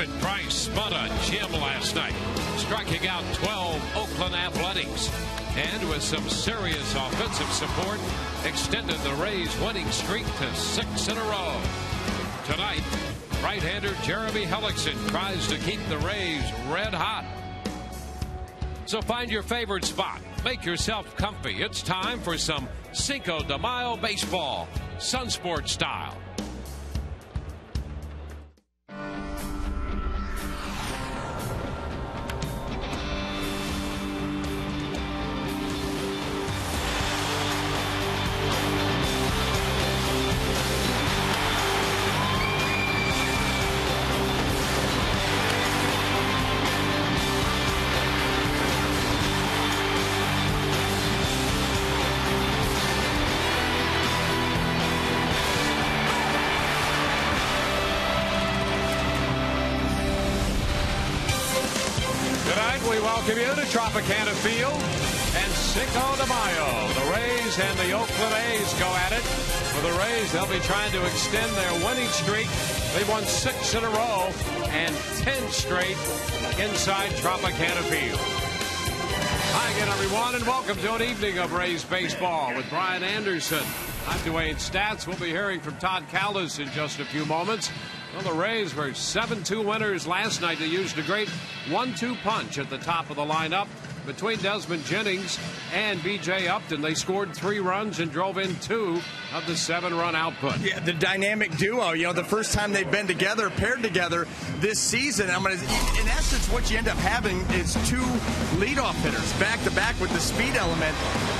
David Price spun a gem last night, striking out 12 Oakland Athletics. And with some serious offensive support, extended the Rays' winning streak to 6 in a row. Tonight, right-hander Jeremy Hellickson tries to keep the Rays red hot. So find your favorite spot. Make yourself comfy. It's time for some Cinco de Mayo baseball, Sunsport style. We welcome you to Tropicana Field and Cinco de Mayo. The Rays and the Oakland A's go at it. For the Rays, they'll be trying to extend their winning streak. They've won 6 in a row and 10 straight inside Tropicana Field. Hi again, everyone, and welcome to an evening of Rays baseball with Brian Anderson. I'm Dwayne Stats. We'll be hearing from Todd Callis in just a few moments. Well, the Rays were 7-2 winners last night. They used a great 1-2 punch at the top of the lineup between Desmond Jennings and B.J. Upton. They scored 3 runs and drove in 2 of the 7-run output. Yeah, the dynamic duo. You know, the first time they've been together, paired together this season. In essence, what you end up having is 2 leadoff hitters back to back with the speed element.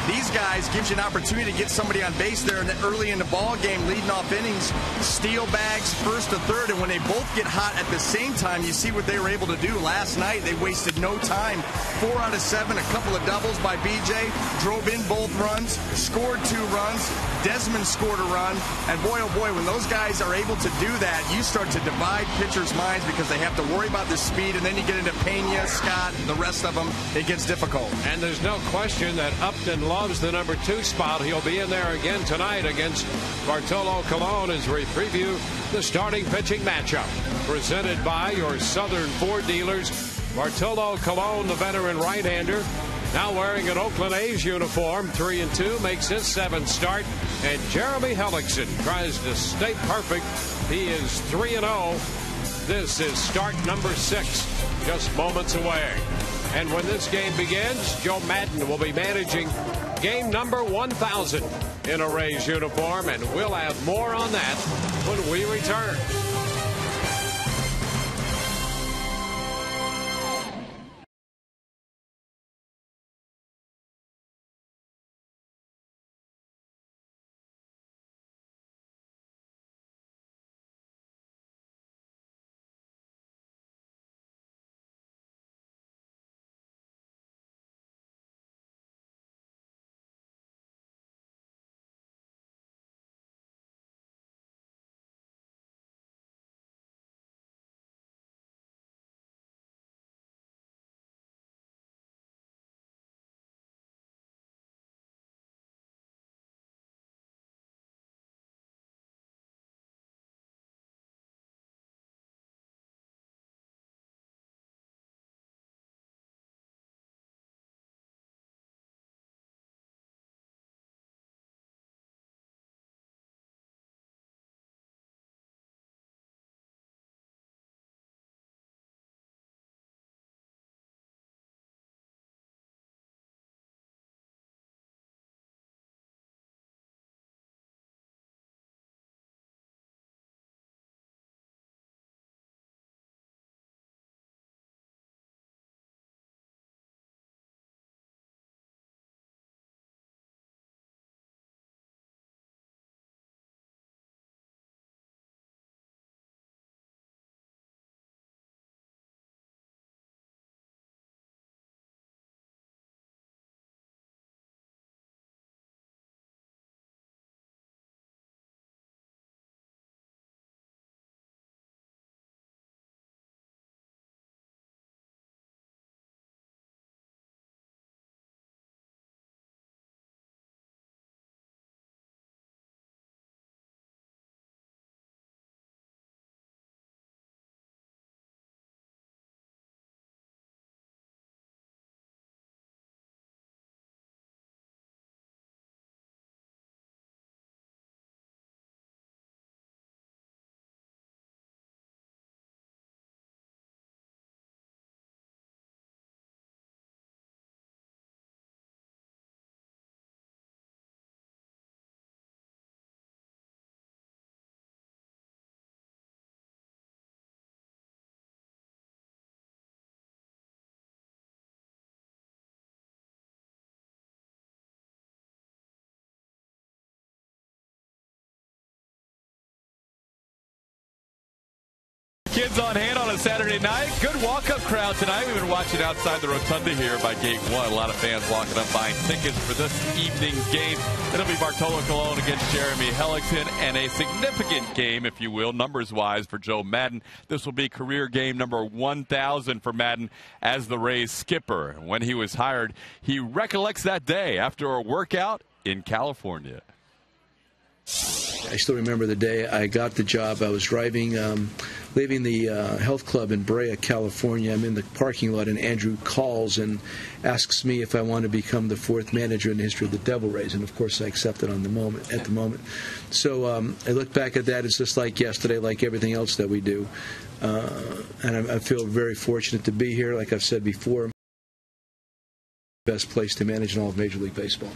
These guys gives you an opportunity to get somebody on base there early in the ball game, leading off innings, steal bags first to third, and when they both get hot at the same time, you see what they were able to do last night. They wasted no time. 4 out of 7, a couple of doubles by B.J., drove in both runs, scored 2 runs. Desmond scored a run, and boy, oh boy, when those guys are able to do that, you start to divide pitchers' minds because they have to worry about the speed, and then you get into Pena, Scott, and the rest of them. It gets difficult. And there's no question that Upton loves the number 2 spot. He'll be in there again tonight against Bartolo Colon as we preview the starting pitching matchup. Presented by your Southern Ford dealers. Bartolo Colon, the veteran right-hander, now wearing an Oakland A's uniform, 3-2, makes his 7th start. And Jeremy Hellickson tries to stay perfect. He is 3-0. This is start number 6, just moments away. And when this game begins, Joe Madden will be managing game number 1,000 in a Rays uniform. And we'll have more on that when we return. kids on hand on a Saturday night. Good walk-up crowd tonight. We've been watching outside the rotunda here by Gate 1. A lot of fans walking up buying tickets for this evening's game. It'll be Bartolo Colon against Jeremy Hellickson, and a significant game, if you will, numbers-wise, for Joe Madden. This will be career game number 1,000 for Madden as the Rays skipper. When he was hired, he recollects that day after a workout in California. I still remember the day I got the job. I was driving, leaving the health club in Brea, California. I'm in the parking lot, and Andrew calls and asks me if I want to become the fourth manager in the history of the Devil Rays. And, of course, I accepted at the moment. So I look back at that. It's just like yesterday, like everything else that we do. And I feel very fortunate to be here. Like I've said before, best place to manage in all of Major League Baseball.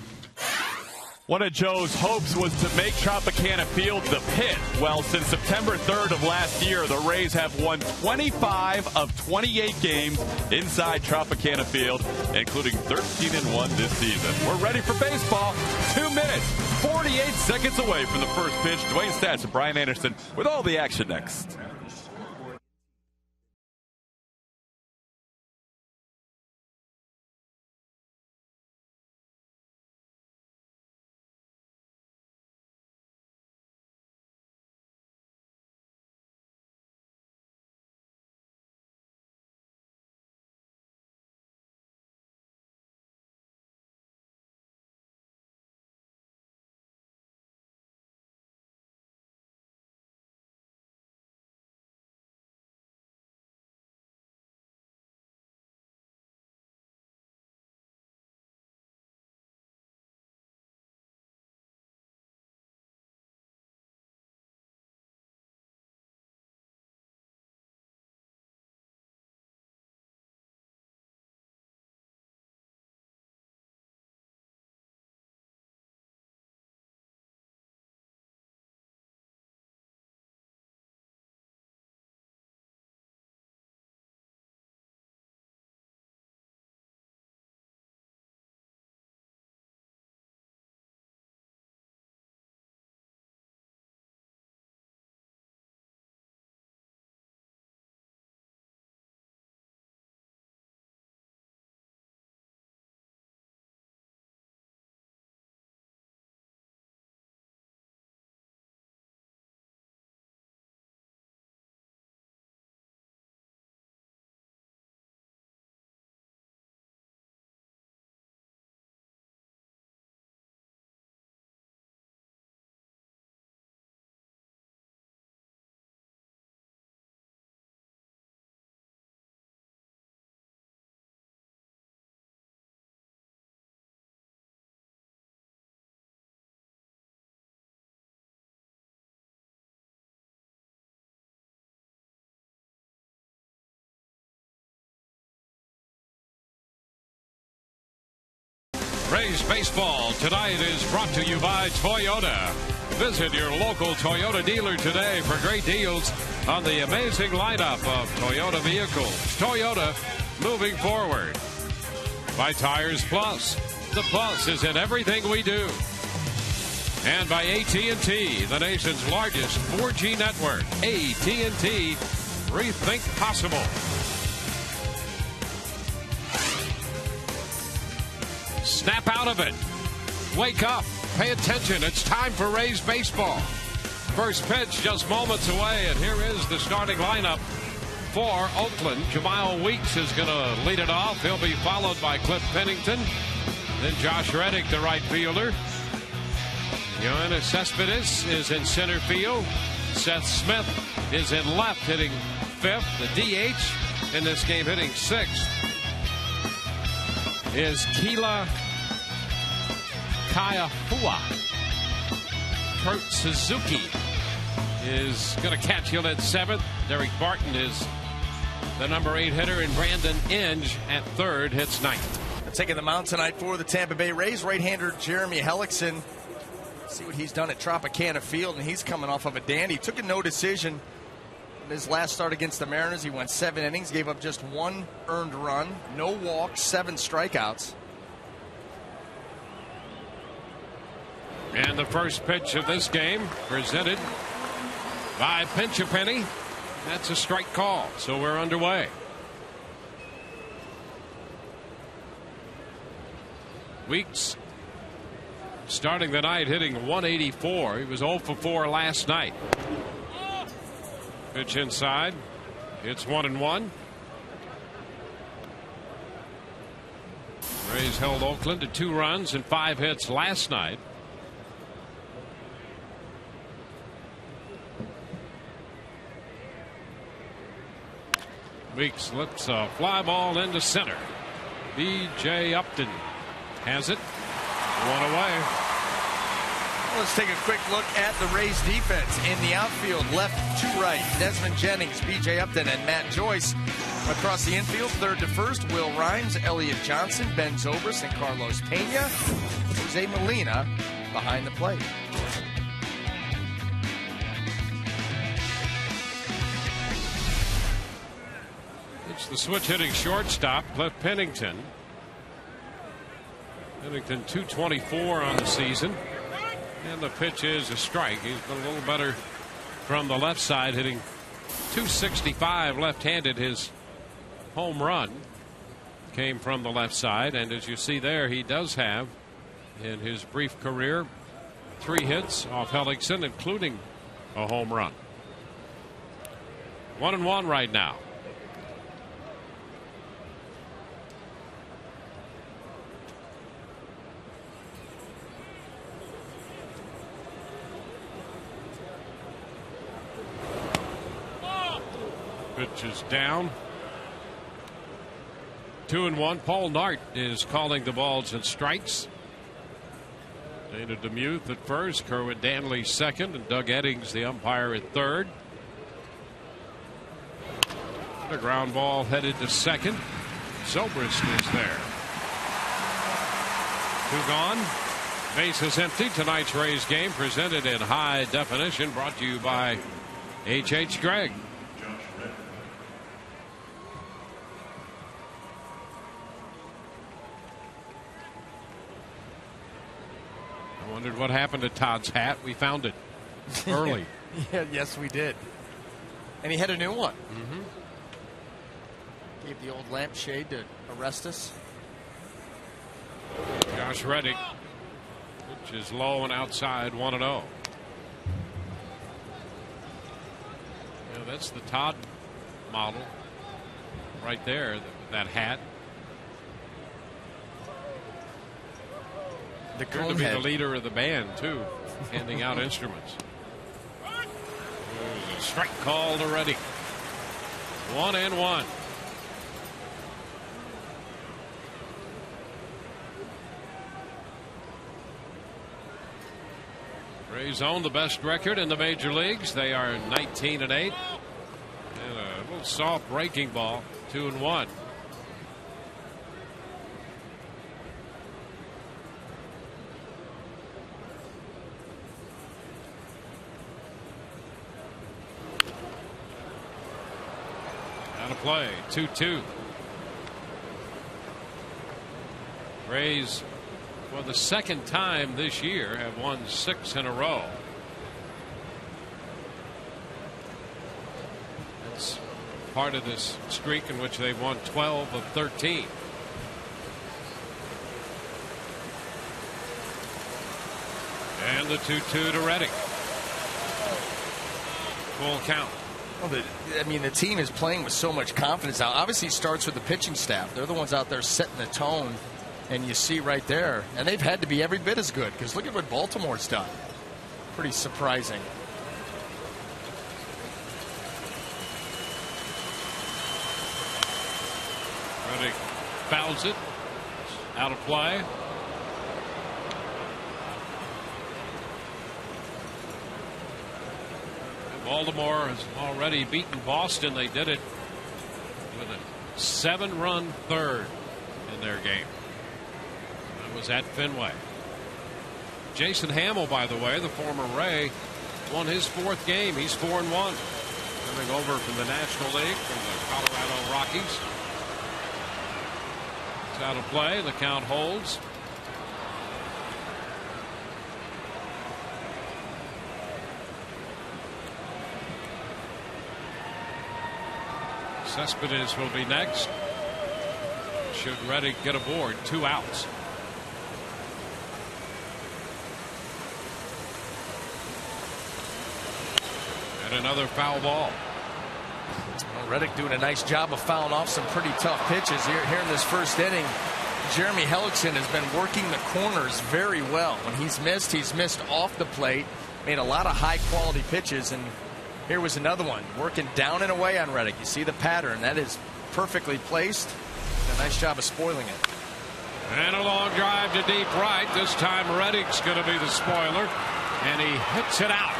One of Joe's hopes was to make Tropicana Field the pit. Well, since September 3rd of last year, the Rays have won 25 of 28 games inside Tropicana Field, including 13-1 this season. We're ready for baseball. 2 minutes, 48 seconds away from the first pitch. Dwayne Stats and Brian Anderson with all the action next. Rays baseball tonight is brought to you by Toyota. Visit your local Toyota dealer today for great deals on the amazing lineup of Toyota vehicles. Toyota, moving forward. By Tires Plus. The plus is in everything we do. And by AT TBA, the nation's largest 4G network. AT TBA, rethink possible. Snap out of it. Wake up. Pay attention. It's time for Rays baseball. First pitch just moments away, and here is the starting lineup for Oakland. Jamal Weeks is going to lead it off. He'll be followed by Cliff Pennington. Then Josh Reddick, the right fielder. Yoenis Cespedes is in center field. Seth Smith is in left, hitting fifth. The DH in this game, hitting sixth, is Keila Kaiahua. Kurt Suzuki is going to catch him at seventh. Derek Barton is the number 8 hitter, and Brandon Inge at third hits ninth. Taking the mound tonight for the Tampa Bay Rays, right-hander Jeremy Hellickson. See what he's done at Tropicana Field, and he's coming off of a dandy. Took a no decision in his last start against the Mariners. He went 7 innings, gave up just 1 earned run, no walks, 7 strikeouts. And the first pitch of this game presented by Pinch-A-Penny. That's a strike call, so we're underway. Weeks starting the night hitting 184. He was 0 for 4 last night. Pitch inside. It's 1-1. Rays held Oakland to 2 runs and 5 hits last night. Weeks slips a fly ball into center. B.J. Upton has it. 1 away. Let's take a quick look at the Rays defense. In the outfield, left to right, Desmond Jennings, B.J. Upton, and Matt Joyce. Across the infield, third to first, Will Rhymes, Elliot Johnson, Ben Zobrist, and Carlos Pena. Jose Molina behind the plate. It's the switch hitting shortstop, Cliff Pennington. Pennington 224 on the season. And the pitch is a strike. He's been a little better from the left side, hitting 265 left-handed. His home run came from the left side. And as you see there, he does have, in his brief career, 3 hits off Hellickson, including a home run. 1-1 right now. Pitch is down. 2-1. Paul Nart is calling the balls and strikes. Dana DeMuth at first, Kerwin Danley second, and Doug Eddings the umpire at third. The ground ball headed to second. Zobrist is there. 2 gone. Bases empty. Tonight's Rays game presented in high definition, brought to you by H.H. Gregg. Wondered what happened to Todd's hat. We found it early. Yeah, yes, we did. And he had a new one. Gave the old lampshade to Arestas. Josh Reddick, which is low and outside, 1-0. Yeah, that's the Todd model right there, that hat. The Appeared to be the leader of the band, too, handing out instruments. Strike called already. 1-1. Rays own the best record in the major leagues. They are 19-8. And a little soft breaking ball. 2-1. Play 2-2. Rays, for the second time this year, have won 6 in a row. It's part of this streak in which they've won 12 of 13. And the 2-2 to Reddick. Full count. Well, the team is playing with so much confidence now. Obviously, it starts with the pitching staff. They're the ones out there setting the tone, and you see right there. And they've had to be every bit as good, because look at what Baltimore's done. Pretty surprising. Reddick fouls it. Out of play. Baltimore has already beaten Boston. They did it with a 7-run third in their game. That was at Fenway. Jason Hamill, by the way, the former Ray, won his 4th game. He's 4-1. Coming over from the National League from the Colorado Rockies. It's out of play. The count holds. Cespedes will be next. Should Reddick get aboard, 2 outs. And another foul ball. Well, Reddick doing a nice job of fouling off some pretty tough pitches here in this first inning. Jeremy Hellickson has been working the corners very well. When he's missed off the plate, made a lot of high quality pitches, and here was another one working down and away on Reddick. You see the pattern. That is perfectly placed. A nice job of spoiling it. And a long drive to deep right. This time Reddick's going to be the spoiler, and he hits it out.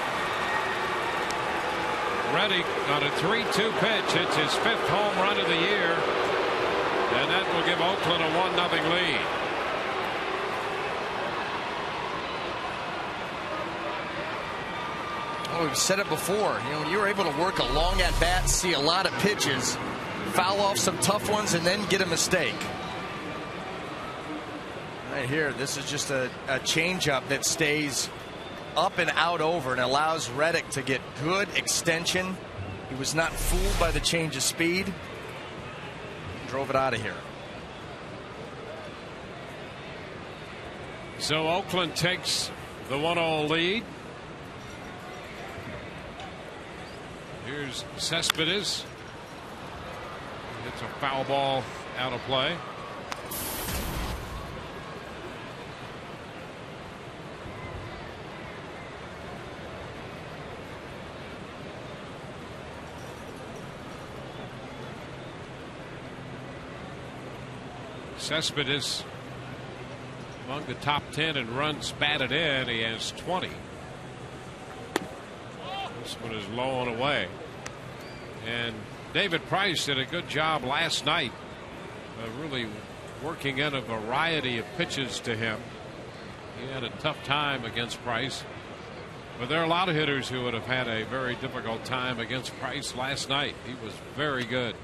Reddick on a 3-2 pitch. It's his 5th home run of the year, and that will give Oakland a 1-0 lead. Oh, we've said it before. You know, when you're able to work a long at bat, see a lot of pitches, foul off some tough ones, and then get a mistake. Right here, this is just a changeup that stays up and out over and allows Reddick to get good extension. He was not fooled by the change of speed. Drove it out of here. So Oakland takes the 1-0 lead. Here's Cespedes. It's a foul ball out of play. Cespedes among the top 10 in runs batted in. He has 20. This one is low and away. And David Price did a good job last night really working in a variety of pitches to him. He had a tough time against Price, but there are a lot of hitters who would have had a very difficult time against Price last night. He was very good.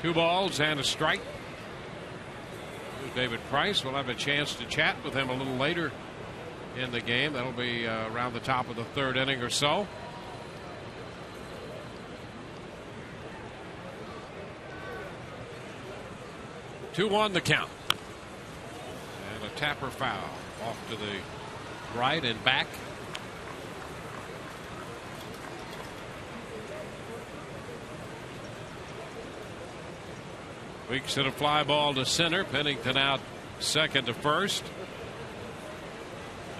2 balls and a strike. David Price. We'll have a chance to chat with him a little later in the game. That'll be around the top of the 3rd inning or so. Two-1 the count. And a tapper foul off to the right and back. Weeks at a fly ball to center. Pennington out second to first.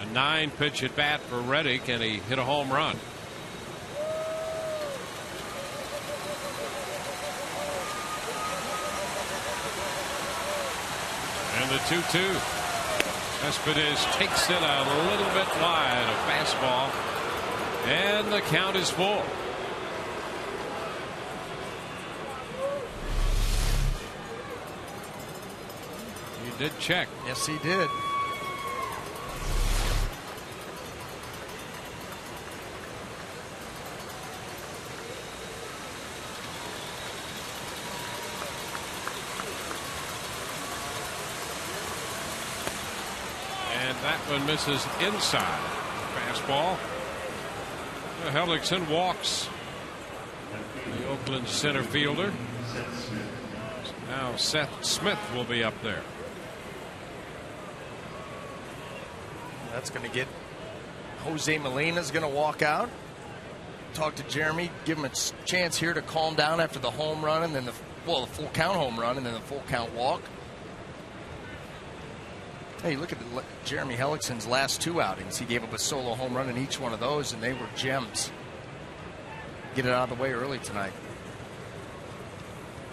A 9-pitch at bat for Reddick, and he hit a home run. And the 2-2. Cespedes takes it a little bit wide. A fastball. And the count is full. He did check. Yes, he did. And that one misses inside. Fastball. Hellickson walks the Oakland center fielder. Now Seth Smith will be up there. That's going to get Jose Molina's going to walk out. Talk to Jeremy, give him a chance here to calm down after the home run, and then the full count home run, and then the full count walk. Hey, look at Jeremy Hellickson's last 2 outings. He gave up a solo home run in each one of those, and they were gems. Get it out of the way early tonight.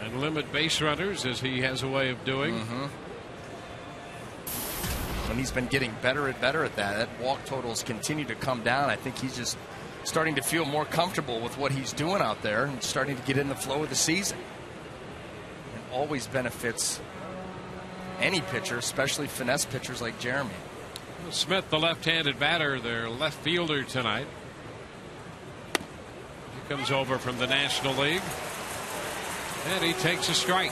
And limit base runners, as he has a way of doing. And he's been getting better at that. That walk totals continue to come down. I think he's just starting to feel more comfortable with what he's doing out there and starting to get in the flow of the season. It always benefits any pitcher, especially finesse pitchers like Jeremy. Smith, the left-handed batter, their left fielder tonight. He comes over from the National League, and he takes a strike.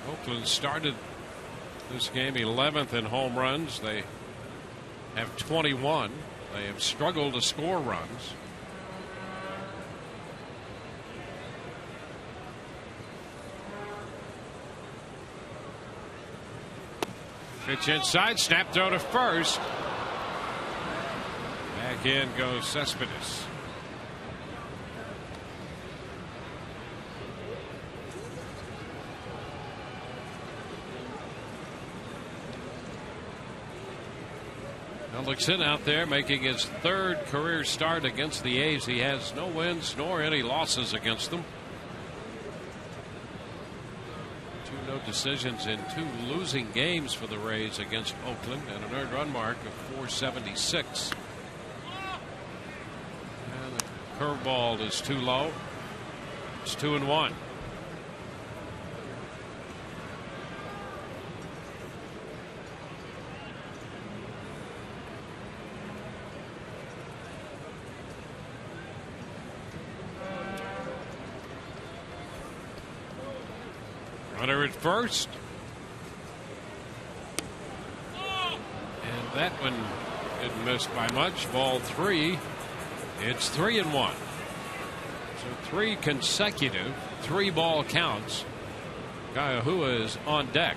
Oakland started this game 11th in home runs. They have 21. They have struggled to score runs. Pitch inside, snap throw to first. Back in goes Cespedes. Hellickson out there making his third career start against the A's. He has no wins nor any losses against them. 2 no decisions in 2 losing games for the Rays against Oakland, and an earned run mark of 476. And the curveball is too low. It's 2-1. Runner at first. And that one didn't miss by much. Ball 3. It's 3-1. So 3 consecutive 3-ball counts. Kayahua is on deck.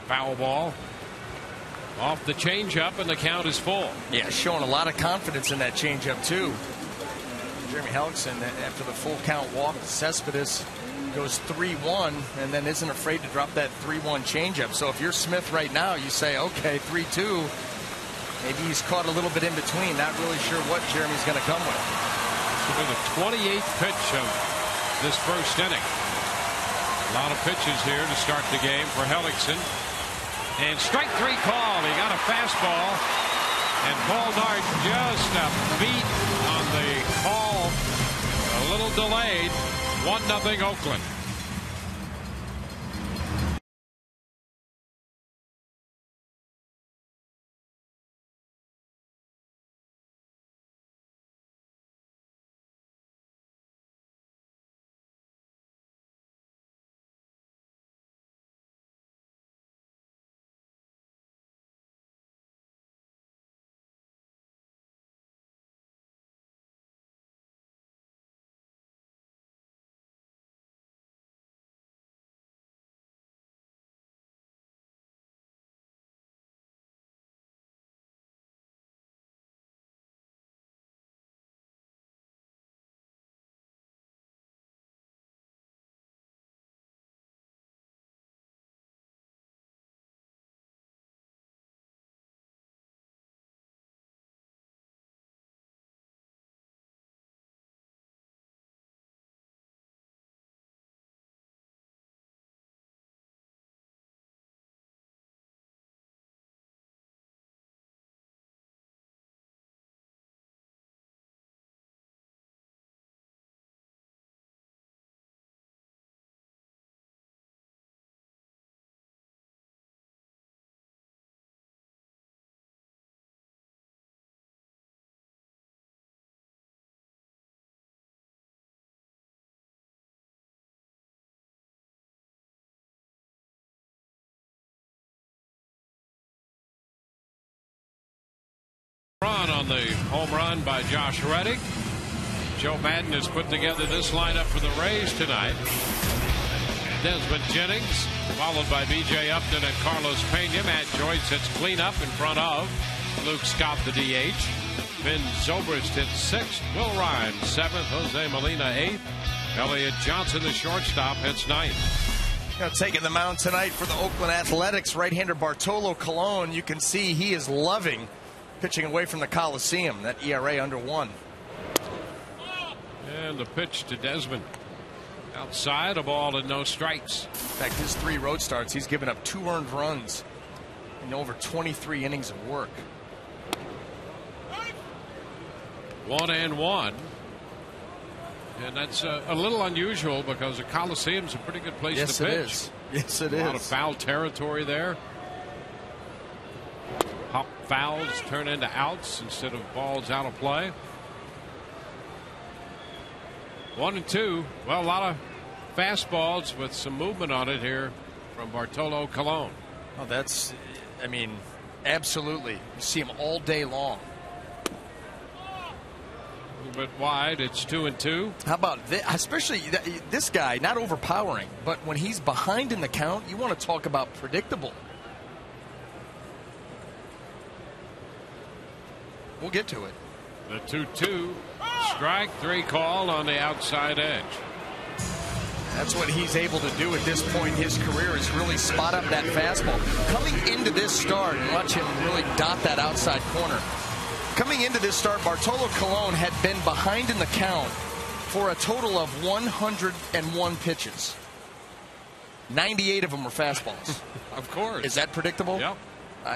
Foul ball off the changeup, and the count is full. Yeah, showing a lot of confidence in that changeup too. Jeremy Hellickson, after the full count walk, Cespedes goes 3-1 and then isn't afraid to drop that 3-1 changeup. So if you're Smith right now, you say, okay, 3-2. Maybe he's caught a little bit in between. Not really sure what Jeremy's going to come with. This will be the 28th pitch of this first inning. A lot of pitches here to start the game for Hellickson. And strike 3 call. He got a fastball. And Paul Dart just a beat on the call. A little delayed. 1-0 Oakland. On the home run by Josh Reddick. Joe Madden has put together this lineup for the Rays tonight. Desmond Jennings, followed by B.J. Upton and Carlos Pena. Matt Joyce hits cleanup in front of Luke Scott, the DH. Vin Zobrist hits 6th. Will Rhymes 7th. Jose Molina 8th. Elliott Johnson, the shortstop, hits 9th. Taking the mound tonight for the Oakland Athletics, right-hander Bartolo Colon. You can see he is loving pitching away from the Coliseum. That ERA under 1. And the pitch to Desmond. Outside, a ball and no strikes. In fact, his 3 road starts, he's given up 2 earned runs in over 23 innings of work. 1-1. And that's a little unusual because the Coliseum's a pretty good place to pitch. Yes, it is. A lot of foul territory there. fouls turn into outs instead of balls out of play. 1-2. Well, a lot of fastballs with some movement on it here from Bartolo Colon. Oh, that's, I mean, absolutely. You see him all day long. A little bit wide. It's 2-2. How about this? Especially this guy, not overpowering, but when he's behind in the count, you want to talk about predictable. We'll get to it. The 2-2. Strike 3 call on the outside edge. That's what he's able to do at this point in his career, is really spot up that fastball. Coming into this start, watch him really dot that outside corner. Coming into this start, Bartolo Colon had been behind in the count for a total of 101 pitches. 98 of them were fastballs. Of course. Is that predictable? Yep.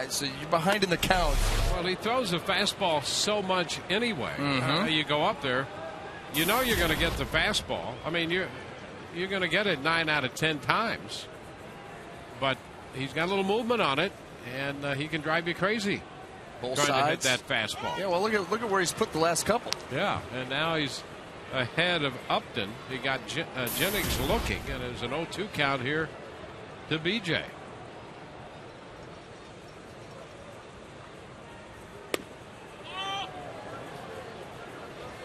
So you're behind in the count. Well, he throws the fastball so much anyway. You go up there, you know you're going to get the fastball. I mean, you're going to get it 9 out of 10 times. But he's got a little movement on it, and he can drive you crazy. Both trying sides. to hit that fastball. Yeah, well, look at where he's put the last couple. Yeah, and now he's ahead of Upton. He got Jennings looking, and there's an 0-2 count here to BJ.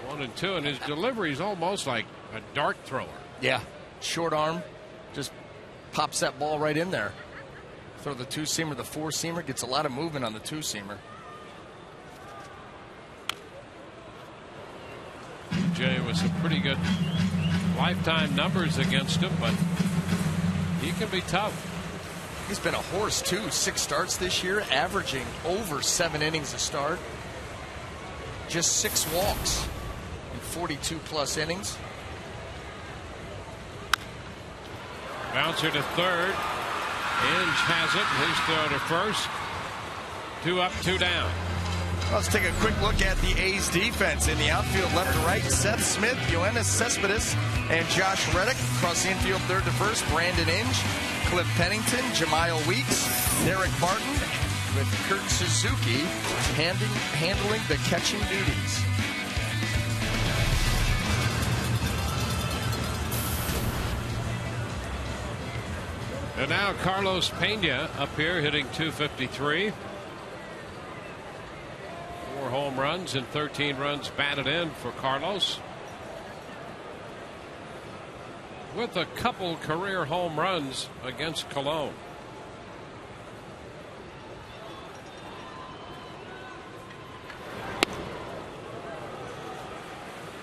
And 2, and his delivery is almost like a dart thrower. Yeah, short arm, just pops that ball right in there. Throw the 2-seamer, the 4-seamer, gets a lot of movement on the 2-seamer. Jay with some pretty good lifetime numbers against him, but he can be tough. He's been a horse too. 6 starts this year, averaging over 7 innings a start. Just 6 walks. 42+ innings. Bouncer to third. Inge has it. His throw to first. 2 up, 2 down. Let's take a quick look at the A's defense. In the outfield, left to right, Seth Smith, Yoenis Cespedes, and Josh Reddick. Across the infield, third to first, Brandon Inge, Cliff Pennington, Jemile Weeks, Derek Barton, with Kurt Suzuki handling the catching duties. And now Carlos Pena up here hitting .253. 4 home runs and 13 runs batted in for Carlos. With a couple career home runs against Colon.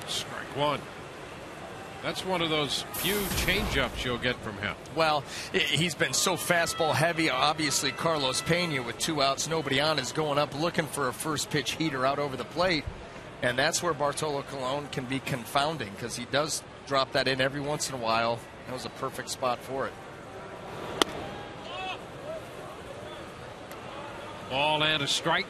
Strike 1. That's one of those few changeups you'll get from him. Well, he's been so fastball heavy. Obviously, Carlos Pena with 2 outs, nobody on, is going up looking for a first pitch heater out over the plate. And that's where Bartolo Colon can be confounding, because he does drop that in every once in a while. That was a perfect spot for it. Ball and a strike.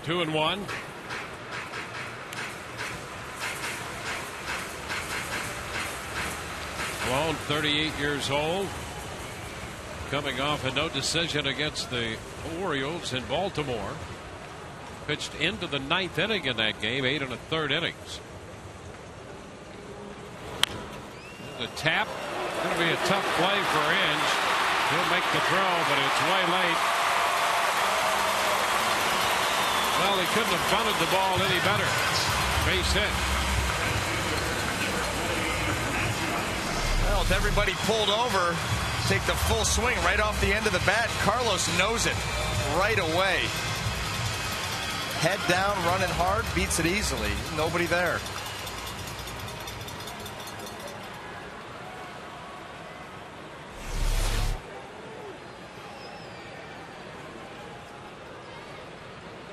Two and 1. Colon, 38 years old, coming off a no decision against the Orioles in Baltimore. Pitched into the 9th inning in that game, 8 1/3 innings. The tap, going to be a tough play for Inge. He'll make the throw, but it's way late. Well, he couldn't have bunted the ball any better. Base hit. Well, with everybody pulled over, take the full swing right off the end of the bat. Carlos knows it right away. Head down, running hard, beats it easily. Nobody there.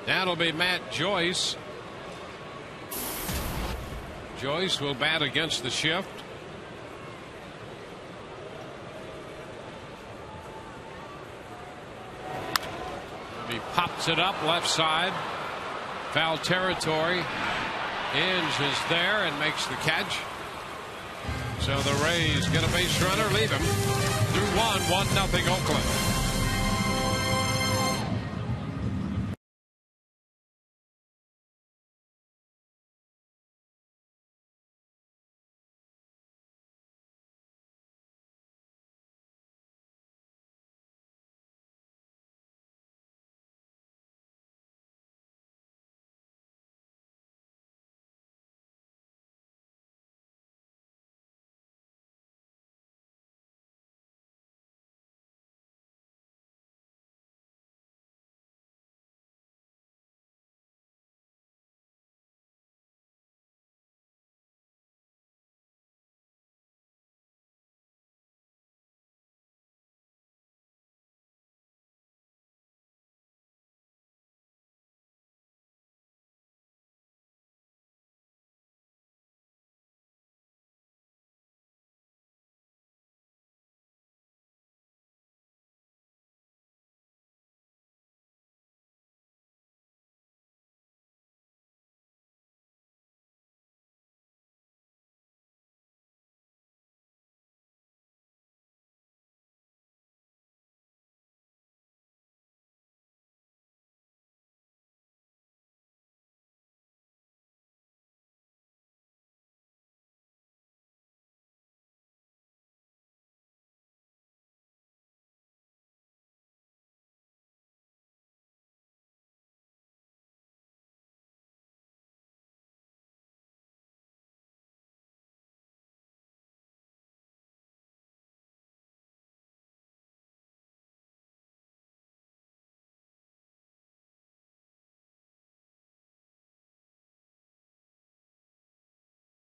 That'll be Matt Joyce. Joyce will bat against the shift. pops it up left side. Foul territory. Inge is there and makes the catch. So the Rays get a base runner, leave him. Through 1-0 Oakland.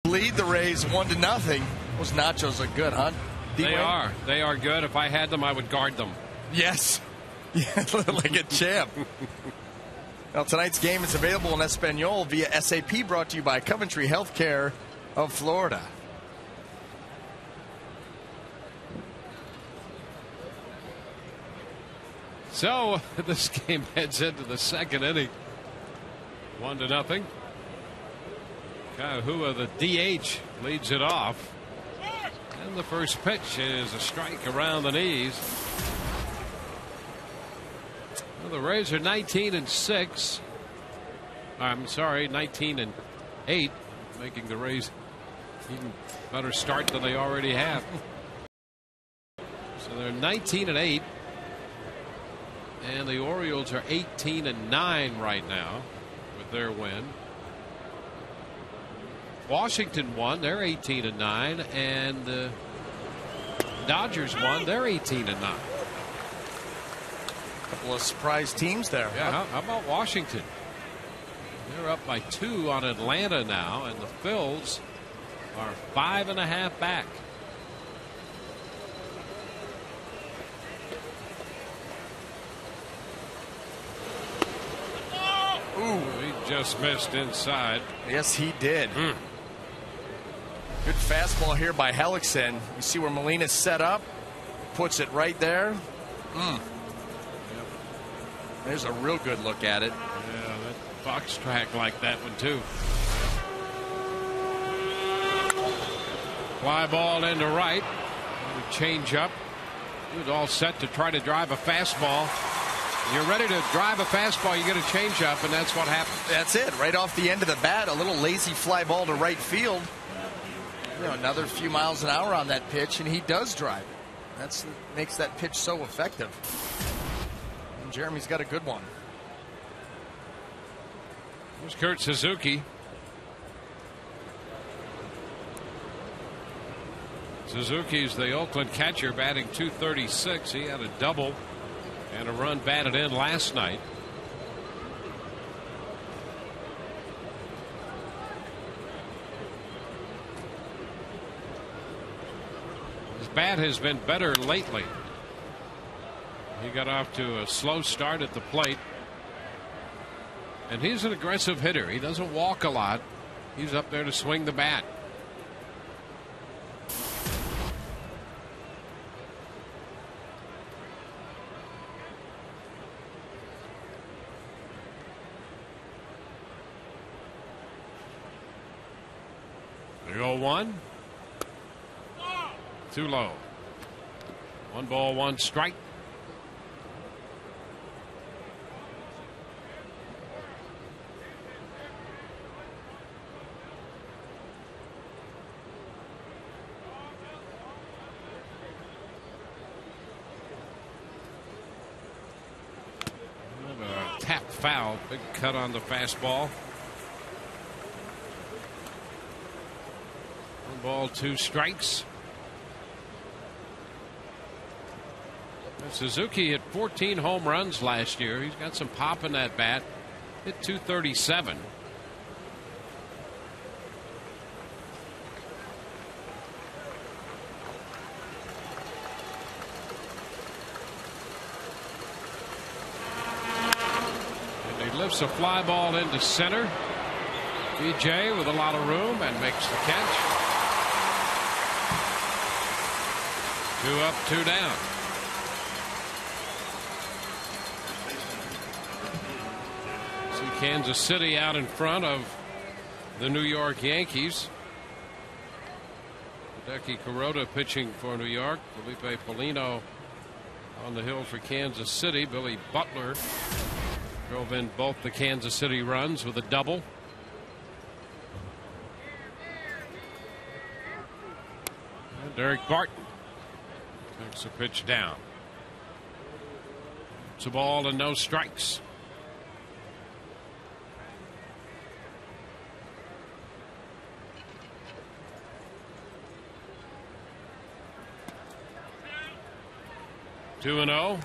Lead the Rays 1-0. Those nachos are good, huh? D-Wayne? They are good. If I had them, I would guard them. Yes. Yeah, like a champ. Now, tonight's game is available in Espanol via SAP, brought to you by Coventry Healthcare of Florida. So this game heads into the second inning. 1-0. Kahua, the DH, leads it off. And the first pitch is a strike around the knees. Well, the Rays are 19-6. I'm sorry, 19-8, making the Rays even better start than they already have. So they're 19-8. And the Orioles are 18-9 right now with their win. Washington won, they're 18-9, and the Dodgers won, they're 18-9. Couple of surprise teams there. Yeah, how about Washington? They're up by 2 on Atlanta now, and the Phils are 5.5 back. Ooh, he just missed inside. Yes, he did. Good fastball here by Hellickson. You see where Molina's set up? Puts it right there. Yep. There's a real good look at it. Yeah, that Fox track like that one, too. Fly ball into right. Change up. He was all set to try to drive a fastball. You're ready to drive a fastball, you get a change up, and that's what happened. That's it. Right off the end of the bat, a little lazy fly ball to right field. You know, another few miles an hour on that pitch, and he does drive it. That's makes that pitch so effective. And Jeremy's got a good one. Here's Kurt Suzuki. Suzuki's the Oakland catcher, batting .236. He had a double and a run batted in last night. His bat has been better lately. He got off to a slow start at the plate. And he's an aggressive hitter. He doesn't walk a lot. He's up there to swing the bat. The 0-1. Too low. 1 ball, 1 strike. Tap foul. Big cut on the fastball. 1 ball, 2 strikes. Suzuki hit 14 home runs last year. He's got some pop in that bat. Hit 237. Lifts a fly ball into center. BJ with a lot of room and makes the catch. 2 up, 2 down. See Kansas City out in front of the New York Yankees. Hideki Kuroda pitching for New York. Felipe Polino on the hill for Kansas City. Billy Butler drove in both the Kansas City runs with a double. And Derek Barton takes a pitch down. It's a ball and no strikes. Two and 0.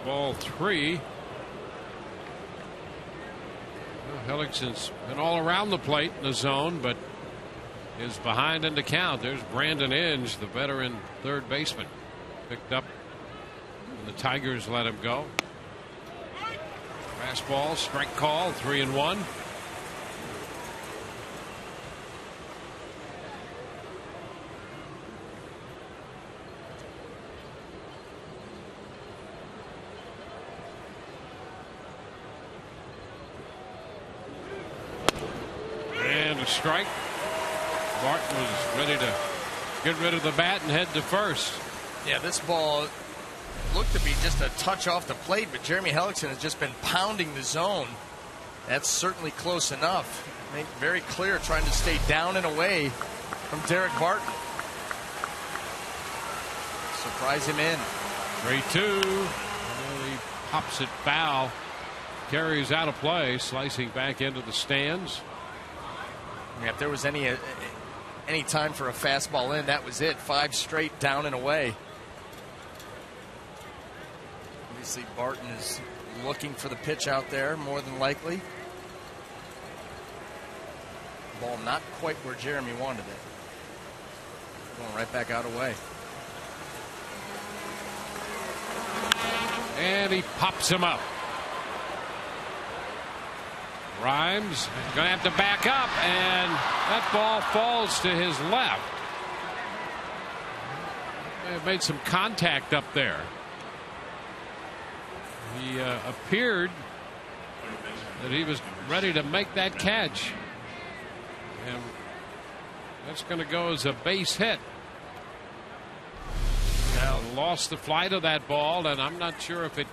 Ball 3. Well, Hellickson's been all around the plate in the zone, but is behind in the count. There's Brandon Inge, the veteran third baseman, picked up and the Tigers let him go. Fastball, strike call, 3-1. Strike. Barton was ready to get rid of the bat and head to first. Yeah, this ball looked to be just a touch off the plate, but Jeremy Hellickson has just been pounding the zone. That's certainly close enough. I think very clear, trying to stay down and away from Derek Barton. Surprise him in. 3-2. He pops it foul. Carries out of play, slicing back into the stands. Yeah, if there was any time for a fastball in, that was it. 5 straight down and away. Obviously, Barton is looking for the pitch out there, more than likely. Ball not quite where Jeremy wanted it. Going right back out away. And he pops him up. Rhymes going to have to back up, and that ball falls to his left. They made some contact up there. He appeared that he was ready to make that catch, and that's going to go as a base hit. Now lost the flight of that ball, and I'm not sure if it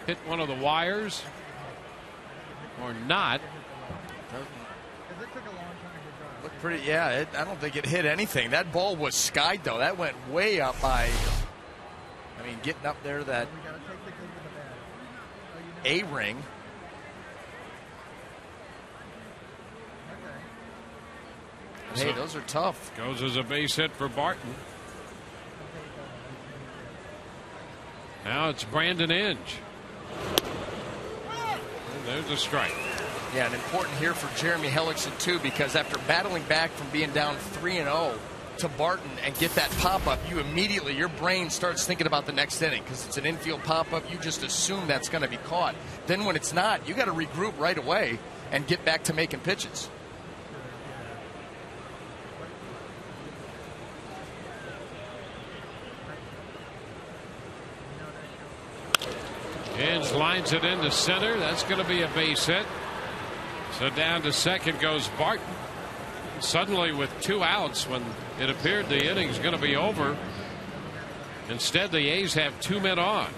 hit one of the wires or not. Looked pretty, yeah. I don't think it hit anything. That ball was skied, though. That went way up by, I mean, getting up there, that A-ring. Hey, those are tough. Goes as a base hit for Barton. Now it's Brandon Inge. There's a strike. Yeah, and important here for Jeremy Hellickson, too, because after battling back from being down 3-0 to Barton and get that pop-up, you immediately, your brain starts thinking about the next inning because it's an infield pop-up. You just assume that's going to be caught. Then when it's not, you got to regroup right away and get back to making pitches. Hines lines it into center. That's going to be a base hit. So down to second goes Barton. Suddenly with 2 outs when it appeared the inning's going to be over. Instead, the A's have 2 men on.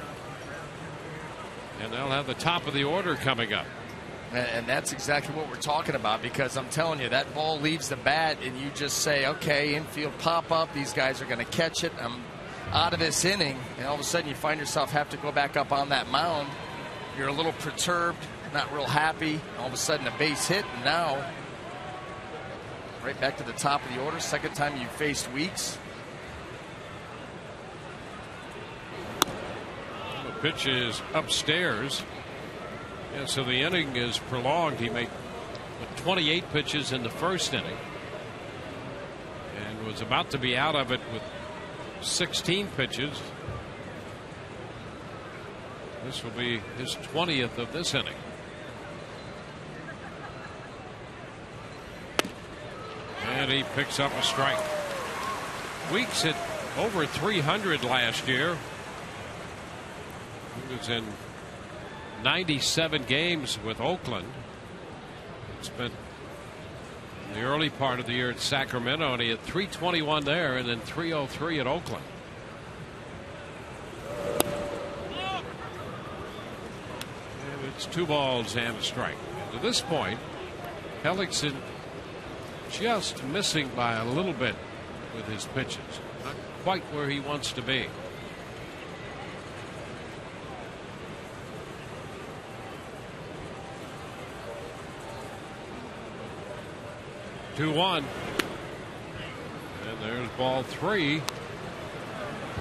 And they'll have the top of the order coming up. And that's exactly what we're talking about, because I'm telling you, that ball leaves the bat and you just say, okay, infield pop up, these guys are going to catch it, I'm out of this inning, and all of a sudden you find yourself have to go back up on that mound. You're a little perturbed, not real happy. All of a sudden a base hit, and now right back to the top of the order. Second time you faced Weeks. The pitch is upstairs. Yeah, so the inning is prolonged. He made 28 pitches in the first inning and was about to be out of it with 16 pitches. This will be his 20th of this inning. And he picks up a strike. Weeks hit over 300 last year. He was in 97 games with Oakland. Spent the early part of the year at Sacramento, and he had 321 there and then 303 at Oakland. And it's 2 balls and a strike. And to this point, Hellickson just missing by a little bit with his pitches. Not quite where he wants to be. 2-1. And there's ball 3.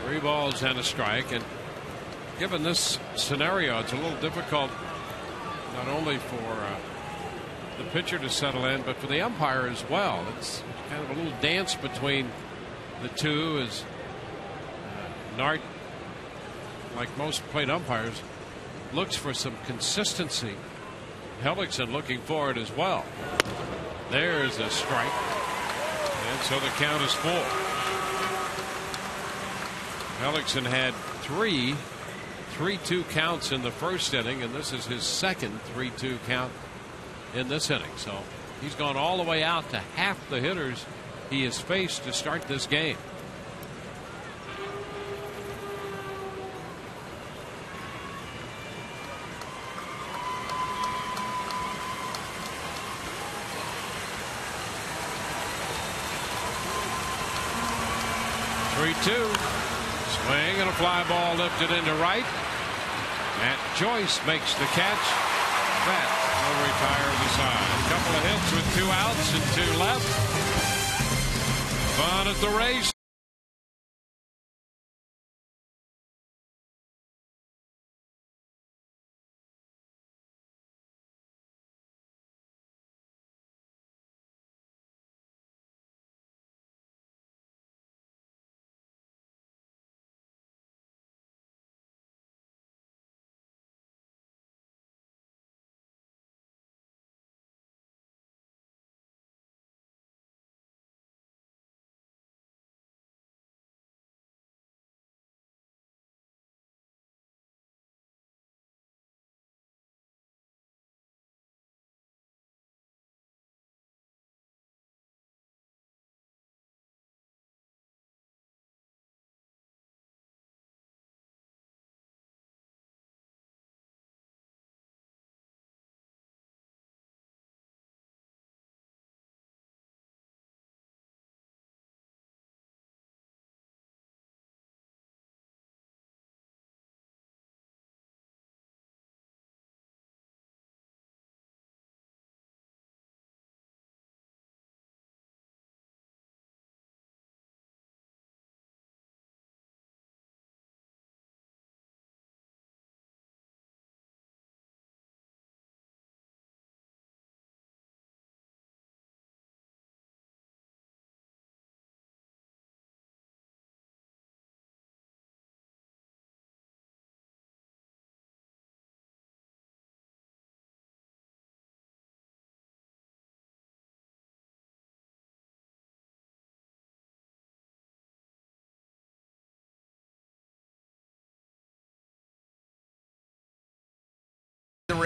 3 balls and a strike. And given this scenario, it's a little difficult not only for the pitcher to settle in, but for the umpire as well. It's kind of a little dance between the two, as Nart, like most plate umpires, looks for some consistency. Hellickson looking for it as well. There's a strike. And so the count is 4. Hellickson had 3 3-2 counts in the first inning, and this is his second 3-2 count in this inning. So he's gone all the way out to half the hitters he has faced to start this game. Swing and a fly ball lifted into right. Matt Joyce makes the catch. That will retire the side. A couple of hits with 2 outs and 2 left. Fun at the race.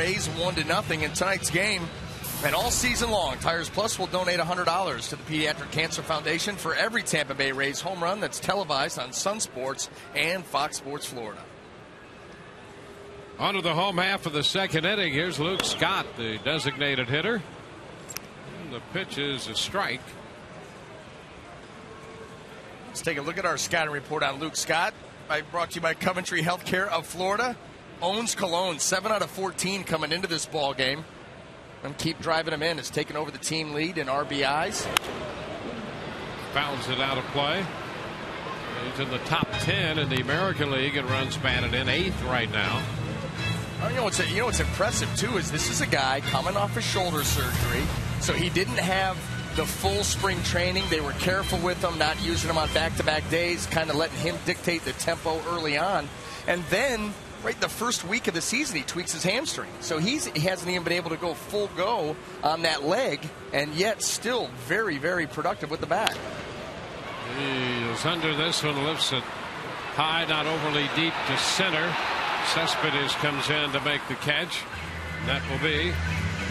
Rays 1-0 in tonight's game. And all season long, Tires Plus will donate $100 to the Pediatric Cancer Foundation for every Tampa Bay Rays home run that's televised on Sun Sports and Fox Sports Florida. On to the home half of the second inning. Here's Luke Scott, the designated hitter. And the pitch is a strike. Let's take a look at our scouting report on Luke Scott. Brought to you by Coventry Healthcare of Florida. Owns Cologne, 7 out of 14 coming into this ball game. And keep driving him in. Has taken over the team lead in RBIs. Fouls it out of play. He's in the top 10 in the American League and runs batted in 8th right now. You know what's impressive too is this is a guy coming off his shoulder surgery, so he didn't have the full spring training. They were careful with him, not using him on back-to-back days, kind of letting him dictate the tempo early on. And then, right the first week of the season, he tweaks his hamstring. So he hasn't even been able to go full go on that leg, and yet still very, very productive with the bat. He is under this one, lifts it high, not overly deep to center. Cespedes comes in to make the catch. That will be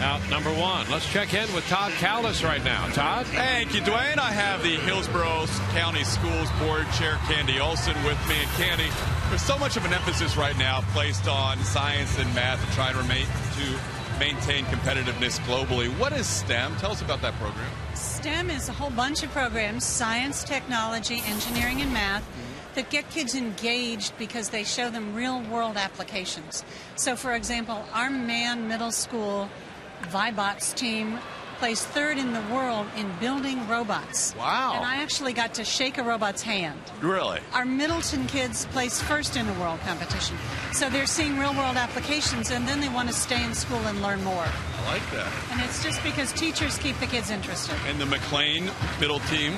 out number 1. Let's check in with Todd Callis right now. Todd? Thank you, Dwayne. I have the Hillsborough County Schools Board Chair Candy Olson with me. And Candy, there's so much of an emphasis right now placed on science and math to try and maintain competitiveness globally. What is STEM? Tell us about that program. STEM is a whole bunch of programs, science, technology, engineering, and math, that get kids engaged because they show them real-world applications. So, for example, our Man Middle School Vibots team placed 3rd in the world in building robots. Wow. And I actually got to shake a robot's hand. Really? Our Middleton kids placed 1st in the world competition. So they're seeing real-world applications, and then they want to stay in school and learn more. I like that. And it's just because teachers keep the kids interested. And the McLean middle team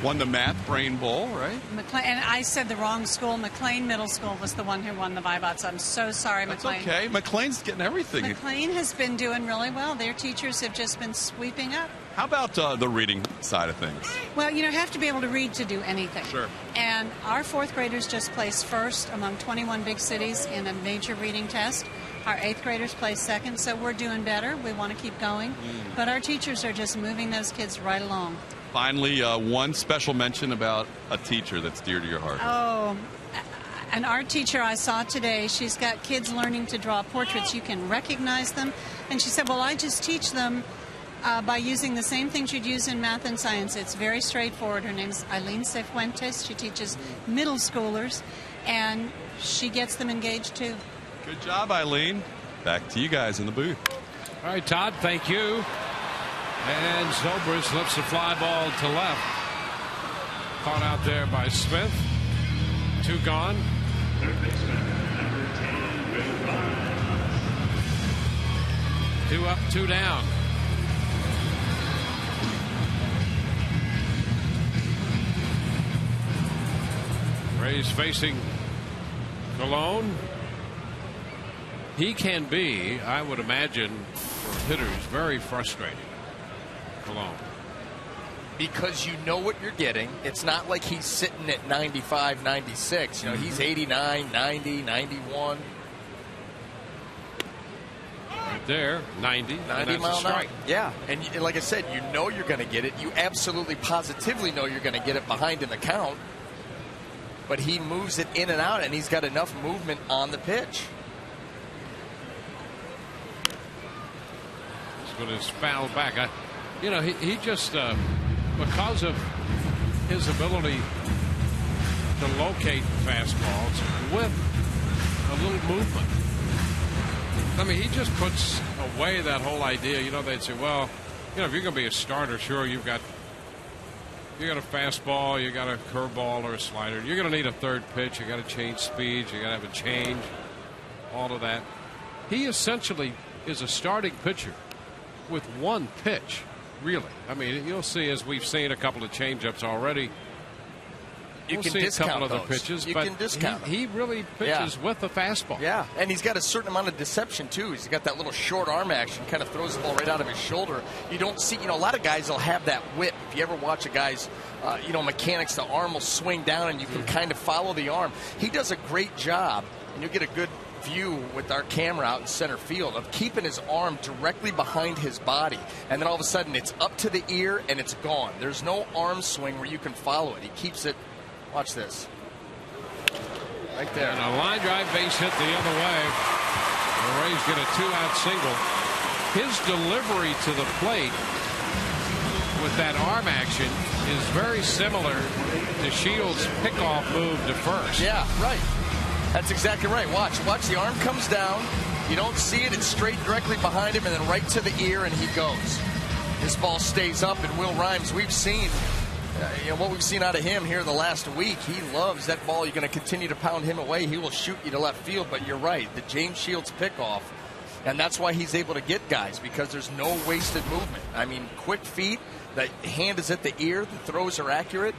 won the Math Brain Bowl, right? And I said the wrong school. McLean Middle School was the one who won the Vibots. I'm so sorry, That's McLean. okay. McLean's getting everything. McLean has been doing really well. Their teachers have just been sweeping up. How about the reading side of things? Well, you have to be able to read to do anything. Sure. And our 4th graders just placed 1st among 21 big cities in a major reading test. Our 8th graders placed 2nd, so we're doing better. We want to keep going. But our teachers are just moving those kids right along. Finally, one special mention about a teacher that's dear to your heart. Oh, an art teacher I saw today, she's got kids learning to draw portraits. You can recognize them. And she said, well, I just teach them by using the same things you'd use in math and science. It's very straightforward. Her name's Eileen Cifuentes. She teaches middle schoolers, and she gets them engaged, too. Good job, Eileen. Back to you guys in the booth. All right, Todd, thank you. And Zobrist lifts the fly ball to left. Caught out there by Smith. 2 gone. Third baseman, number 10, 2 up, 2 down. Rays facing Cologne. He can be, I would imagine, for hitters, very frustrating. Cologne. Because you know what you're getting. It's not like he's sitting at 95, 96. He's 89, 90, 91. Right there, 90 mile an hour. Yeah, and like I said, you know you're going to get it. You absolutely positively know you're going to get it behind in the count. But he moves it in and out, and he's got enough movement on the pitch. This one is fouled back. He just, because of his ability to locate fastballs with a little movement. I mean, he just puts away that whole idea. They'd say, well, if you're going to be a starter, sure, you got a fastball, you got a curveball or a slider. You're going to need a 3rd pitch. You got to change speeds. You got to have a change. All of that. He essentially is a starting pitcher with 1 pitch. Really, I mean, you'll see, as we've seen a couple of changeups already. You we'll can see discount a couple those. of the pitches, you but can discount he really pitches with a fastball. Yeah, and he's got a certain amount of deception too. He's got that little short arm action, kind of throws the ball right out of his shoulder. You don't see, a lot of guys will have that whip. If you ever watch a guy's, mechanics, the arm will swing down and you can kind of follow the arm. He does a great job, and you'll get a good view with our camera out in center field of keeping his arm directly behind his body, and then all of a sudden it's up to the ear and it's gone. There's no arm swing where you can follow it. He keeps it. Watch this. Right there. And a line drive base hit the other way. The Rays get a 2-out single. His delivery to the plate with that arm action is very similar to Shields' pickoff move to first. Yeah, right. That's exactly right. Watch the arm comes down. You don't see it. It's straight directly behind him and then right to the ear, and he goes. This ball stays up, and Will Rhymes, we've seen what we've seen out of him here the last week. He loves that ball. You're going to continue to pound him away. He will shoot you to left field, but you're right. The James Shields pickoff, and that's why he's able to get guys, because there's no wasted movement. I mean, quick feet. The hand is at the ear. The throws are accurate.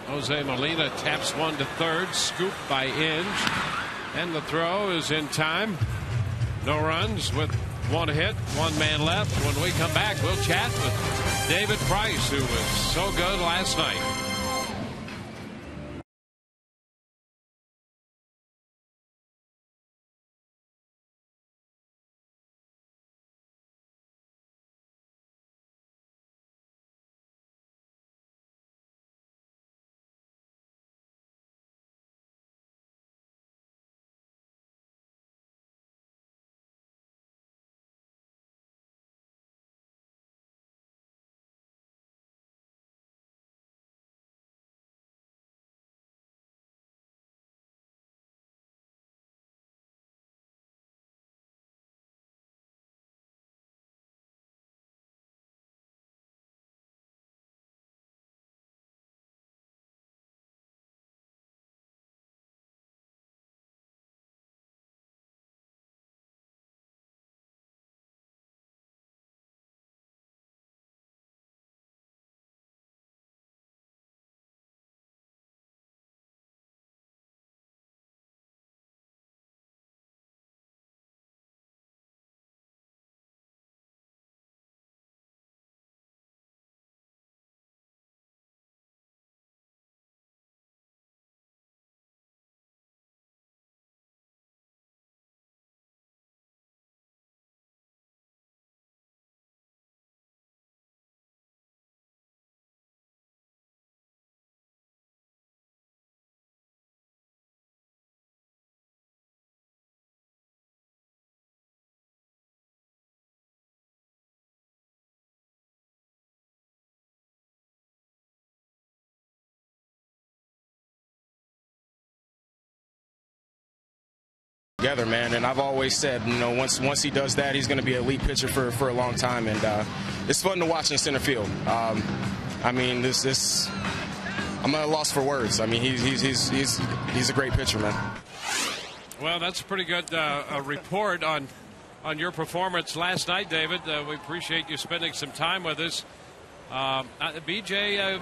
Jose Molina taps one to third, scooped by Inge, and the throw is in time. No runs with one hit, one man left. When we come back, we'll chat with David Price, who was so good last night. Together, man, and I've always said, once he does that, he's going to be an elite pitcher for a long time, and it's fun to watch in center field. I mean, this I'm at a loss for words. I mean, he's a great pitcher, man. Well, that's a pretty good report on your performance last night, David. We appreciate you spending some time with us. BJ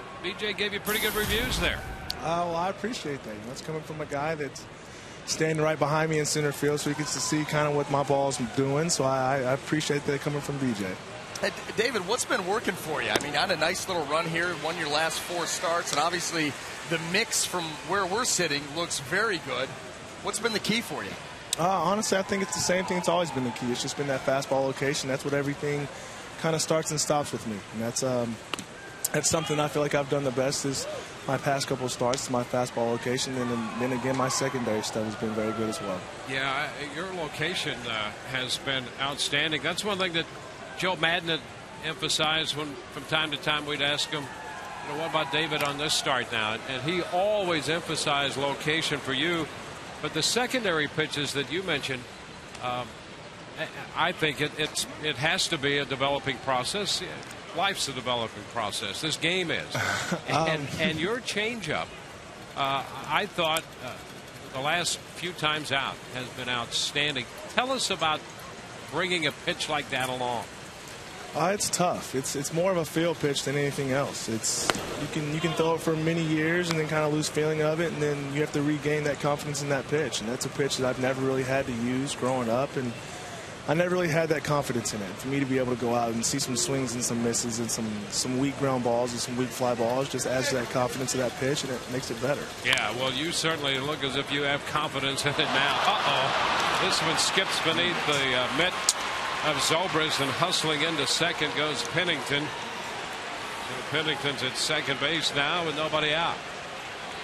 gave you pretty good reviews there. Well, I appreciate that. It's coming from a guy that's standing right behind me in center field, so he gets to see kind of what my ball's doing. So I appreciate that coming from BJ. Hey, David, what's been working for you? I mean, on a nice little run here, won your last 4 starts, and obviously the mix from where we're sitting looks very good. What's been the key for you? Honestly, I think it's the same thing. It's always been the key. It's just been that fastball location. That's what everything kind of starts and stops with me. And that's something I feel like I've done the best is my past couple of starts, my fastball location, and then again my secondary stuff has been very good as well. Yeah, your location has been outstanding. That's one thing that Joe Madden had emphasized when from time to time we'd ask him, what about David on this start now? And he always emphasized location for you. But the secondary pitches that you mentioned, I think it has to be a developing process. Life's a developing process. This game is. And your changeup, I thought the last few times out has been outstanding. Tell us about bringing a pitch like that along. It's tough. It's more of a field pitch than anything else. You can throw it for many years and then kind of lose feeling of it, and then you have to regain that confidence in that pitch. And that's a pitch that I've never really had to use growing up. And I never really had that confidence in it. For me to be able to go out and see some swings and some misses and some weak ground balls and some weak fly balls just adds to that confidence of that pitch, and it makes it better. Yeah, well, you certainly look as if you have confidence in it now. This one skips beneath the mitt of Zobrist, and hustling into second goes Pennington. So Pennington's at second base now with nobody out.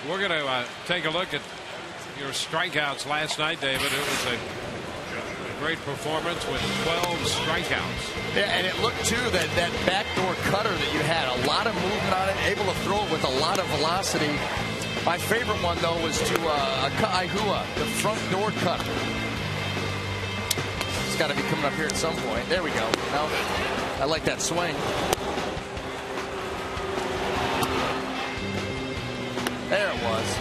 We're going to take a look at your strikeouts last night, David. It was a great performance with 12 strikeouts. Yeah, and it looked, too, that backdoor cutter that you had. A lot of movement on it, able to throw it with a lot of velocity. My favorite one, though, was to Kaihua, the front door cutter. It's got to be coming up here at some point. There we go. Now, I like that swing. There it was.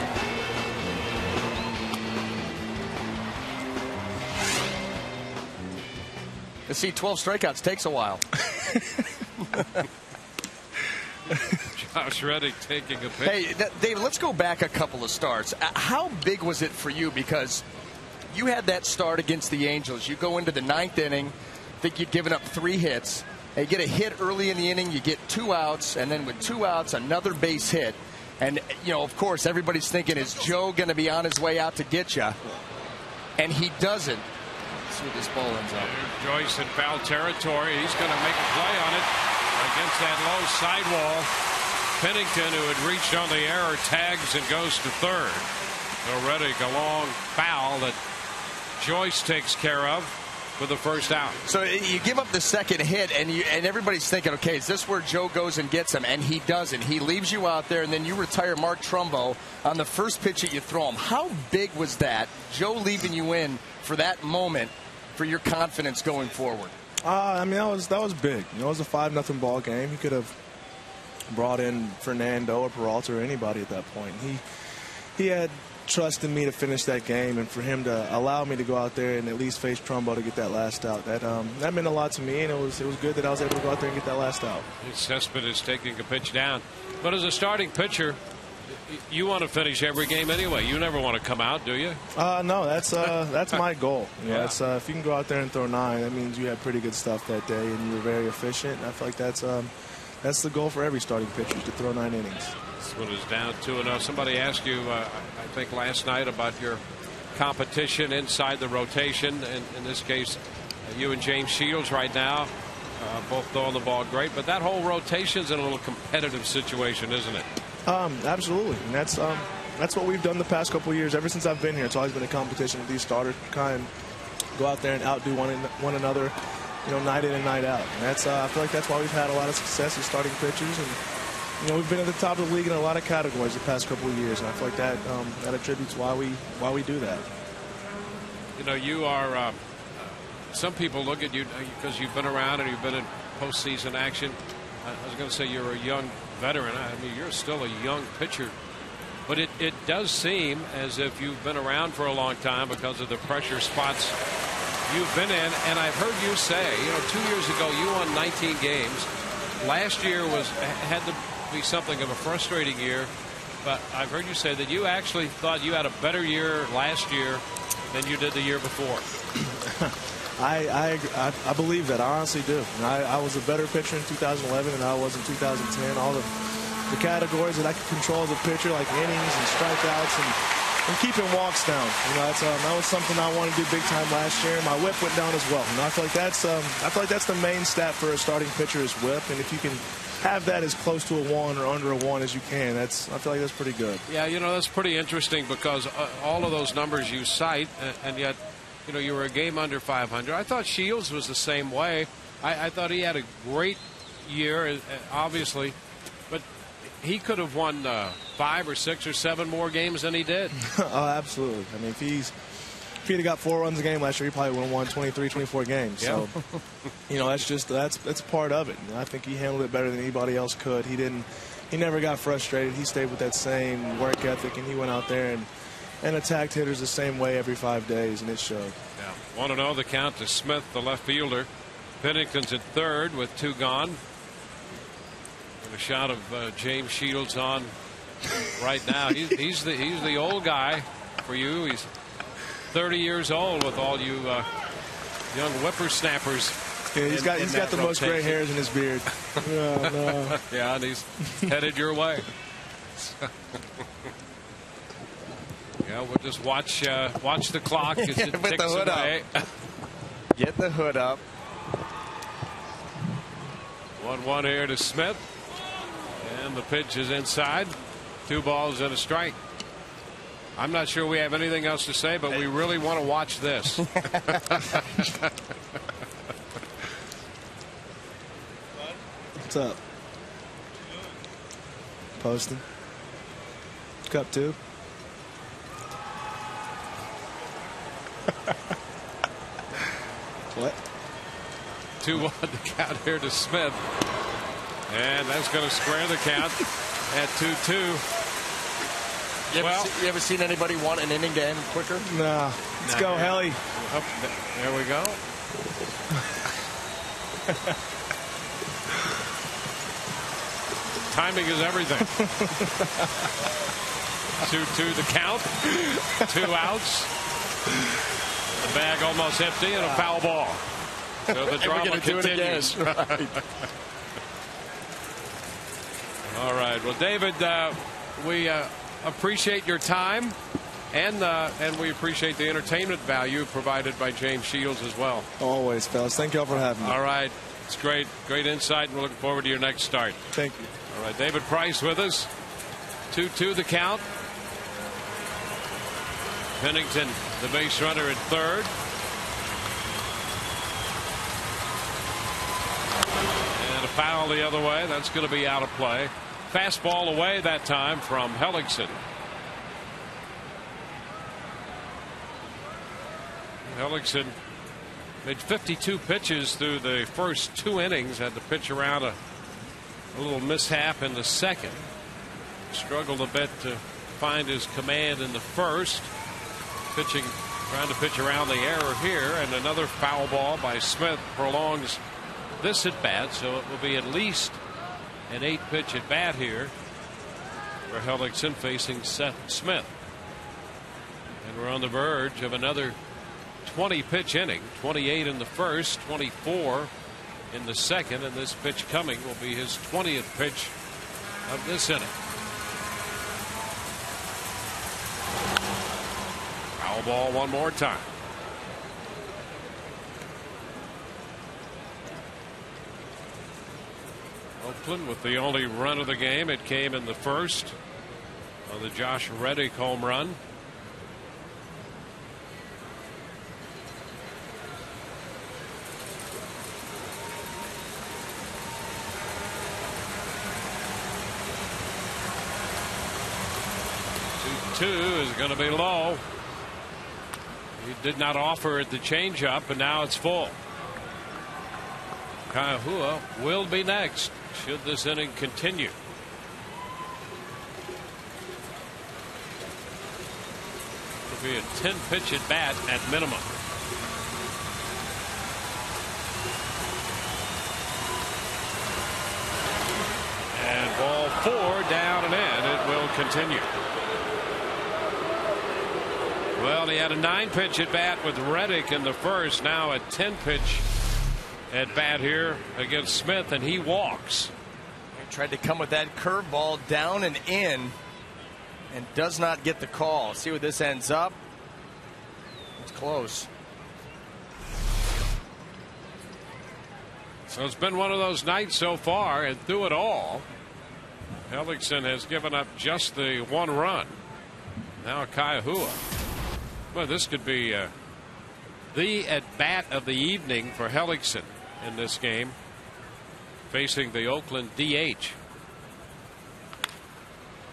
To see 12 strikeouts takes a while. Josh Reddick taking a pitch. Hey, David, let's go back a couple of starts. How big was it for you? Because you had that start against the Angels. You go into the 9th inning, think you'd given up 3 hits. You get a hit early in the inning, you get 2 outs, and then with 2 outs, another base hit. And, you know, of course, everybody's thinking, is Joe going to be on his way out to get you? And he doesn't. Let's see where this ball ends up. Joyce in foul territory. He's going to make a play on it against that low sidewall. Pennington, who had reached on the error, tags and goes to third. So Reddick, a long foul that Joyce takes care of for the first out. So you give up the second hit, and everybody's thinking, okay, is this where Joe goes and gets him? And he doesn't. He leaves you out there, and then you retire Mark Trumbo on the first pitch that you throw him. How big was that, Joe leaving you in for that moment for your confidence going forward? I mean, that was big. You know, it was a 5-0 ball game. He could have brought in Fernando or Peralta or anybody at that point. He had trust in me to finish that game, and for him to allow me to go out there and at least face Trumbo to get that last out. That meant a lot to me, and it was good that I was able to go out there and get that last out. Cespedes is taking a pitch down. But as a starting pitcher, you want to finish every game anyway. You never want to come out, do you? No, that's my goal. You know, Yeah. if you can go out there and throw 9, that means you had pretty good stuff that day, and you were very efficient. And I feel like that's the goal for every starting pitcher, is to throw 9 innings. This one is down 2-0. Somebody asked you, I think last night, about your competition inside the rotation. And in this case, you and James Shields right now, both throwing the ball great. But that whole rotation's in a little competitive situation, isn't it? Absolutely. And that's what we've done the past couple of years. Ever since I've been here, it's always been a competition with these starters. Kind of go out there and outdo one another, you know, night in and night out. And that's I feel like that's why we've had a lot of success as starting pitchers. And you know, we've been at the top of the league in a lot of categories the past couple of years, and I feel like that attributes why we do that. You know, you are. Some people look at you because you've been around and you've been in postseason action. I was going to say you're a young veteran. I mean, you're still a young pitcher, but it does seem as if you've been around for a long time because of the pressure spots you've been in. And I've heard you say, you know, 2 years ago you won 19 games. Last year had to be something of a frustrating year, but I've heard you say that you actually thought you had a better year last year than you did the year before. I believe that. I honestly do. And I was a better pitcher in 2011 than I was in 2010. All the categories that I could control as a pitcher, like innings and strikeouts and keeping walks down. You know, that was something I wanted to do big time last year. My whip went down as well. You know, I feel like that's the main stat for a starting pitcher is whip, and if you can have that as close to a 1 or under a 1 as you can, I feel like that's pretty good. Yeah, you know, that's pretty interesting because all of those numbers you cite, and yet, you know, you were a game under 500. I thought Shields was the same way. I thought he had a great year, obviously, but he could have won 5 or 6 or 7 more games than he did. Oh, absolutely. I mean, if he'd have got 4 runs a game last year, he probably would have won 23, 24 games. Yeah. So, you know, that's part of it. I think he handled it better than anybody else could. He never got frustrated. He stayed with that same work ethic, and he went out there and attacked hitters the same way every 5 days, and it showed. Yeah. 1-0 the count to Smith, the left fielder. Pennington's at third with 2 gone. And a shot of James Shields on right now. He's the old guy for you. He's 30 years old with all you young whippersnappers. Yeah, he's got the most gray hairs in his beard. Oh, no. Yeah, and he's headed your way. Yeah, we'll just watch the clock as it With ticks the hood away. up. Get the hood up. 1-1 here to Smith. And the pitch is inside. 2 balls and a strike. I'm not sure we have anything else to say, but we really want to watch this. What's up? Posting. Cup 2. What? 2-1 to count here to Smith. And that's going to square the count at 2-2. You ever seen anybody want an inning to end quicker? No. Let's go, Helly. Oh, there we go. Timing is everything. 2-2 the count. 2 outs. The bag almost empty and a foul ball. So the drama continues. Right. All right. Well, David, we appreciate your time, and we appreciate the entertainment value provided by James Shields as well. Always, fellas. Thank you all for having me. All right. It's great insight, and we're looking forward to your next start. Thank you. All right. David Price with us. 2-2 the count. Pennington, the base runner at third. And a foul the other way. That's going to be out of play. Fastball away that time from Hellickson. Hellickson made 52 pitches through the first 2 innings. Had to pitch around a little mishap in the second. Struggled a bit to find his command in the first. Trying to pitch around the error here, and another foul ball by Smith prolongs this at bat, so it will be at least an 8-pitch at bat here for Hellickson facing Seth Smith. And we're on the verge of another 20-pitch inning. 28 in the first, 24 in the second, and this pitch coming will be his 20th pitch of this inning. Foul ball one more time. Oakland with the only run of the game. It came in the first on the Josh Reddick home run. Two is going to be low. He did not offer at the changeup, and now it's full. Kaihua will be next should this inning continue. It'll be a 10-pitch at bat at minimum. And ball 4 down and in. It will continue. Well, he had a 9-pitch at bat with Reddick in the first. Now a 10-pitch at bat here against Smith, and he walks. He tried to come with that curveball down and in, and does not get the call. See where this ends up. It's close. So it's been one of those nights so far, and through it all, Hellickson has given up just the 1 run. Now Kaihua. Well, this could be the at-bat of the evening for Hellickson in this game, facing the Oakland DH.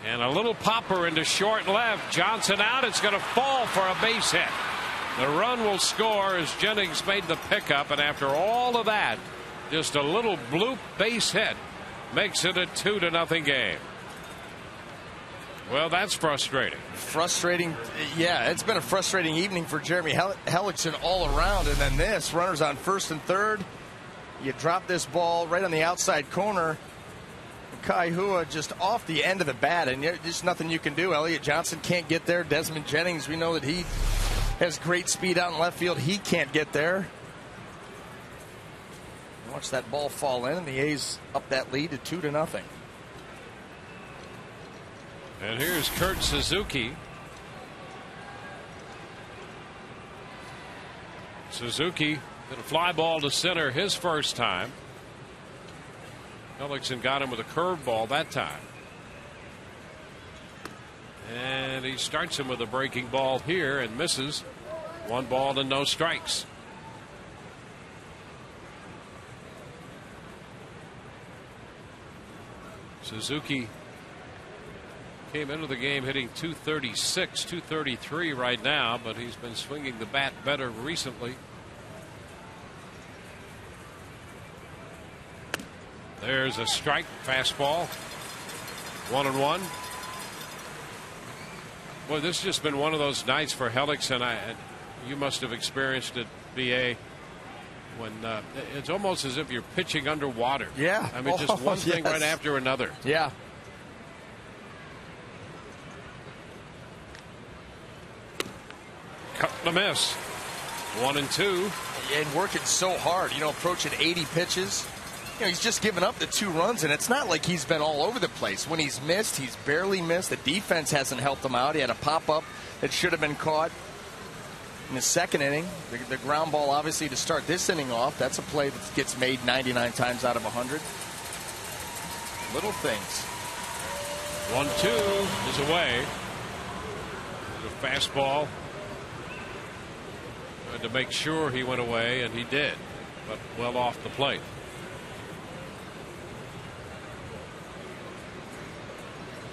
And a little popper into short left. Johnson out. It's going to fall for a base hit. The run will score as Jennings made the pickup, and after all of that, just a little bloop base hit makes it a 2-0 game. Well, that's frustrating. Frustrating. Yeah, it's been a frustrating evening for Jeremy Hellickson all around. And then this, runners on first and third. You drop this ball right on the outside corner. Kaihua just off the end of the bat, and there's nothing you can do. Elliott Johnson can't get there. Desmond Jennings, we know that he has great speed out in left field. He can't get there. Watch that ball fall in, and the A's up that lead to 2-0. And here's Kurt Suzuki. Suzuki hit a fly ball to center his first time. Hellickson got him with a curveball that time. And he starts him with a breaking ball here and misses. 1 ball and no strikes. Suzuki came into the game hitting .236, .233 right now, but he's been swinging the bat better recently. There's a strike, fastball, 1-1. Boy, this has just been one of those nights for Hellickson. And you must have experienced it, BA, when it's almost as if you're pitching underwater. Yeah. I mean, just one thing right after another. Yeah. Cut and a miss. 1-2. And working so hard, approaching 80 pitches. He's just given up the 2 runs, and it's not like he's been all over the place. When he's missed, he's barely missed. The defense hasn't helped him out. He had a pop-up that should have been caught in the second inning. The ground ball, obviously, to start this inning off. That's a play that gets made 99 times out of 100. Little things. 1-2 is away. The fastball. Tried to make sure he went away, and he did, but well off the plate.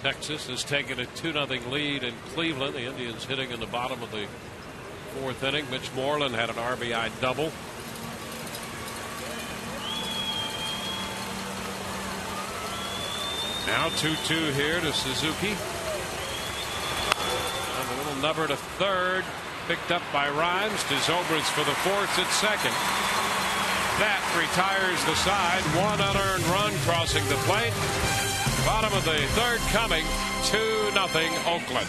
Texas has taken a 2-0 lead in Cleveland. The Indians hitting in the bottom of the 4th inning. Mitch Moreland had an RBI double. Now 2-2 here to Suzuki. And a little number to third. Picked up by Rhymes to Zobrist for the 4th at second. That retires the side. 1 unearned run crossing the plate. Bottom of the 3rd coming. 2-0 Oakland.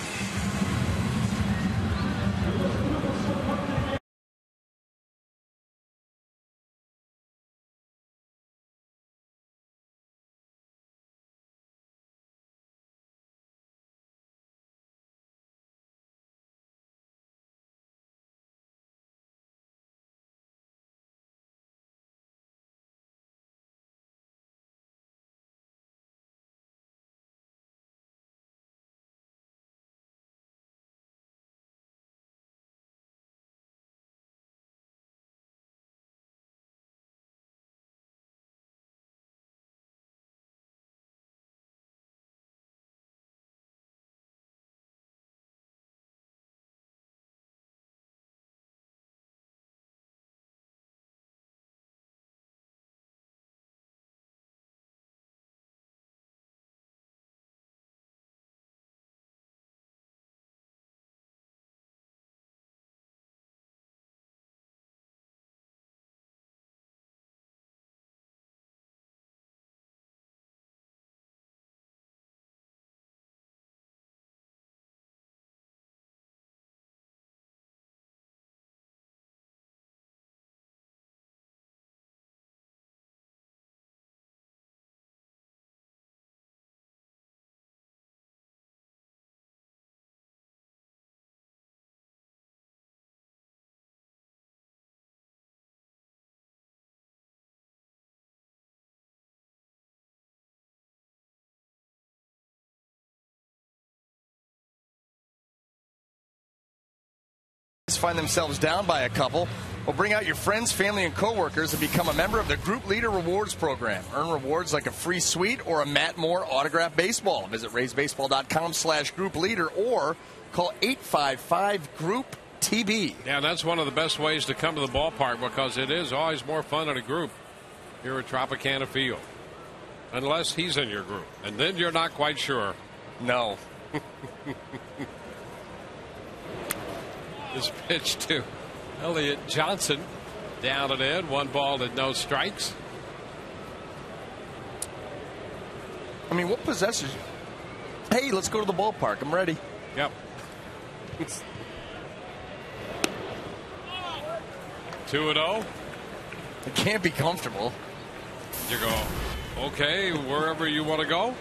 Find themselves down by a couple. Well, bring out your friends, family, and coworkers and become a member of the Group Leader Rewards Program. Earn rewards like a free suite or a Matt Moore autographed baseball. Visit raysbaseball.com/group leader or call 855-GROUP-TB. Yeah, that's one of the best ways to come to the ballpark because it is always more fun in a group here at Tropicana Field. Unless he's in your group. And then you're not quite sure. No. This pitch to Elliott Johnson. Down and in. 1 ball and no strikes. I mean, what possesses you? Hey, let's go to the ballpark. I'm ready. Yep. 2-0. It can't be comfortable. You go, okay, wherever you want to go.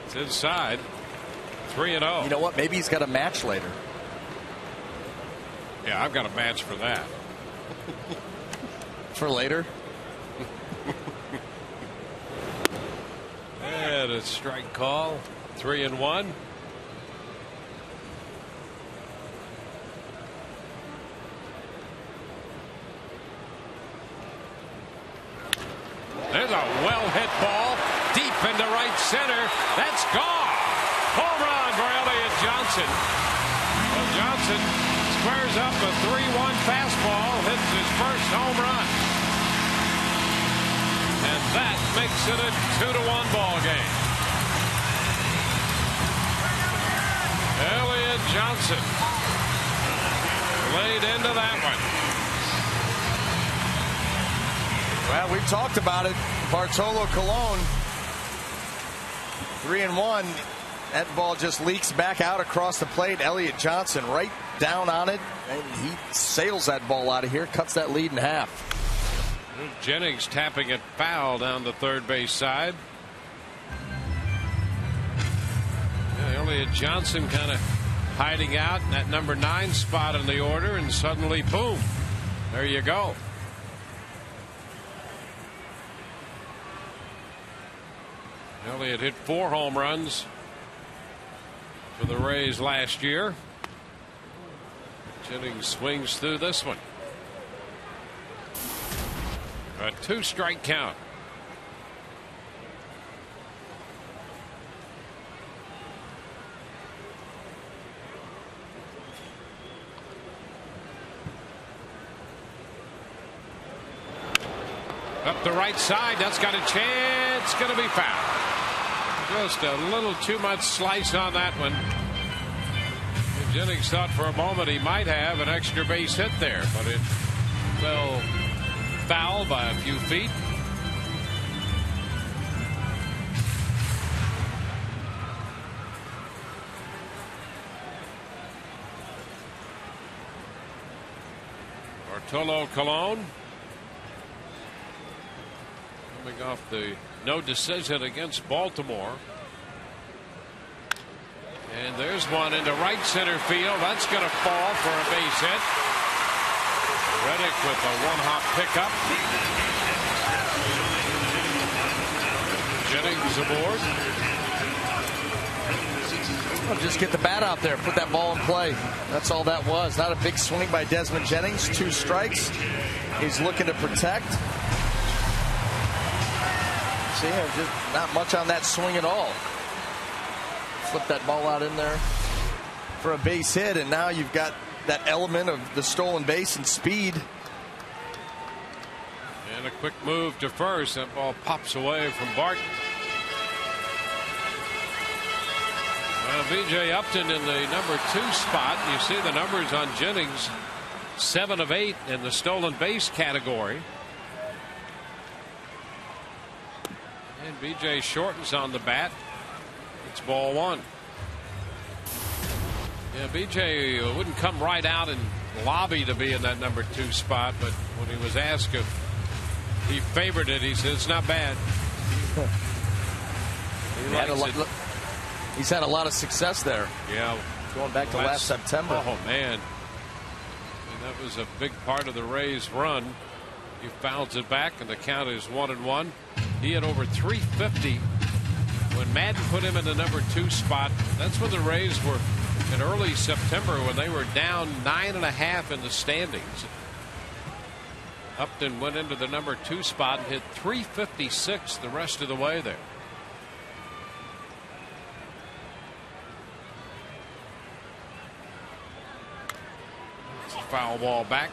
It's inside. 3-0. You know what? Maybe he's got a match later. Yeah, I've got a match for that. For later? And a strike call. 3-1. There's a well-hit ball deep into right center. That's gone. Home run for Elliott Johnson. Well, Johnson squares up a 3-1 fastball, hits his first home run. And that makes it a 2-1 ball game. Elliott Johnson laid into that one. Well, we've talked about it. Bartolo Colon, 3-1. That ball just leaks back out across the plate. Elliott Johnson right down on it, and he sails that ball out of here, cuts that lead in half. Jennings tapping it foul down the third base side. Yeah, Elliott Johnson kind of hiding out in that number 9 spot in the order, and suddenly, boom, there you go. Elliott hit 4 home runs for the Rays last year. Jennings swings through this one. A 2-strike count. Up the right side. That's got a chance. Going to be foul. Just a little too much slice on that one. And Jennings thought for a moment he might have an extra base hit there, but it fell foul by a few feet. Bartolo Colon coming off the no decision against Baltimore. And there's one into right center field. That's going to fall for a base hit. Reddick with a one-hop pickup. Jennings aboard. Well, just get the bat out there, put that ball in play. That's all that was. Not a big swing by Desmond Jennings. 2 strikes. He's looking to protect. See, just not much on that swing at all. Flip that ball out in there for a base hit, and now you've got that element of the stolen base and speed. And a quick move to first. That ball pops away from Barton. Well, B.J. Upton in the number 2 spot. You see the numbers on Jennings. 7 of 8 in the stolen base category. And B.J. shortens on the bat. It's ball 1. Yeah, B.J. wouldn't come right out and lobby to be in that number 2 spot, but when he was asked if he favored it, he said it's not bad. He's had a lot of success there. Yeah. Going back to last September. Oh, man. And that was a big part of the Rays' run. He fouls it back, and the count is 1-1. He had over 350 when Madden put him in the number 2 spot. That's when the Rays were in early September, when they were down 9.5 in the standings. Upton went into the number 2 spot and hit 356 the rest of the way there. It's a foul ball back.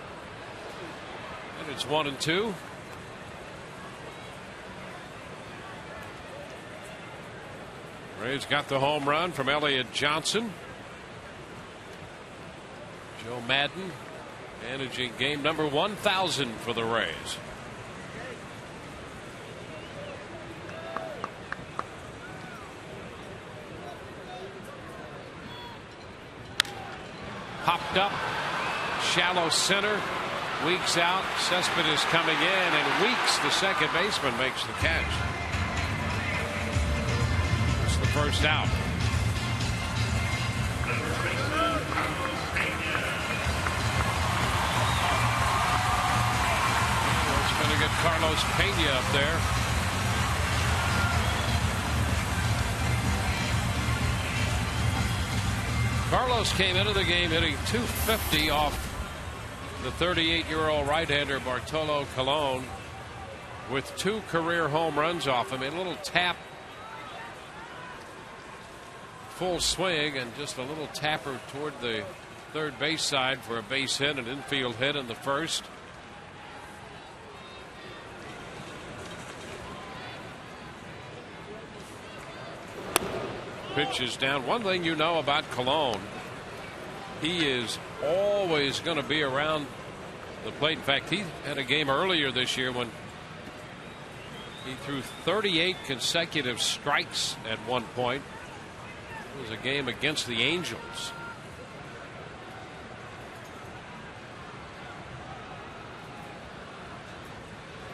And it's 1-2. Rays got the home run from Elliott Johnson. Joe Madden managing game number 1,000 for the Rays. Popped up, shallow center. Weeks out. Cespedes coming in, and Weeks, the second baseman, makes the catch. It's the first out. It's going to get Carlos Pena up there. Carlos came into the game hitting .250 off the 38-year-old right-hander Bartolo Colon with 2 career home runs off him. A little tap, full swing, and just a little tapper toward the third base side for a base hit, an infield hit in the first. Pitch is down. One thing you know about Colon, he is always going to be around the plate. In fact, he had a game earlier this year when he threw 38 consecutive strikes at one point. It was a game against the Angels.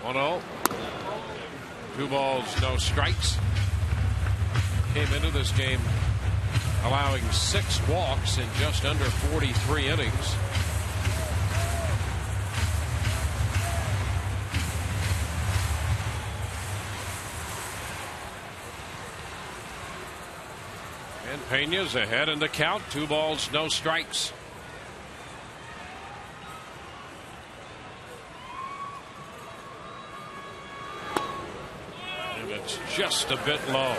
(1-0). 2 balls, no strikes. Came into this game allowing 6 walks in just under 43 innings. And Pena's ahead in the count. 2 balls, no strikes. And it's just a bit low.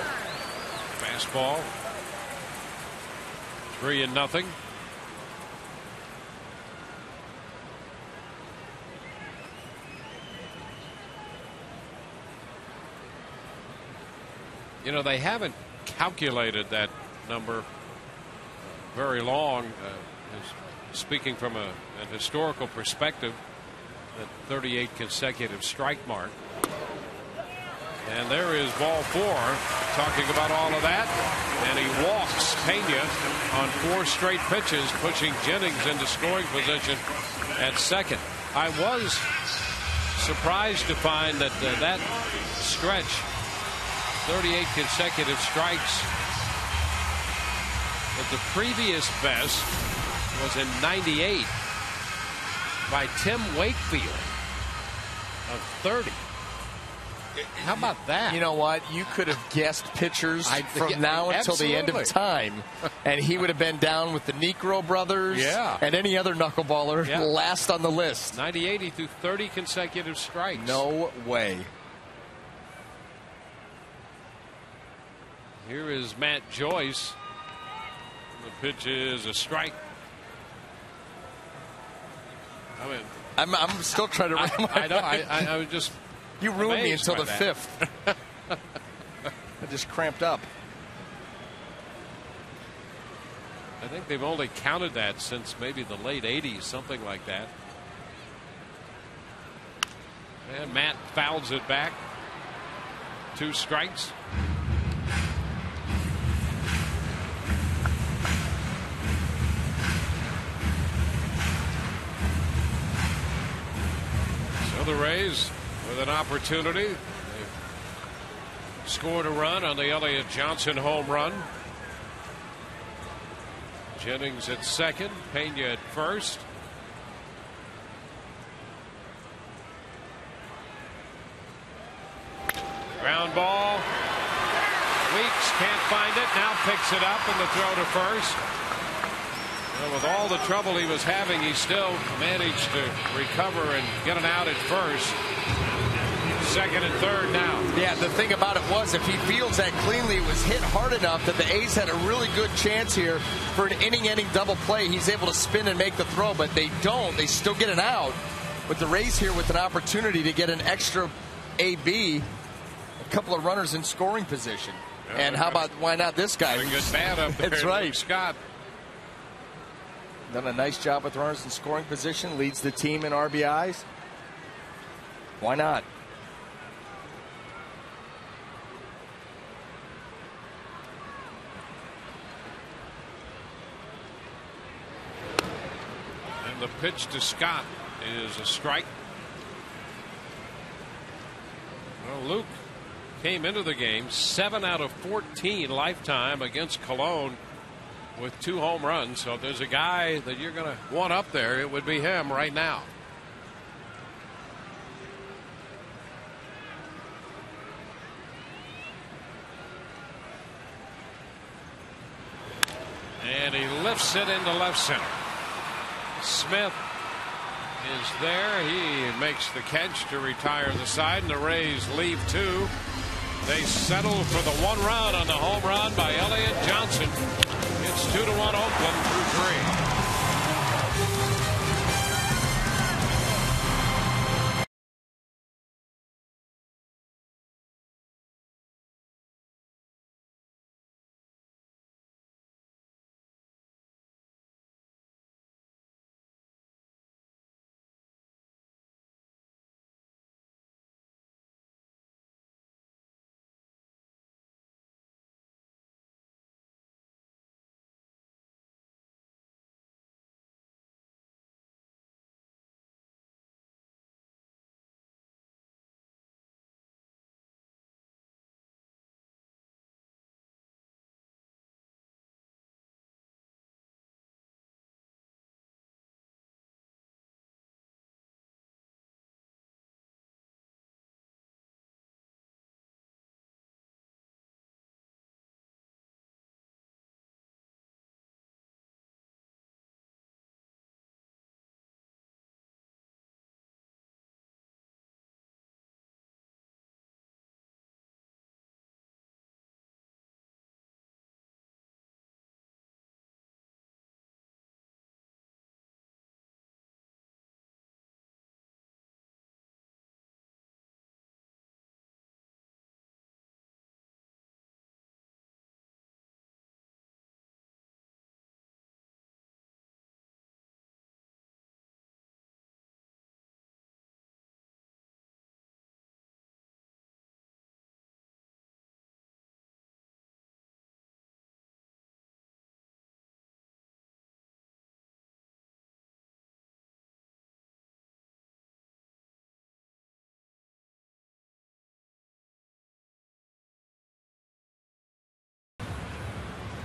Fastball. 3-0. You know, they haven't calculated that number very long. Speaking from an historical perspective, that 38 consecutive strike mark. And there is ball 4, talking about all of that. And he walks Pena on 4 straight pitches, pushing Jennings into scoring position at second. I was surprised to find that that stretch, 38 consecutive strikes, that the previous best was in '98 by Tim Wakefield of 30. How about that? You know what? You could have guessed pitchers from now until the end of time, and he would have been down with the Negro brothers and any other knuckleballer last on the list. 98, he threw 30 consecutive strikes. No way. Here is Matt Joyce. The pitch is a strike. I mean, I'm still trying to. I know. I was just. You ruined me until the 5th. I just cramped up. I think they've only counted that since maybe the late 80s, something like that. And Matt fouls it back. 2 strikes. So the Rays with an opportunity. They scored a run on the Elliott Johnson home run. Jennings at second, Pena at first. Ground ball. Weeks can't find it. Now picks it up in the throw to first. Well, with all the trouble he was having, he still managed to recover and get an out at first. Second and third now. Yeah, the thing about it was, if he fields that cleanly, it was hit hard enough that the A's had a really good chance here for an inning-ending double play. He's able to spin and make the throw, but they don't. They still get an out. But the Rays here with an opportunity to get an extra AB, a couple of runners in scoring position. Yeah, and how about, why not this guy? Good bat up there. That's right. Scott. Done a nice job with runners in scoring position, leads the team in RBIs. Why not? And the pitch to Scott is a strike. Well, Luke came into the game 7 out of 14 lifetime against Cologne with 2 home runs. So if there's a guy that you're going to want up there, it would be him right now. And he lifts it into left center. Smith is there. He makes the catch to retire the side, and the Rays leave 2. They settle for the 1 run on the home run by Elliott Johnson. It's 2-1 Oakland through 3.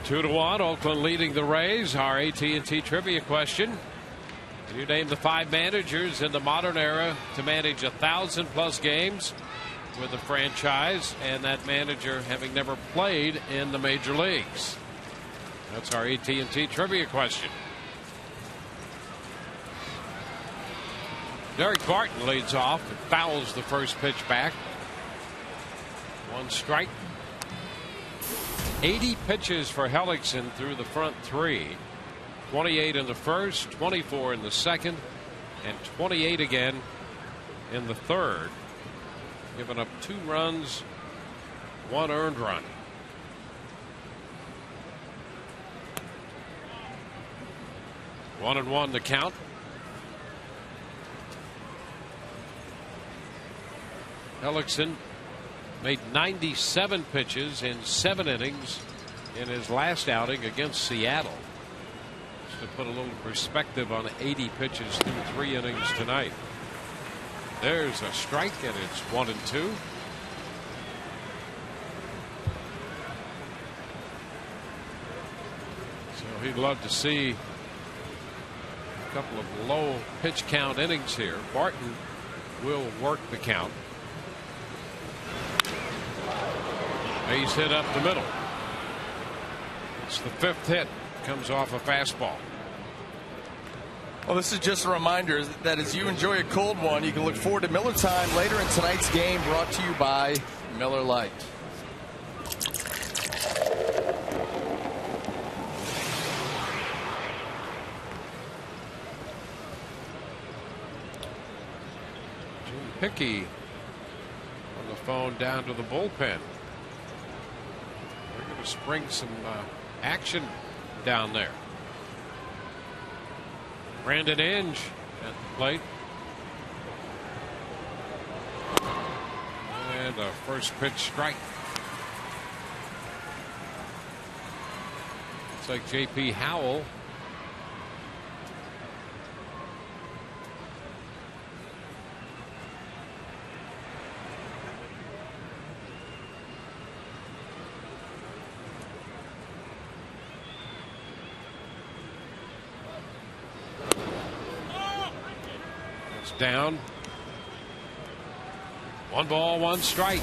Two to one, Oakland leading the Rays. Our AT&T trivia question: you name the 5 managers in the modern era to manage 1,000+ games with the franchise, and that manager having never played in the major leagues. That's our AT&T trivia question. Derek Barton leads off and fouls the first pitch back. 1 strike. 80 pitches for Hellickson through the front 3. 28 in the first, 24 in the second, and 28 again in the third. Giving up 2 runs, 1 earned run. One and one to count. Hellickson made 97 pitches in 7 innings in his last outing against Seattle. Just to put a little perspective on 80 pitches through 3 innings tonight. There's a strike, and it's 1-2. So he'd love to see a couple of low pitch count innings here. Barton will work the count. Base hit up the middle. It's the 5th hit. Comes off a fastball. Well, this is just a reminder that as you enjoy a cold one, you can look forward to Miller Time later in tonight's game, brought to you by Miller Lite. Jim Hickey on the phone down to the bullpen. They're going to spring some action down there. Brandon Inge at the plate. And a first pitch strike. Looks like J.P. Howell down. 1 ball, 1 strike.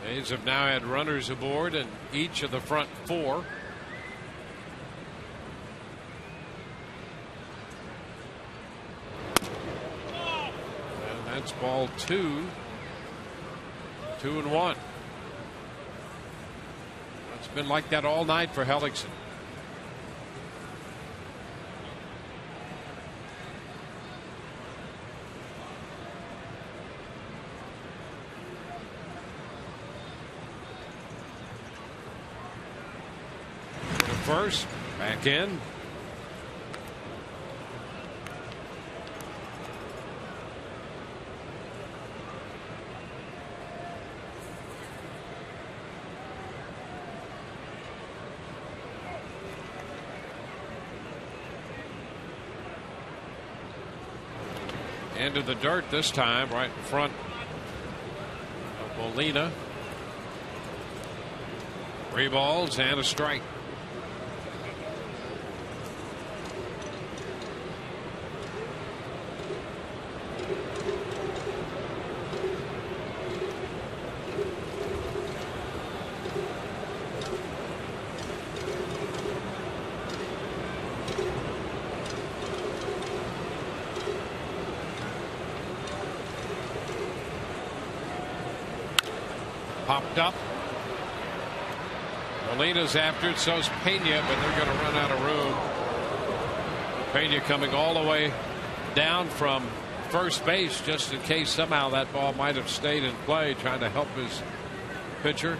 A's have now had runners aboard in each of the front 4. And that's ball 2. 2-1. It's been like that all night for Hellickson. First, back in. Into the dirt this time, right in front of Molina. 3 balls and a strike. Popped up. Molina's after it, so's Pena, but they're going to run out of room. Pena coming all the way down from first base just in case somehow that ball might have stayed in play, trying to help his pitcher.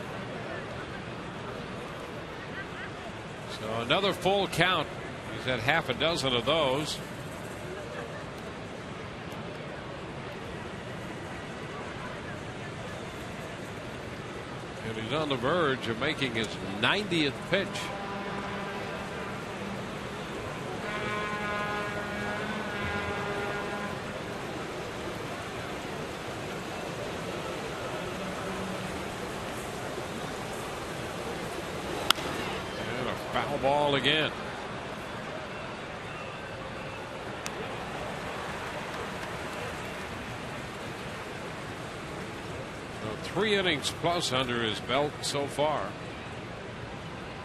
So another full count. He's had half a dozen of those. And he's on the verge of making his 90th pitch. And a foul ball again. So 3 innings plus under his belt so far,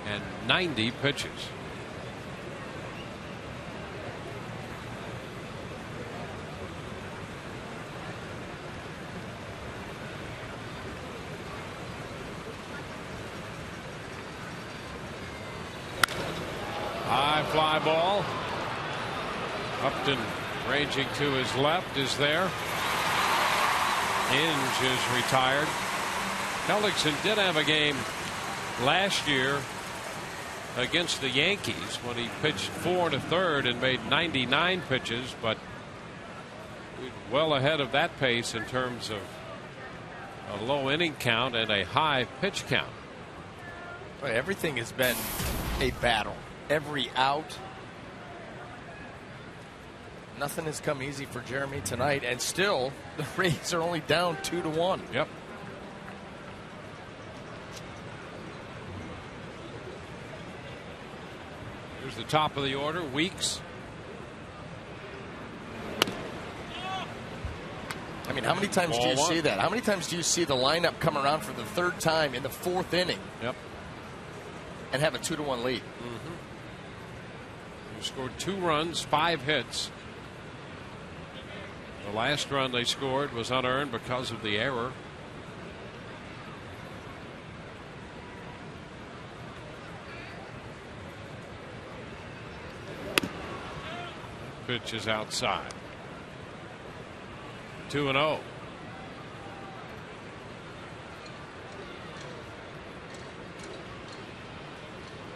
and 90 pitches. High fly ball. Upton ranging to his left is there. Inge is retired. Hellickson did have a game last year against the Yankees when he pitched 4 1/3 and made 99 pitches, but well ahead of that pace in terms of a low inning count and a high pitch count. Well, everything has been a battle. Every out. Nothing has come easy for Jeremy tonight, and still the Rays are only down 2-1. Yep. Here's the top of the order. Weeks. I mean, how many times do you see that? How many times do you see the lineup come around for the 3rd time in the 4th inning? Yep. And have a 2-1 lead? Mm-hmm. He scored 2 runs, 5 hits. The last run they scored was unearned because of the error. Pitch is outside. 2-0.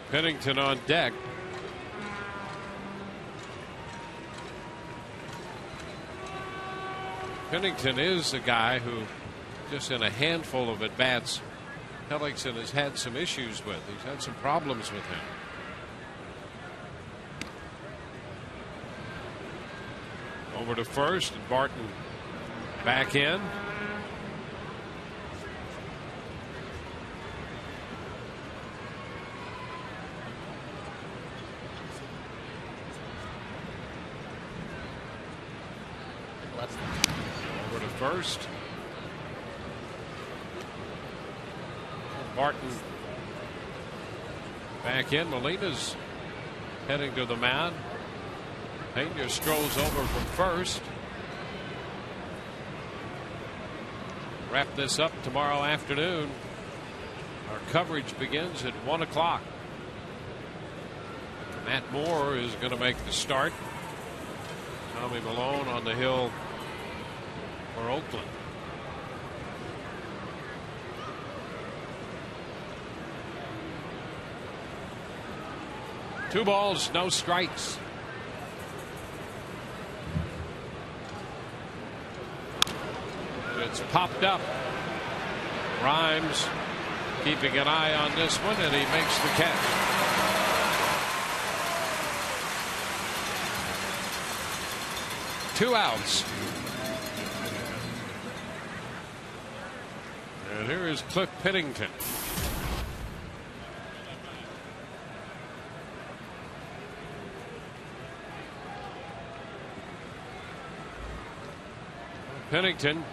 Pennington on deck. Pennington is a guy who, just in a handful of at-bats, Hellickson has had some issues with. He's had some problems with him. Over to first, and Barton back in. first. Martin back in. Molina's heading to the mound. Pena strolls over from first. Wrap this up tomorrow afternoon. Our coverage begins at 1 o'clock. Matt Moore is going to make the start. Tommy Malone on the hill for Oakland. Two balls, no strikes. It's popped up. Rhymes keeping an eye on this one, and he makes the catch. Two outs. And here is Cliff Pennington. Pennington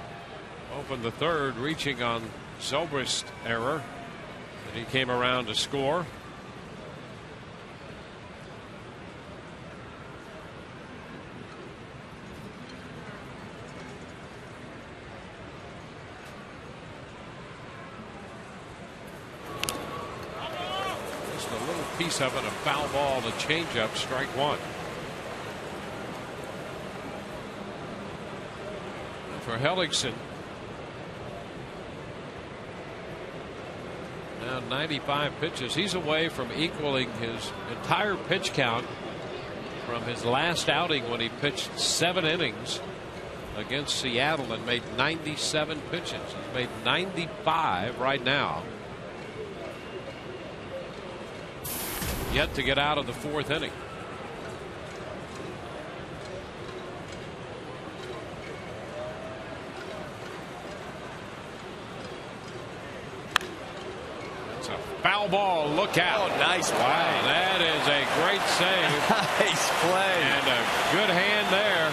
opened the third, reaching on Zobrist's error, and he came around to score. Just a little piece of it, a foul ball, the changeup, strike one. For Hellickson. Now 95 pitches. He's away from equaling his entire pitch count from his last outing when he pitched 7 innings against Seattle and made 97 pitches. He's made 95 right now. Yet to get out of the 4th inning. Foul ball, look out. Oh, nice play. Wow, that is a great save. Nice play. And a good hand there.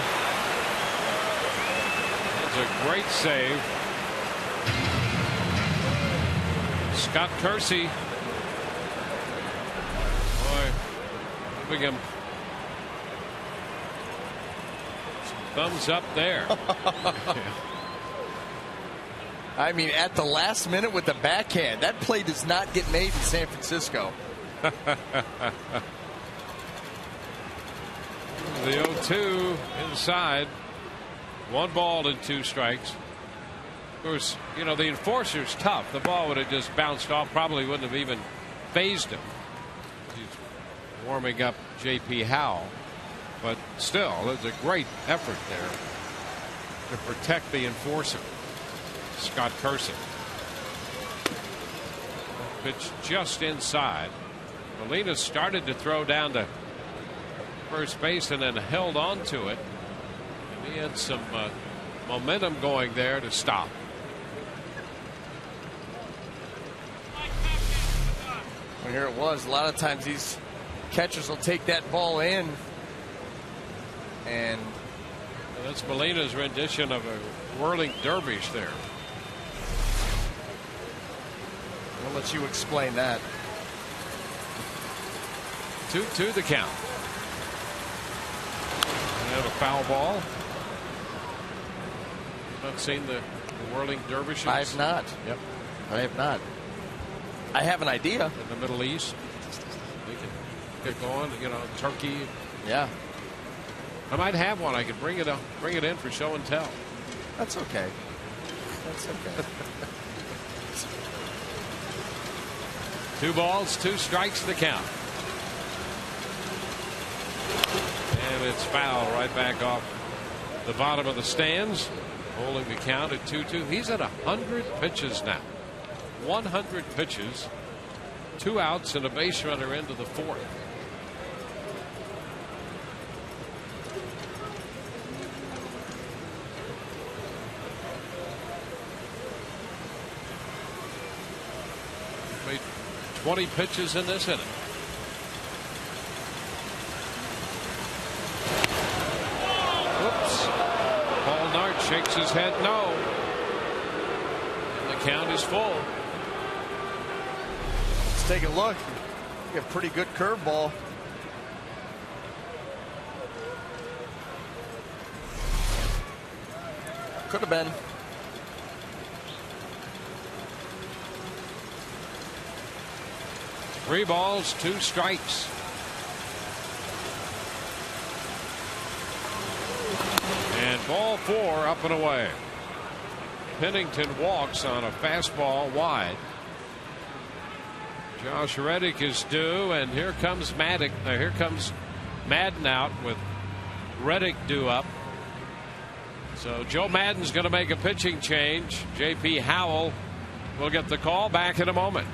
That's a great save. Scott Kersey. Boy, giving him some thumbs up there. I mean, at the last minute with the backhand. That play does not get made in San Francisco. The 0-2 inside. 1 ball and 2 strikes. Of course, you know, the enforcer's tough. The ball would have just bounced off. Probably wouldn't have even phased him. He's warming up J.P. Howell. But still, there's a great effort there to protect the enforcer. Scott Kersey. Pitch just inside. Molina started to throw down to first base and then held on to it. And he had some momentum going there to stop. Well, here it was. A lot of times these catchers will take that ball in. And that's Molina's rendition of a whirling dervish there. I'll let you explain that. 2-2 the count. And a foul ball. Not seen the whirling dervishes? I have not. Yep. I have not. I have an idea. In the Middle East. We can get going, you know, Turkey. Yeah. I might have one. I could bring it in for show and tell. That's okay. That's okay. 2 balls, 2 strikes the count. And it's foul right back off the bottom of the stands. Holding the count at 2-2. He's at 100 pitches now. 100 pitches. 2 outs and a base runner into the 4th. Made 20 pitches in this inning. Oops. Paul Nart shakes his head no. And the count is full. Let's take a look. A pretty good curveball. Could have been. Three balls, two strikes. And ball four up and away. Pennington walks on a fastball wide. Josh Reddick is due, and here comes Madden out with Reddick due up. So Joe Madden's going to make a pitching change. J.P. Howell will get the call. Back in a moment.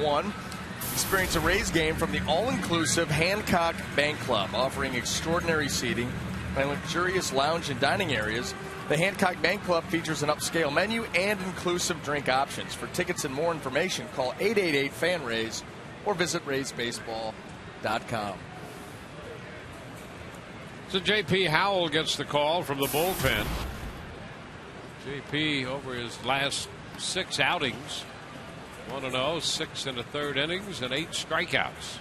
One. Experience a Rays game from the all-inclusive Hancock Bank Club, offering extraordinary seating and luxurious lounge and dining areas. The Hancock Bank Club features an upscale menu and inclusive drink options. For tickets and more information, call 888-FAN-RAYS or visit RaysBaseball.com. So J.P. Howell gets the call from the bullpen. J.P. over his last 6 outings, 1-0, 6 in the third innings, and 8 strikeouts.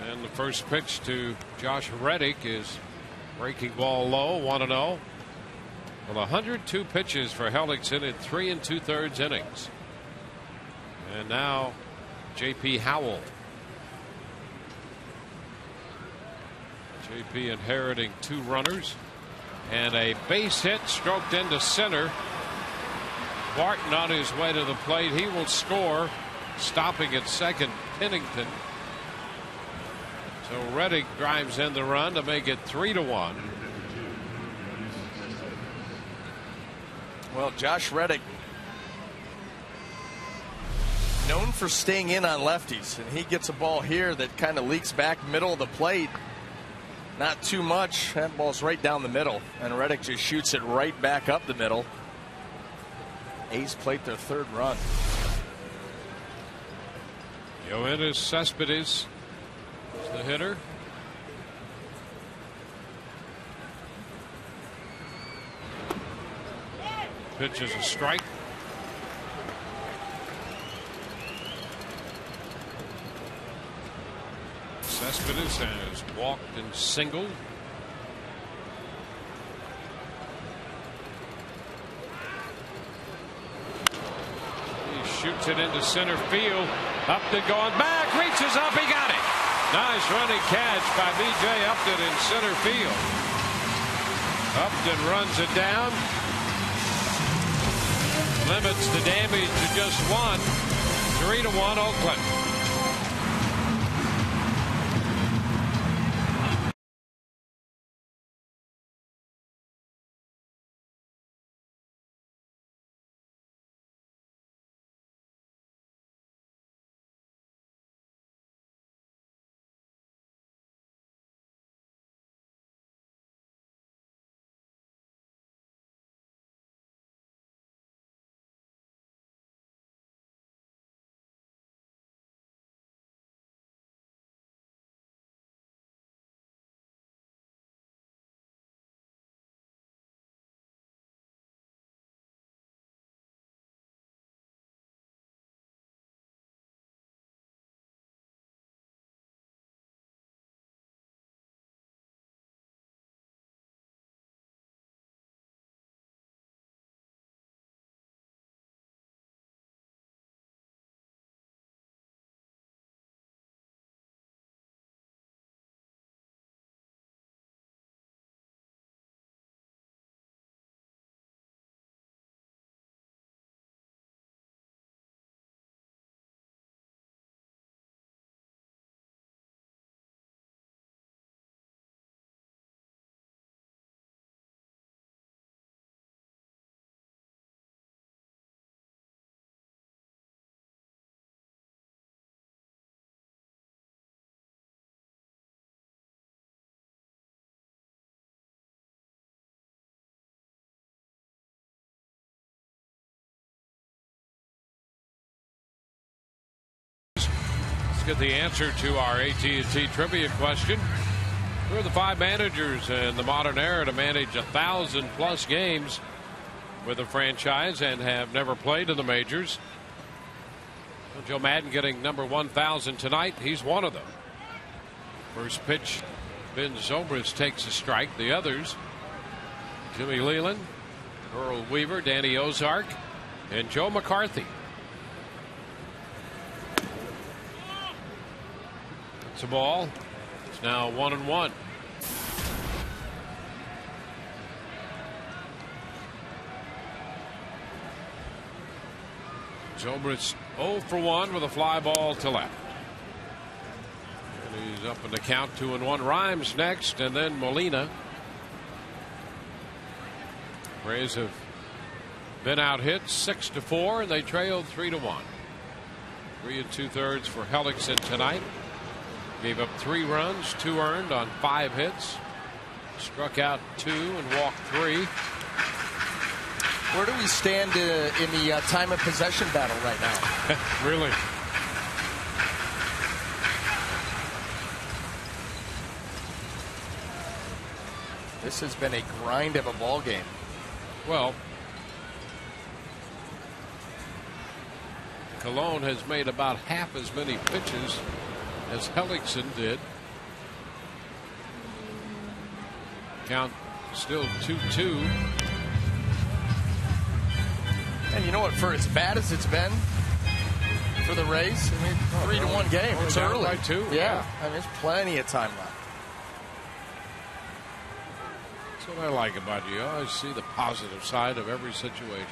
And the first pitch to Josh Reddick is breaking ball low, 1-0. Well, 102 pitches for Hellickson in 3 2/3 innings. And now J.P. Howell. J.P. inheriting 2 runners and a base hit stroked into center. Barton on his way to the plate. He will score. Stopping at second, Pennington. So Reddick drives in the run to make it 3-1. Well, Josh Reddick, known for staying in on lefties, and he gets a ball here that kind of leaks back middle of the plate. Not too much. That ball's right down the middle, and Reddick just shoots it right back up the middle. A's plate their 3rd run. Yoenis Cespedes is the hitter. Pitch is a strike. Cespedes has walked and singled. Shoots it into center field. Upton going back, reaches up, he got it. Nice running catch by B.J. Upton in center field. Upton runs it down. Limits the damage to just 1. 3-1 Oakland. Let's get the answer to our AT&T trivia question. Who are the 5 managers in the modern era to manage 1,000+ games with a franchise and have never played in the majors? Well, Joe Madden getting number 1,000 tonight. He's one of them. First pitch, Ben Zobrist takes a strike. The others, Jimmy Leland, Earl Weaver, Danny Ozark, and Joe McCarthy. It's a ball. It's now 1-1. Zobrist 0 for 1 with a fly ball to left. And he's up in the count, 2-1. Rhymes next, and then Molina. Rays have been out hit 6-4, and they trailed 3-1. 3 2/3 for Hellickson tonight. Gave up 3 runs, 2 earned on 5 hits. Struck out 2 and walked 3. Where do we stand in the time of possession battle right now? Really? This has been a grind of a ball game. Well, Colon has made about half as many pitches as Hellickson did. Count still 2-2. And you know what? For as bad as it's been for the Rays, I mean, 3-1 game. It's early. By 2. Yeah. I mean, there's plenty of time left. That's what I like about you. I always see the positive side of every situation.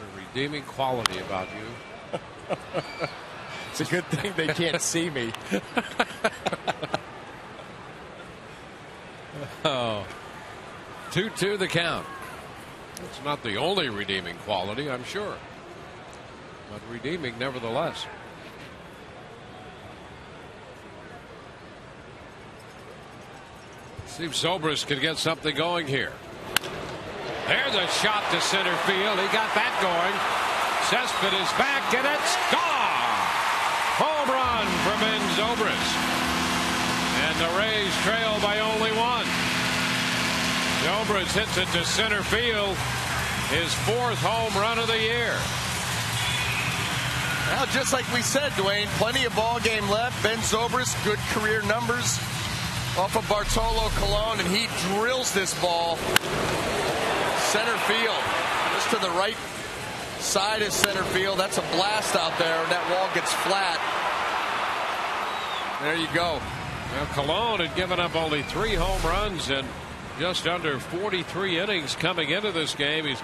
The redeeming quality about you. It's a good thing they can't see me. Oh. 2-2 the count. It's not the only redeeming quality, I'm sure. But redeeming nevertheless. See if Zobrist can get something going here. There's a shot to center field. He got that going. Cespedes is back, and it's gone. Home run for Ben Zobrist. And the Rays trail by only 1. Zobrist hits it to center field. His 4th home run of the year. Well, just like we said, Dwayne, plenty of ball game left. Ben Zobrist, good career numbers off of Bartolo Colon, and he drills this ball center field, just to the right side of center field. That's a blast out there, and that wall gets flat. There you go. Well, Colon had given up only 3 home runs and just under 43 innings coming into this game. He's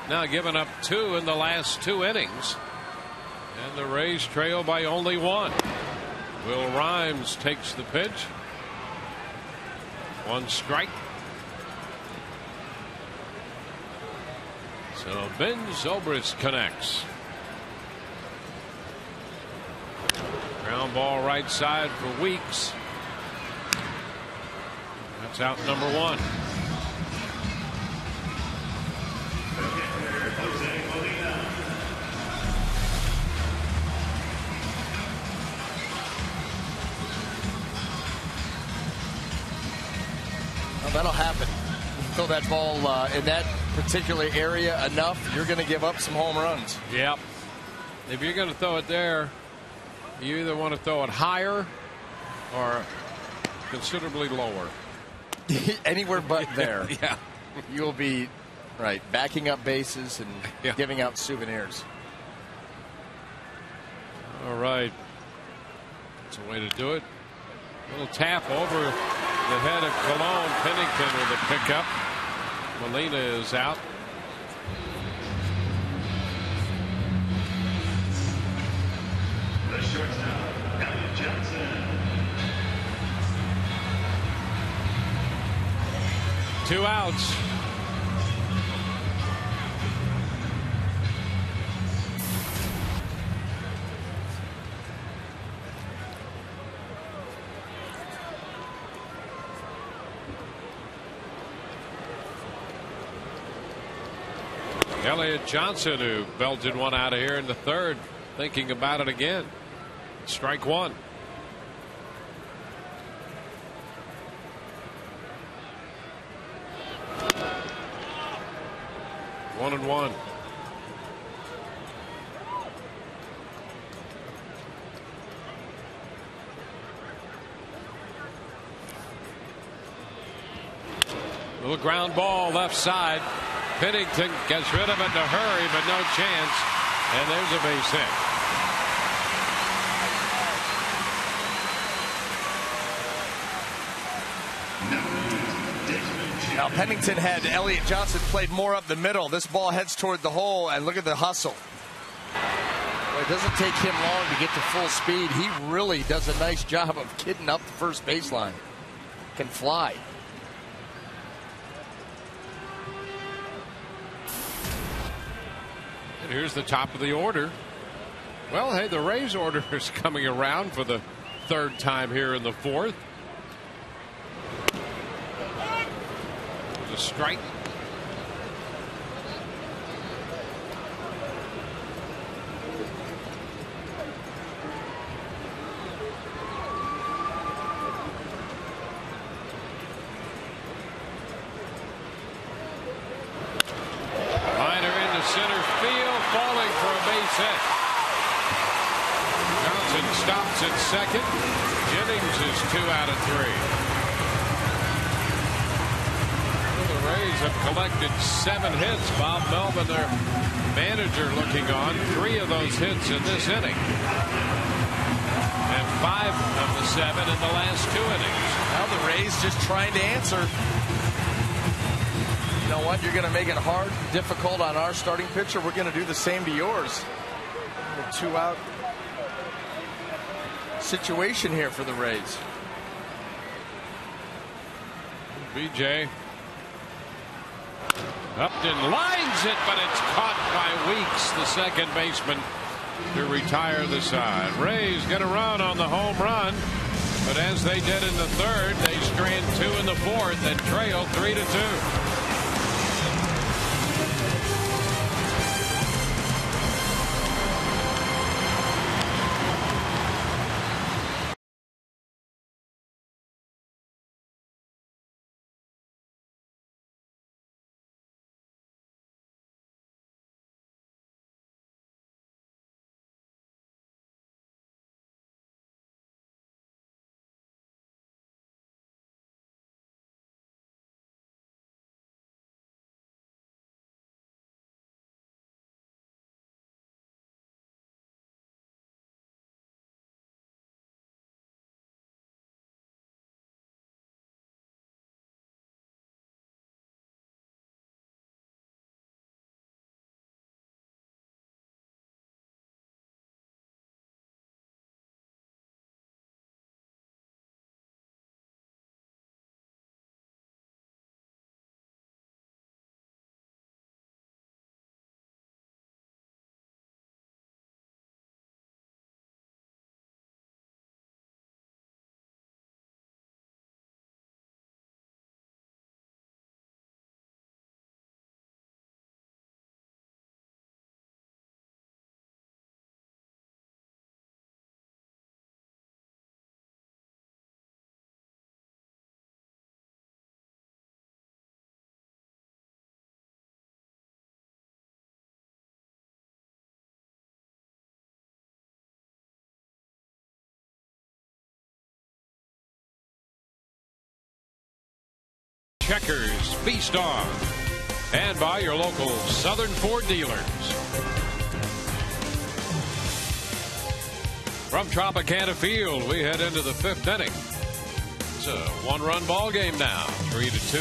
now given up 2 in the last 2 innings. And the Rays trail by only 1. Will Rhymes takes the pitch. 1 strike. So Ben Zobrist connects. Ground ball right side for Weeks. That's out number 1. Well, that'll happen. Throw that ball in that particular area enough, you're going to give up some home runs. Yep. If you're going to throw it there, you either want to throw it higher or considerably lower. Anywhere but there. Yeah. You'll be right backing up bases and giving out souvenirs. All right. That's a way to do it. A little tap over the head of Colon. Pennington with a pickup. Molina is out. The shortstop, Elliot Johnson. 2 outs. Elliot Johnson, who belted one out of here in the 3rd, thinking about it again. Strike one. 1-1. Little ground ball left side. Pennington gets rid of it in a hurry, but no chance. And there's a base hit. Now Pennington had Elliott Johnson played more up the middle. This ball heads toward the hole, and look at the hustle. Well, it doesn't take him long to get to full speed. He really does a nice job of getting up the first baseline. Can fly. And here's the top of the order. Well, hey, the Rays order is coming around for the third time here in the fourth. There's a strike. Center field, falling for a base hit. Johnson stops at second. Jennings is 2 out of 3. Well, the Rays have collected 7 hits. Bob Melvin, their manager, looking on. 3 of those hits in this inning. And 5 of the 7 in the last 2 innings. Now the Rays just trying to answer. You know what? You're going to make it hard, difficult on our starting pitcher. We're going to do the same to yours. A 2-out situation here for the Rays. BJ. Upton lines it, but it's caught by Weeks, the second baseman, to retire the side. Rays get a run on the home run, but as they did in the third, they strand 2 in the fourth and trail 3-2. Checkers, feast on, and by your local Southern Ford dealers. From Tropicana Field, we head into the 5th inning. It's a 1-run ball game now, 3-2.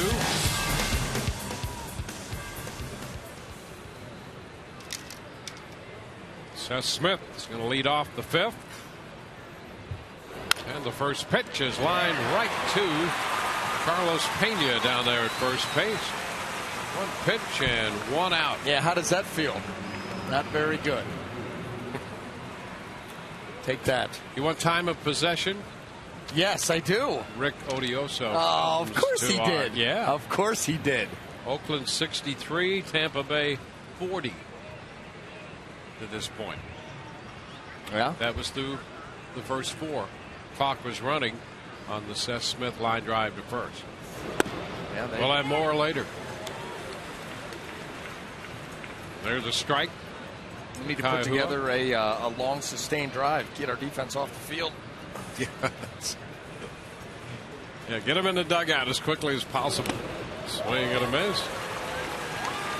Seth Smith is going to lead off the 5th. And the first pitch is lined right to Carlos Pena down there at first base. 1 pitch and 1 out. Yeah, how does that feel? Not very good. Take that. You want time of possession? Yes, I do. Rick Odioso. Oh, of course he did. Yeah. Of course he did. Oakland 63, Tampa Bay 40 to this point. Yeah. That was through the first 4. Clock was running on the Seth Smith line drive to first. Yeah, We'll have more later. There's a strike. We need to put together a long, sustained drive, get our defense off the field. Yeah, get him in the dugout as quickly as possible. Swing and a miss.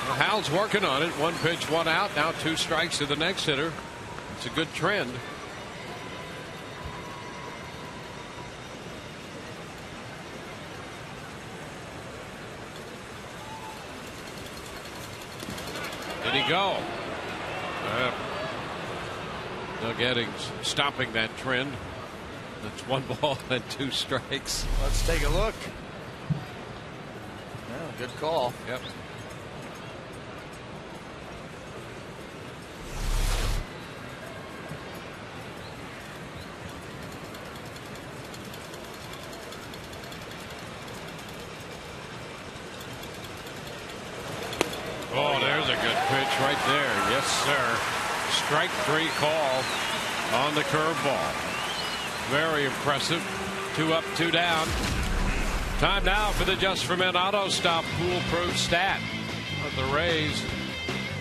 Well, Hal's working on it. 1 pitch, 1 out. Now 2 strikes to the next hitter. It's a good trend. Did he go? Doug Eddings stopping that trend. That's 1 ball and 2 strikes. Let's take a look. Yeah, good call. Yep. Oh, there's a good pitch right there. Yes, sir. Strike 3 call on the curveball. Very impressive. 2 up, 2 down. Time now for the Just for Men Auto Stop foolproof stat. The Rays'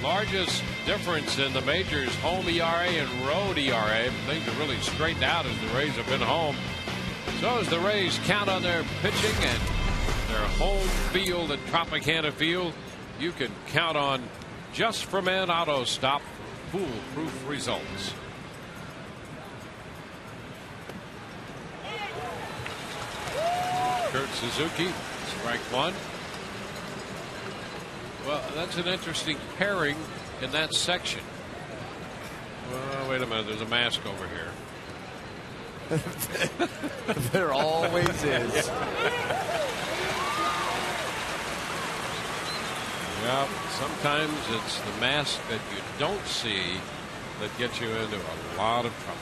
largest difference in the majors, home ERA and road ERA. Things have really straightened out as the Rays have been home. So as the Rays count on their pitching and their home field at Tropicana Field, you can count on Just for Men Auto Stop foolproof results. Kurt Suzuki, strike 1. Well, that's an interesting pairing in that section. Well, wait a minute, there's a mask over here. There always is. Yeah, sometimes it's the mask that you don't see that gets you into a lot of trouble.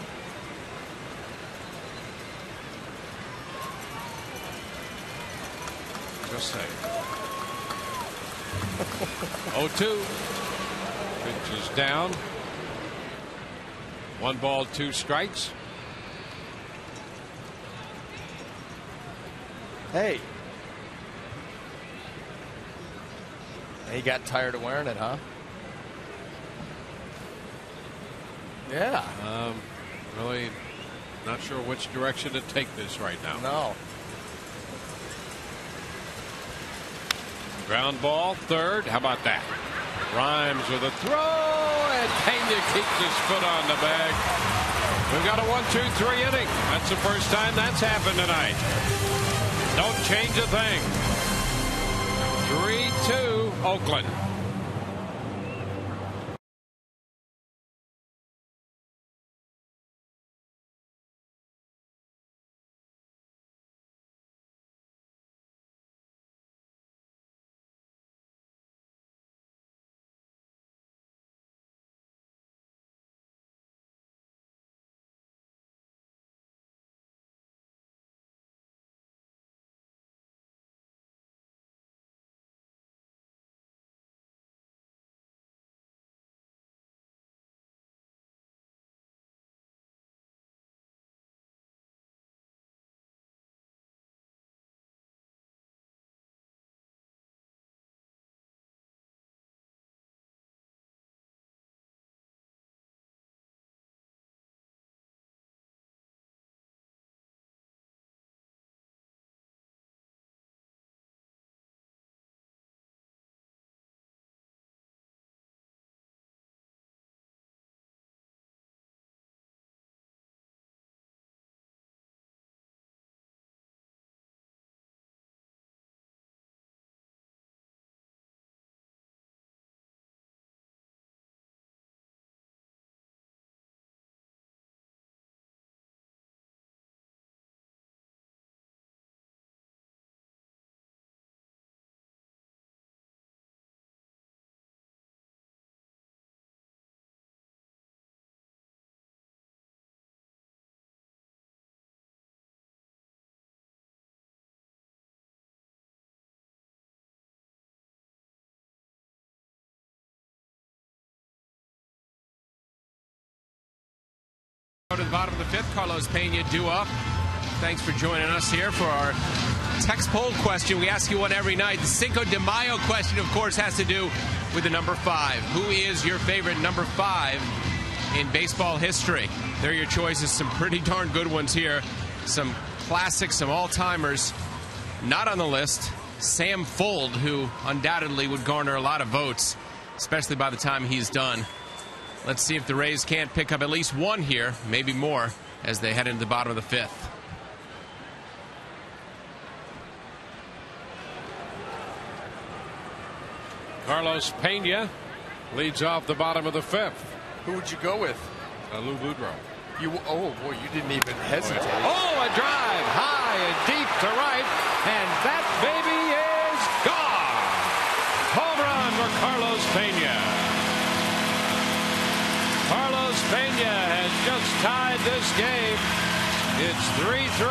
Just say. 0-2. Pitch is down. 1 ball, 2 strikes. Hey. He got tired of wearing it, huh? Yeah. Really not sure which direction to take this right now. No. Ground ball, 3rd. How about that? Rhymes with a throw, and Pena keeps his foot on the bag. We've got a 1-2-3 inning. That's the first time that's happened tonight. Don't change a thing. 3-2 Oakland. Go to the bottom of the fifth. Carlos Pena due up. Thanks for joining us here for our text poll question. We ask you one every night. The Cinco de Mayo question, of course, has to do with the number 5. Who is your favorite number 5 in baseball history? There are your choices. Some pretty darn good ones here. Some classics, some all-timers. Not on the list. Sam Fuld, who undoubtedly would garner a lot of votes, especially by the time he's done. Let's see if the Rays can't pick up at least one here, maybe more, as they head into the bottom of the fifth. Carlos Pena leads off the bottom of the fifth. Who would you go with? Lou Boudreau. Oh boy, you didn't even hesitate. Oh, a drive high and deep to right, and that baby is gone. Home run for Carlos Pena. Carlos Pena has just tied this game. It's 3-3.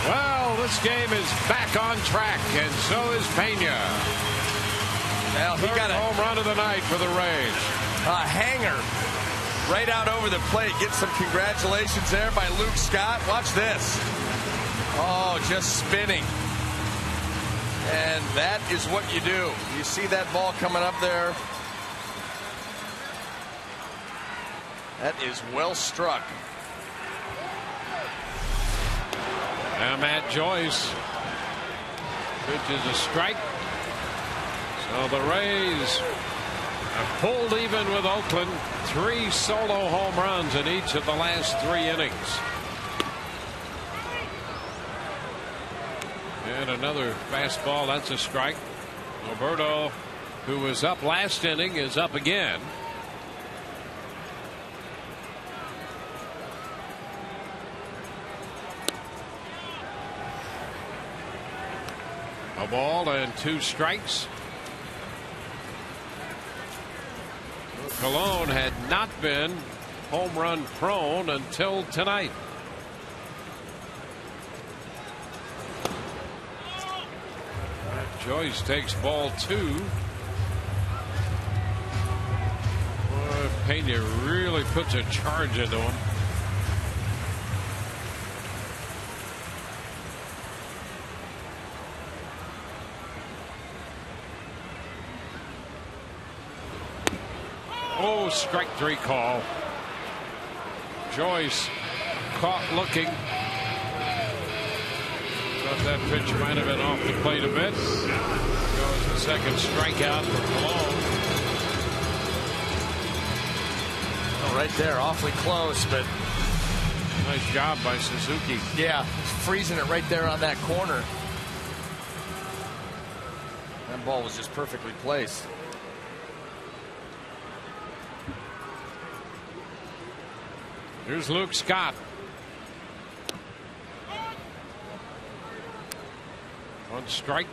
Well, this game is back on track, and so is Pena. Well, he got a home run of the night for the Rays. A hanger right out over the plate. Get some congratulations there by Luke Scott. Watch this. Oh, just spinning. And that is what you do. You see that ball coming up there. That is well struck. Now Matt Joyce pitches a strike. So the Rays have pulled even with Oakland. 3 solo home runs in each of the last 3 innings. And another fastball. That's a strike. Roberto, who was up last inning, is up again. A ball and 2 strikes. Colon had not been home run prone until tonight. Joyce takes ball 2. Boy, Pena really puts a charge into him. Oh, strike 3 call. Joyce caught looking. Thought that pitch might have been off the plate a bit. Goes the second strikeout for Colon. Oh, right there, awfully close, but nice job by Suzuki. Yeah, freezing it right there on that corner. That ball was just perfectly placed. Here's Luke Scott. On strike.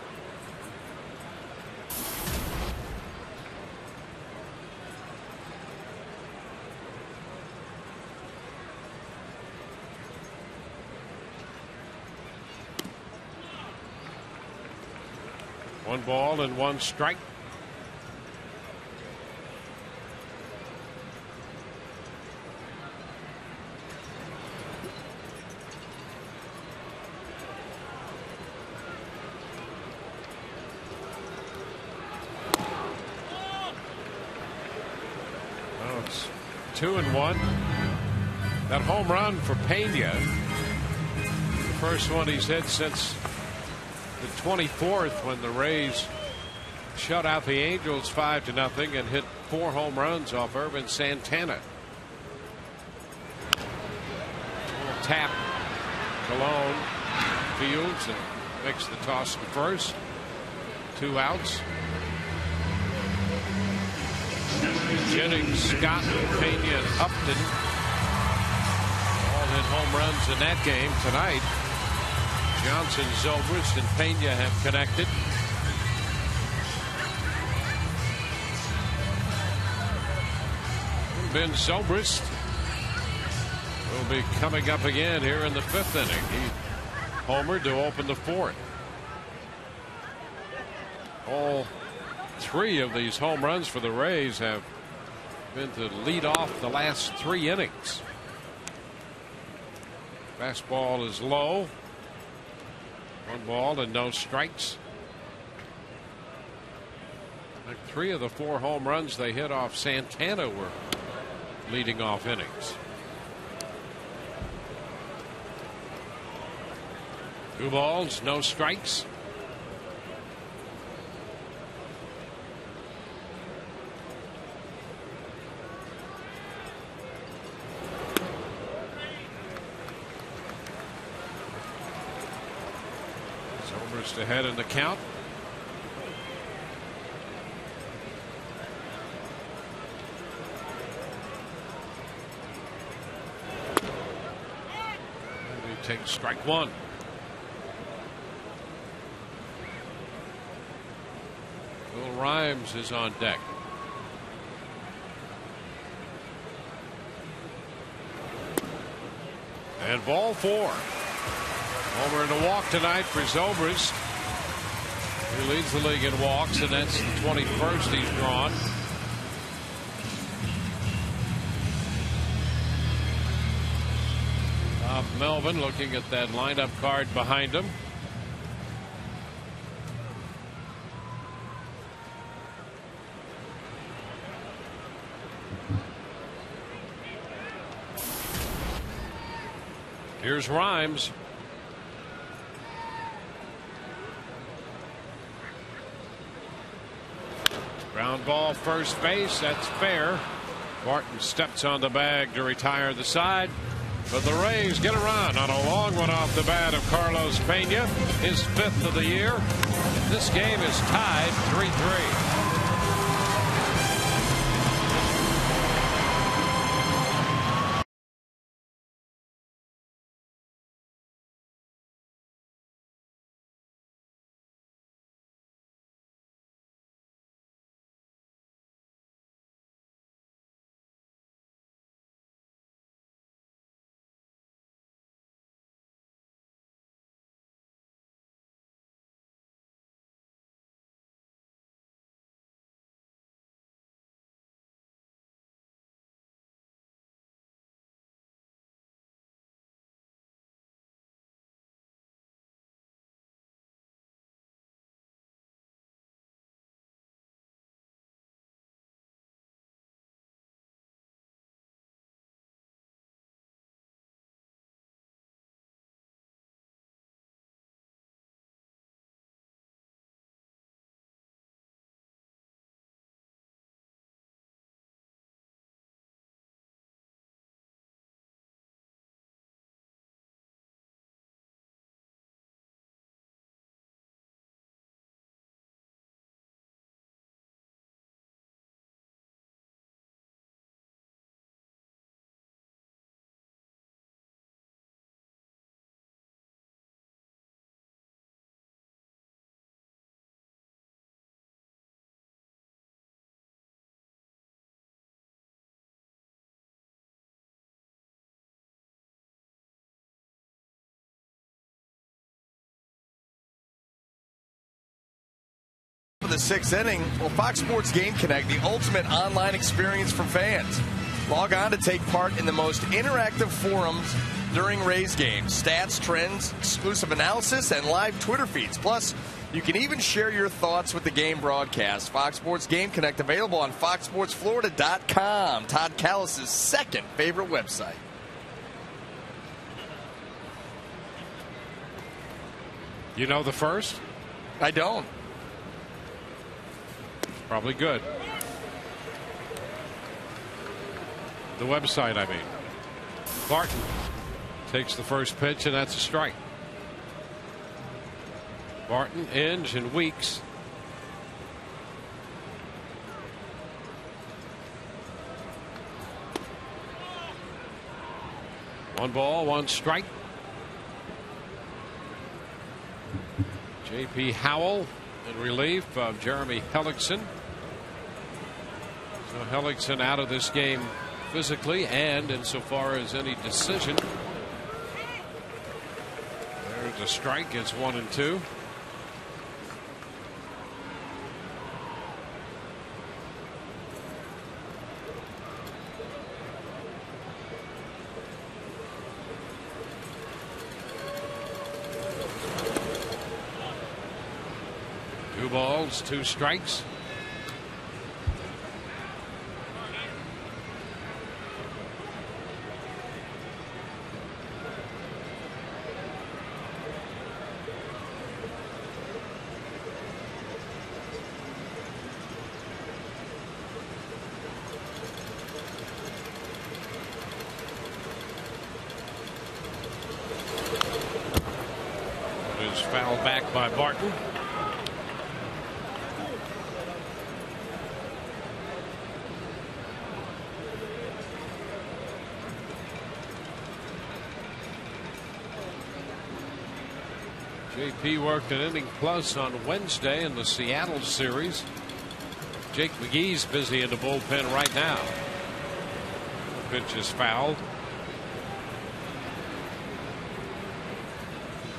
One ball and 1 strike. It's 2-1. That home run for Pena, the first one he's hit since the 24th, when the Rays shut out the Angels 5-0 and hit 4 home runs off Irvin Santana. Tap. Colon fields and makes the toss to first. 2 outs. Jennings, Scott, Pena, and Upton all hit home runs in that game tonight. Johnson, Zobrist, and Pena have connected. Ben Zobrist will be coming up again here in the 5th inning. He homered to open the 4th. All 3 of these home runs for the Rays have been to lead off the last 3 innings. Fastball is low. 1 ball and no strikes. Like 3 of the 4 home runs they hit off Santana were leading off innings. 2 balls, no strikes. Zobrist ahead in the count. And he takes strike 1. Will Rhymes is on deck. And ball 4. Homer and a walk tonight for Zobrist, who leads the league in walks, and that's the 21st he's drawn. Melvin looking at that lineup card behind him. Here's Rhymes. Ground ball first base. That's fair. Barton steps on the bag to retire the side. But the Rays get a run on a long one off the bat of Carlos Pena, his 5th of the year. This game is tied 3-3. For the 6th inning, well, Fox Sports Game Connect, the ultimate online experience for fans. Log on to take part in the most interactive forums during Rays games. Stats, trends, exclusive analysis, and live Twitter feeds. Plus, you can even share your thoughts with the game broadcast. Fox Sports Game Connect available on foxsportsflorida.com, Todd Callis' second favorite website. You know the first? I don't. Probably good. The website, I mean. Barton takes the first pitch, and that's a strike. Barton, Inge, and Weeks. One ball, 1 strike. J.P. Howell in relief of Jeremy Hellickson. So Hellickson out of this game physically and insofar as any decision. There's a strike. It's 1-2. balls, 2 strikes. Fouled back by Barton. JP worked an inning plus on Wednesday in the Seattle series. Jake McGee's busy in the bullpen right now. The pitch is fouled.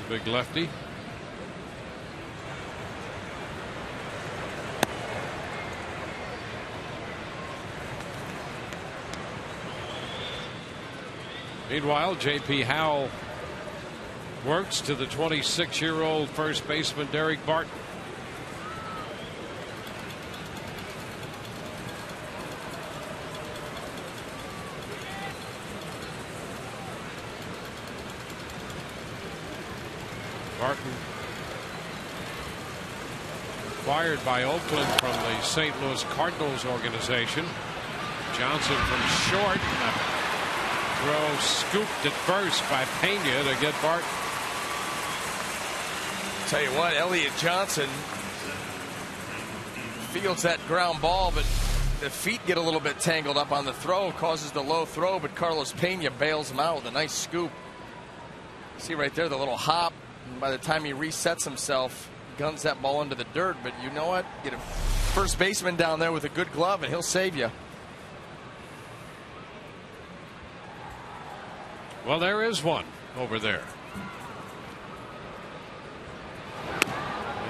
Big lefty. Meanwhile, J.P. Howell works to the 26-year-old first baseman Derek Barton. Barton acquired by Oakland from the St. Louis Cardinals organization. Johnson from short. Throw scooped at first by Pena to get Barton. Tell you what, Elliott Johnson fields that ground ball, but the feet get a little bit tangled up on the throw, causes the low throw, but Carlos Pena bails him out with a nice scoop. See right there the little hop, and by the time he resets himself, guns that ball into the dirt. But you know what? Get a first baseman down there with a good glove and he'll save you. Well, there is one over there.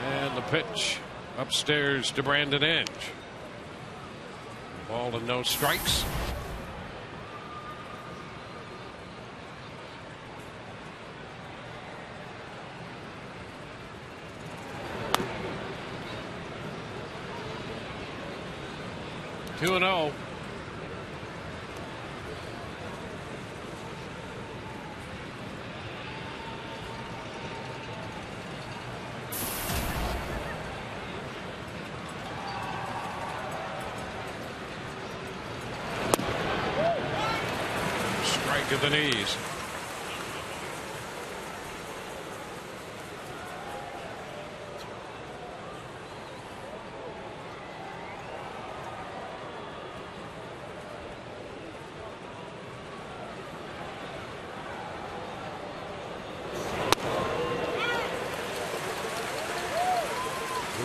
And the pitch upstairs to Brandon Inge. Ball and no strikes. Two and 0. Strike of the knees.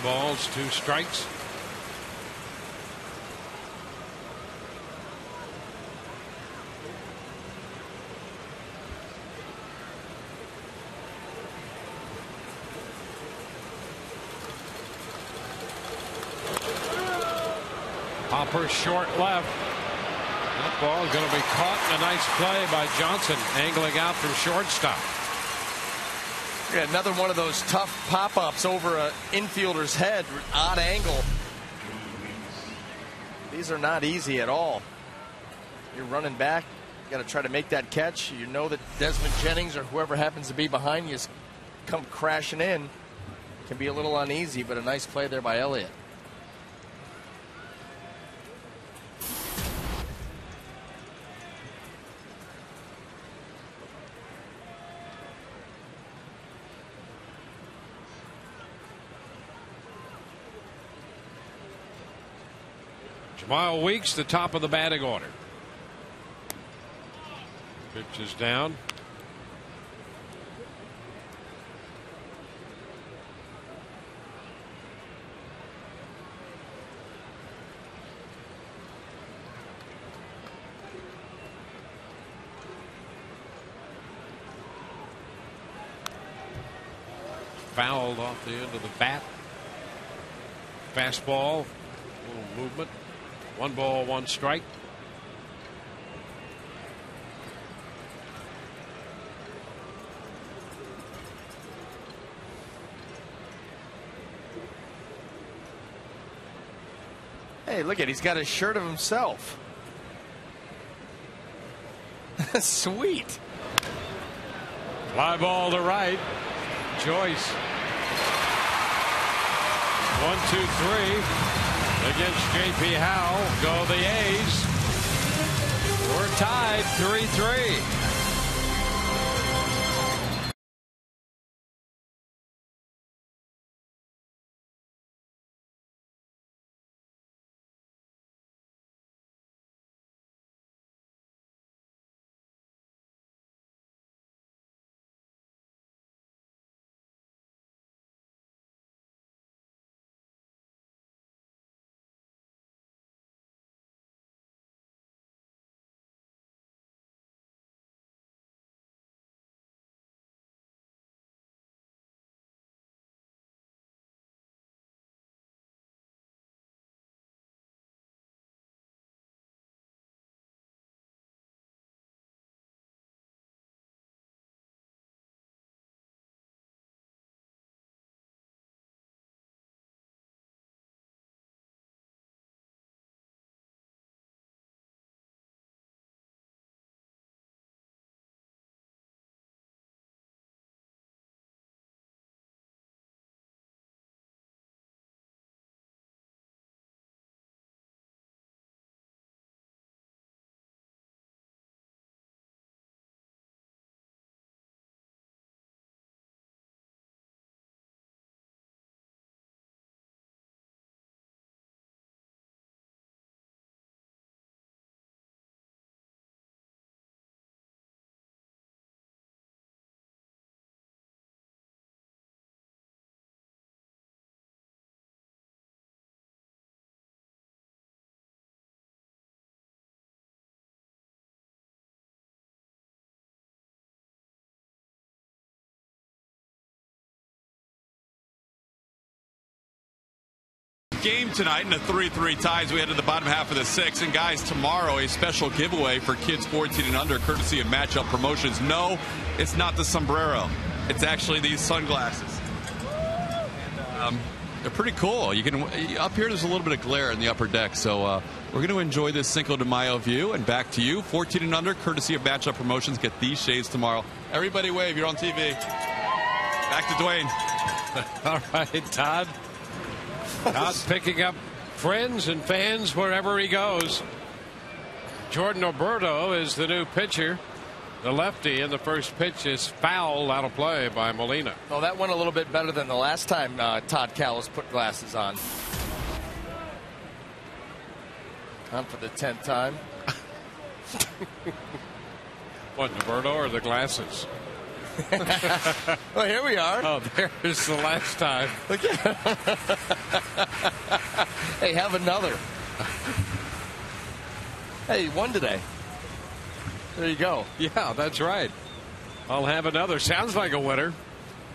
Balls, 2 strikes. Hopper short left. That ball is going to be caught in a nice play by Johnson, angling out from shortstop. Yeah, another one of those tough pop-ups over an infielder's head, odd angle. These are not easy at all. You're running back, you got to try to make that catch. You know that Desmond Jennings or whoever happens to be behind you is come crashing in. Can be a little uneasy, but a nice play there by Elliott. Jamal Weeks, the top of the batting order. Pitch is down. Fouled off the end of the bat. Fastball, a little movement. 1 ball, 1 strike. Hey, look at, he's got a shirt of himself. Sweet. Fly ball to right. Joyce. 1-2-3 against J.P. Howe. Go the A's. We're tied 3-3. Game tonight in a 3-3 ties. We head to the bottom half of the sixth. And guys, tomorrow a special giveaway for kids 14 and under, courtesy of Matchup Promotions. No, it's not the sombrero. It's actually these sunglasses. And, they're pretty cool. You can up here. There's a little bit of glare in the upper deck, so we're going to enjoy this Cinco de Mayo view. And back to you, 14 and under, courtesy of Matchup Promotions. Get these shades tomorrow. Everybody wave. You're on TV. Back to Dwayne. All right, Todd. Todd's picking up friends and fans wherever he goes. Jordan Alberto is the new pitcher. The lefty, and the first pitch is foul out of play by Molina. Oh, that went a little bit better than the last time Todd Callis put glasses on. On for the 10th time. What, Alberto or the glasses? Well, here we are. Oh, there's the last time. Look at Hey, have another. Hey, you won today. There you go. Yeah, that's right. I'll have another. Sounds like a winner.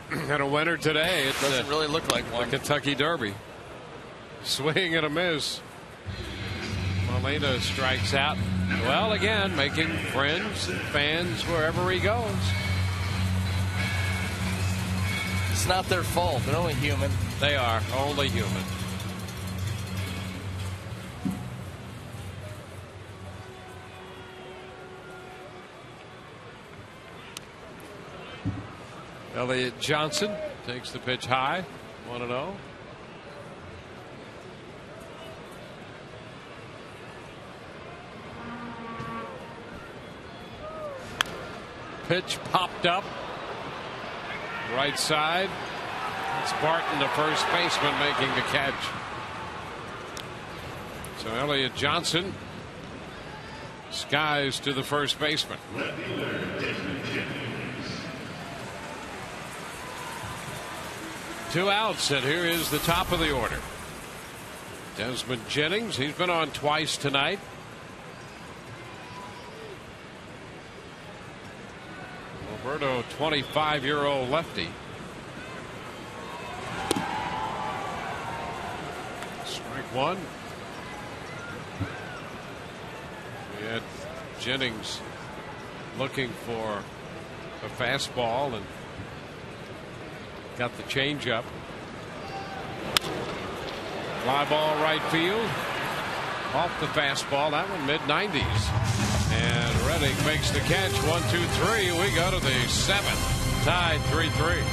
And a winner today. It doesn't really look like one. The Kentucky Derby. Swing and a miss. Molina strikes out. Well, again, making friends and fans wherever he goes. It's not their fault. They're only human. They are only human. Elliott Johnson takes the pitch high. 1-0. Pitch popped up. Right side. It's Barton, the first baseman, making the catch. So Elliott Johnson skies to the first baseman. Two outs, and here is the top of the order. Desmond Jennings, he's been on twice tonight. Roberto, 25-year-old lefty. Strike one. We had Jennings looking for a fastball and got the changeup. Fly ball right field. Off the fastball, that one mid-90s. And Reddick makes the catch. 1, 2, 3. We go to the 7th. Tied 3-3.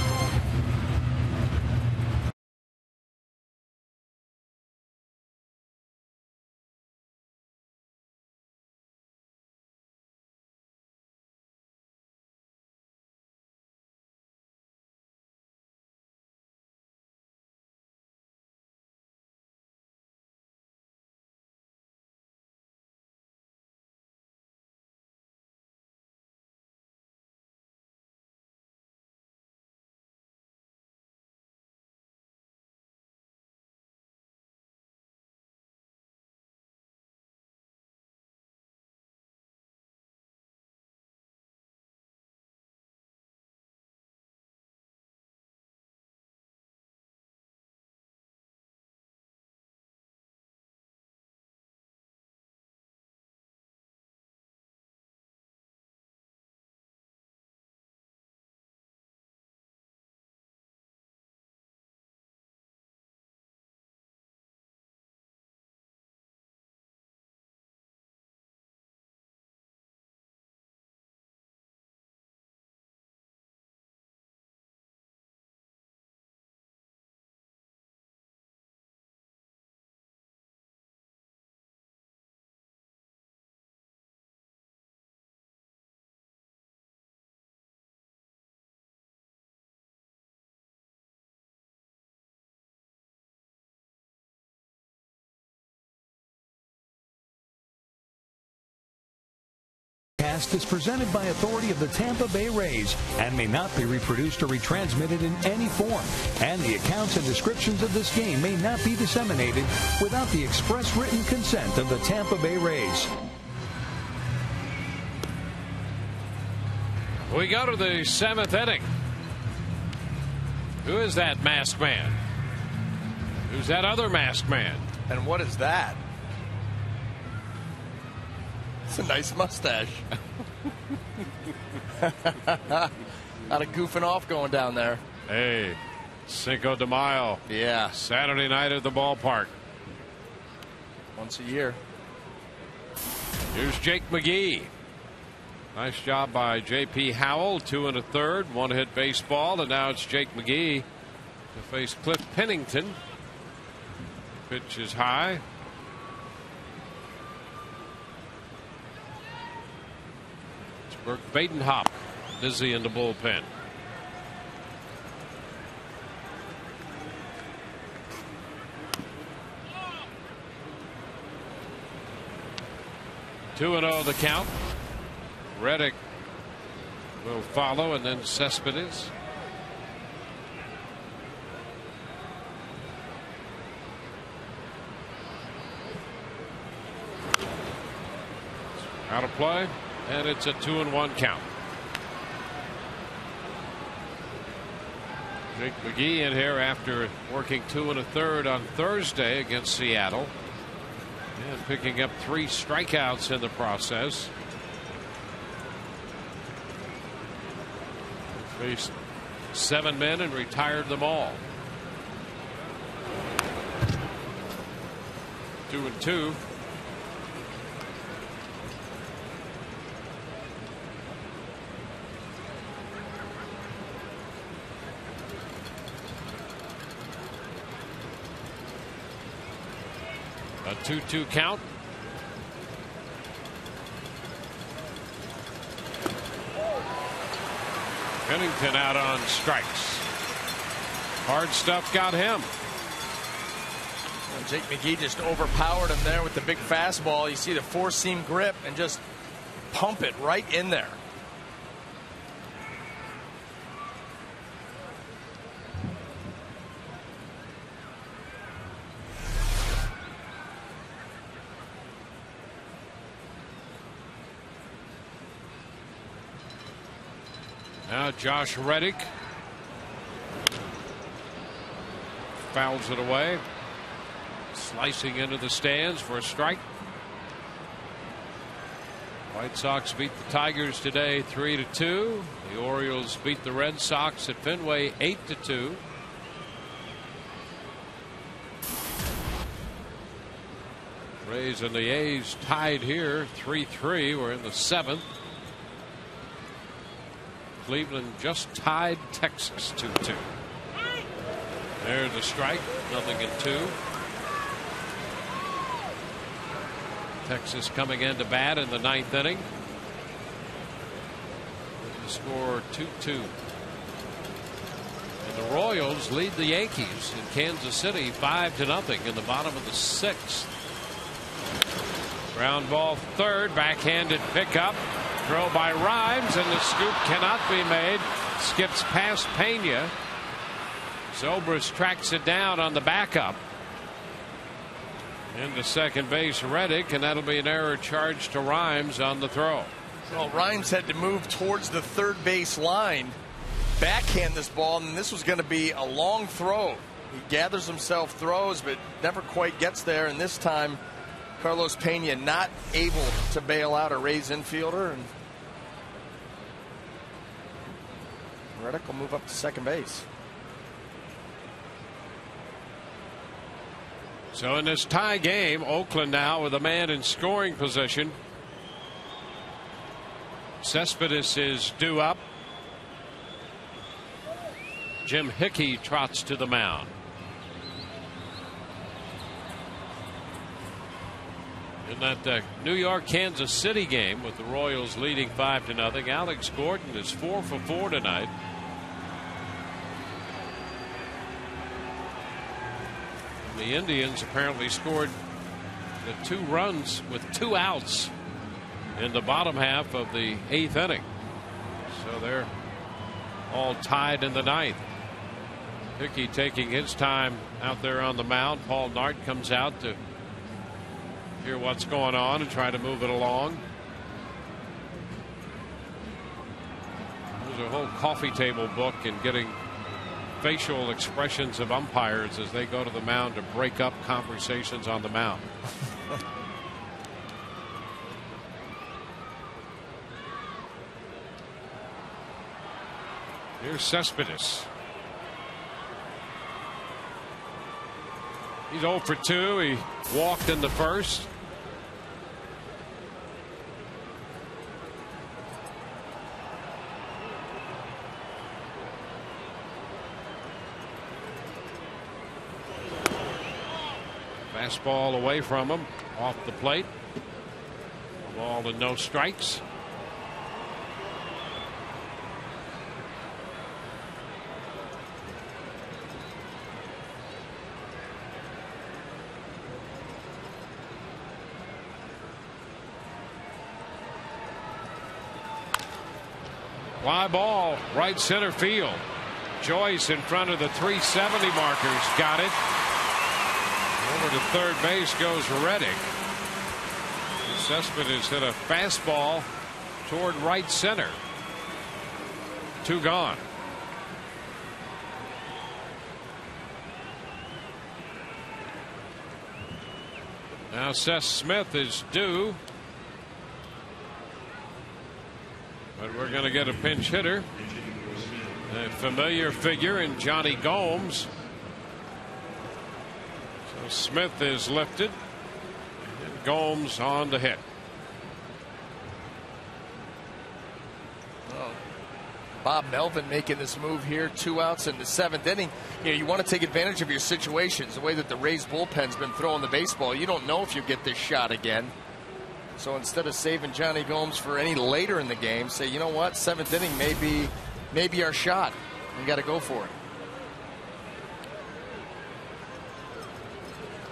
Is presented by authority of the Tampa Bay Rays and may not be reproduced or retransmitted in any form. And the accounts and descriptions of this game may not be disseminated without the express written consent of the Tampa Bay Rays. We go to the 7th inning. Who is that masked man? Who's that other masked man? And what is that? It's a nice mustache. Lot of goofing off going down there. Hey, Cinco de Mayo. Yeah. Saturday night at the ballpark. Once a year. Here's Jake McGee. Nice job by J.P. Howell. 2 1/3, 1-hit baseball, and now it's Jake McGee to face Cliff Pennington. Pitch is high. Burke Badenhop busy in the bullpen. Two 2-0 the count. Reddick will follow, and then Cespedes. Out of play. And it's a 2-1 count. Jake McGee in here after working 2 1/3 on Thursday against Seattle. And picking up 3 strikeouts in the process. Faced 7 men and retired them all. 2-2. A 2-2 count. Pennington out on strikes. Hard stuff got him. And Jake McGee just overpowered him there with the big fastball. You see the 4-seam grip and just pump it right in there. Now Josh Reddick fouls it away, slicing into the stands for a strike. White Sox beat the Tigers today 3-2. The Orioles beat the Red Sox at Fenway 8-2. Rays and the A's tied here 3-3. We're in the 7th. Cleveland just tied Texas 2-2. There's a strike, 0-2. Texas coming in to bat in the 9th inning. The score 2-2. And the Royals lead the Yankees in Kansas City 5-0 in the bottom of the 6th. Ground ball third, backhanded pickup. Throw by Rhymes, and the scoop cannot be made. Skips past Pena. Zobrist tracks it down on the backup. Into second base, Reddick, and that'll be an error charged to Rhymes on the throw. So Rhymes had to move towards the third base line, backhand this ball, and this was going to be a long throw. He gathers himself, throws, but never quite gets there, and this time Carlos Pena not able to bail out a Rays infielder, and Reddick will move up to second base. So in this tie game, Oakland now with a man in scoring position. Cespedes is due up. Jim Hickey trots to the mound. In that New York Kansas City game with the Royals leading 5-0, Alex Gordon is 4 for 4 tonight. The Indians apparently scored the 2 runs with 2 outs in the bottom half of the 8th inning. So they're all tied in the 9th. Hickey taking his time out there on the mound. Paul Nart comes out to hear what's going on and try to move it along. There's a whole coffee table book in getting facial expressions of umpires as they go to the mound to break up conversations on the mound. Here's Cespedes. He's 0 for 2. He walked in the first. Fastball away from him, off the plate. Ball and no strikes. Fly ball, right center field. Joyce in front of the 370 markers, got it. Over to third base goes Reddick. Cespedes hit a fastball toward right center. 2 gone. Now Seth Smith is due. But we're going to get a pinch hitter. A familiar figure in Johnny Gomes. So Smith is lifted. And Gomes on the hit. Oh. Bob Melvin making this move here. 2 outs in the 7th inning. You know, you want to take advantage of your situations. The way that the Rays bullpen's been throwing the baseball, you don't know if you get this shot again. So instead of saving Johnny Gomes for any later in the game, say, you know what, 7th inning may be our shot. We got to go for it.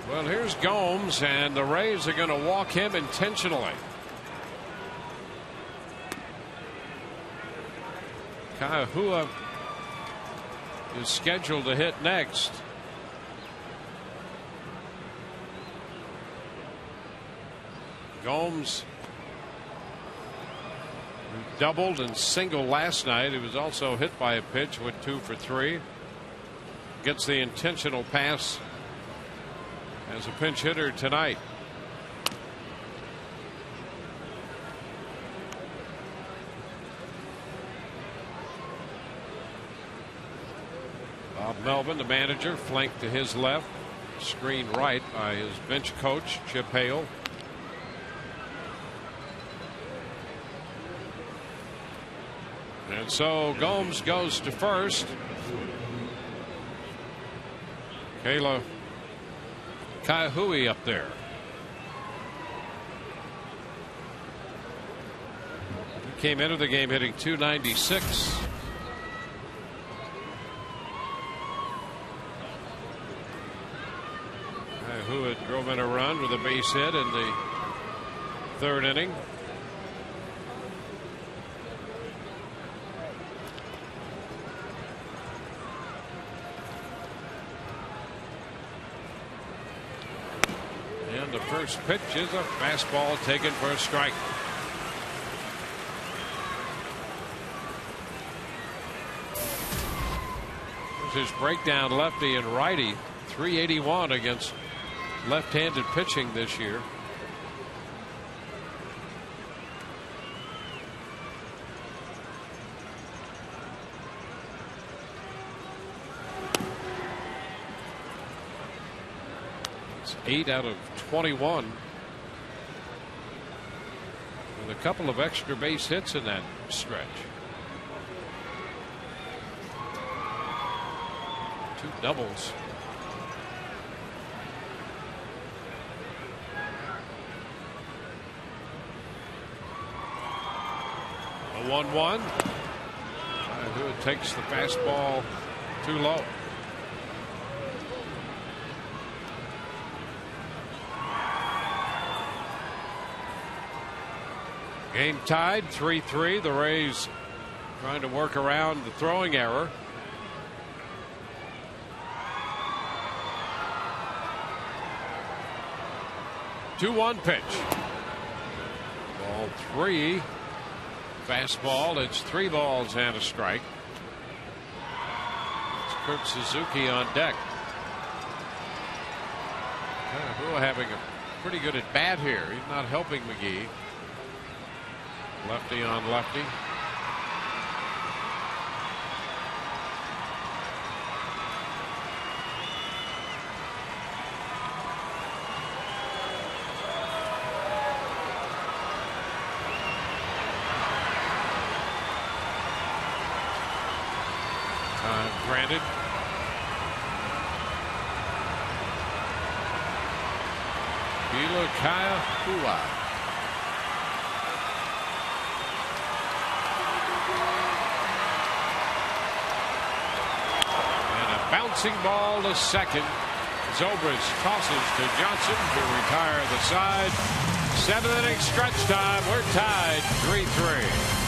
Well, here's Gomes, and the Rays are going to walk him intentionally. Kahua is scheduled to hit next. Gomes doubled and singled last night. He was also hit by a pitch, went 2 for 3. Gets the intentional pass as a pinch hitter tonight. Bob Melvin, the manager, flanked to his left. screen right by his bench coach, Chip Hale. And so Gomes goes to first. Kayla Kaihui up there. He came into the game hitting .296. Who had drove in a run with a base hit in the third inning. And the first pitch is a fastball taken for a strike. There's his breakdown lefty and righty. 381 against left-handed pitching this year. It's 8 out of 21 with a couple of extra base hits in that stretch. 2 doubles. A 1-1. Who takes the fastball too low. Game tied 3-3. The Rays trying to work around the throwing error. Two-one pitch. Ball 3. Fastball. It's 3 balls and a strike. It's Kurt Suzuki on deck. Who having a pretty good at bat here. He's not helping McGee. Lefty on lefty. Granted. Kila Kaiahua. And a bouncing ball to second. Zobrist tosses to Johnson to retire the side. 7th inning stretch time. We're tied 3-3.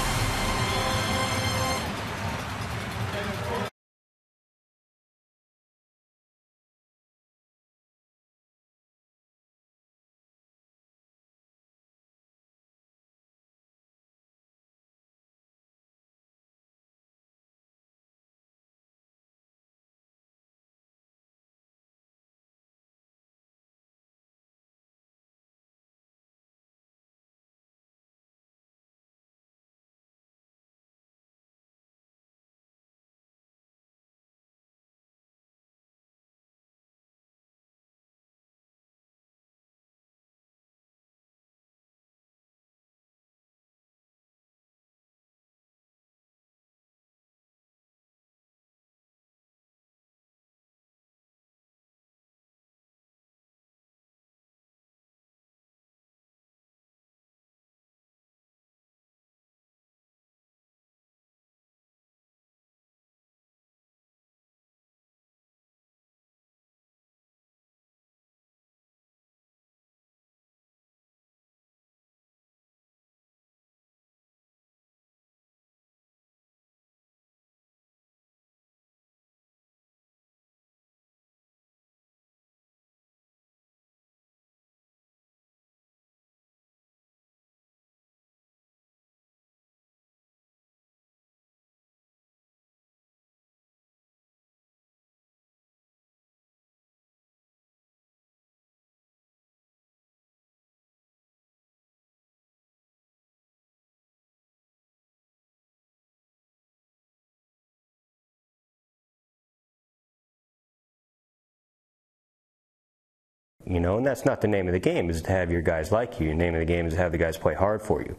You know, and that's not the name of the game, is to have your guys like you. The name of the game is to have the guys play hard for you.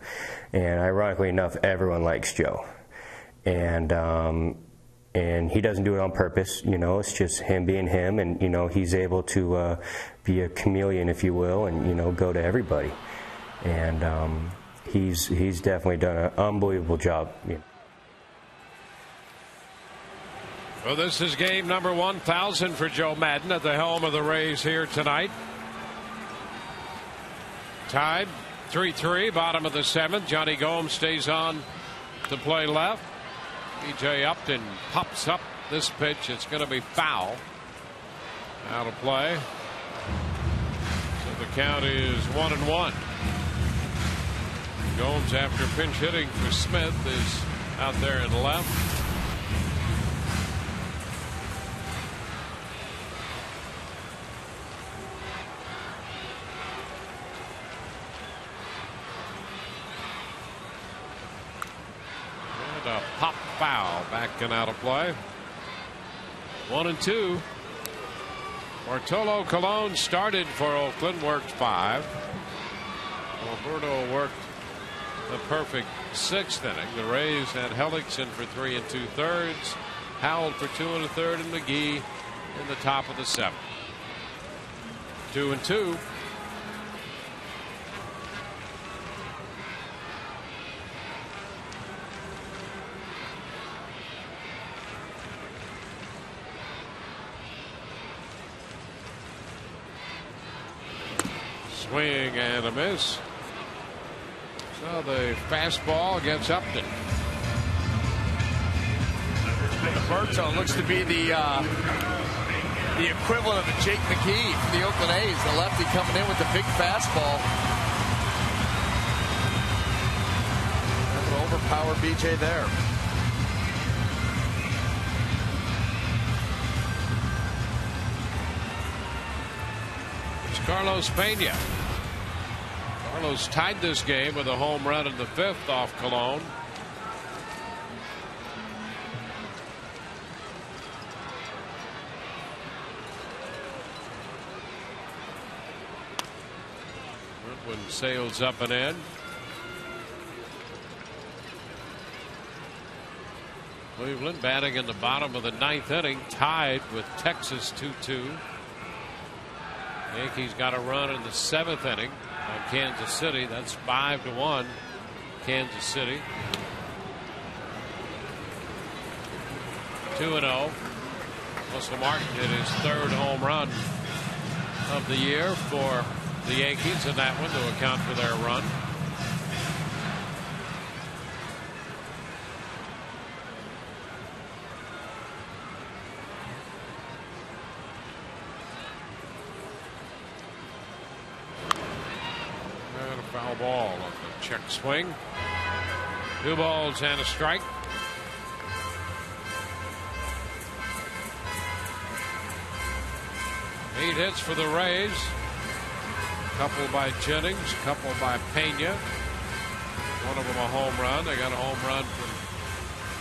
And ironically enough, everyone likes Joe. And he doesn't do it on purpose, you know, it's just him being him, and, you know, he's able to be a chameleon, if you will, and, you know, go to everybody. And he's definitely done an unbelievable job. You know. Well, this is game number 1,000 for Joe Madden at the helm of the Rays here tonight. Tied 3-3, bottom of the 7th. Johnny Gomes stays on to play left. B.J. Upton pops up this pitch. It's going to be foul. Out of play. So the count is 1-1. Gomes, after pinch hitting for Smith, is out there in left. A pop foul back and out of play. 1-2. Bartolo Colon started for Oakland, worked 5. Alberto worked the perfect 6th inning. The Rays had Hellickson for 3 2/3, Howell for 2 1/3, and McGee in the top of the 7th. 2-2. Swing and a miss. So the fastball gets Upton. Alberto looks to be the equivalent of Jake McGee from the Oakland A's. The lefty coming in with the big fastball. That would overpower BJ there. Carlos Pena. Carlos tied this game with a home run in the 5th off Colon. Goodwin sails up and in. Cleveland batting in the bottom of the 9th inning, tied with Texas 2-2. Yankees got a run in the 7th inning on Kansas City. That's 5-1 Kansas City. 2-0. Russell Martin hit his 3rd home run of the year for the Yankees in that one to account for their run. Foul ball on the check swing. 2 balls and a strike. Eight hits for the Rays. A couple by Jennings, a couple by Pena. One of them a home run. They got a home run from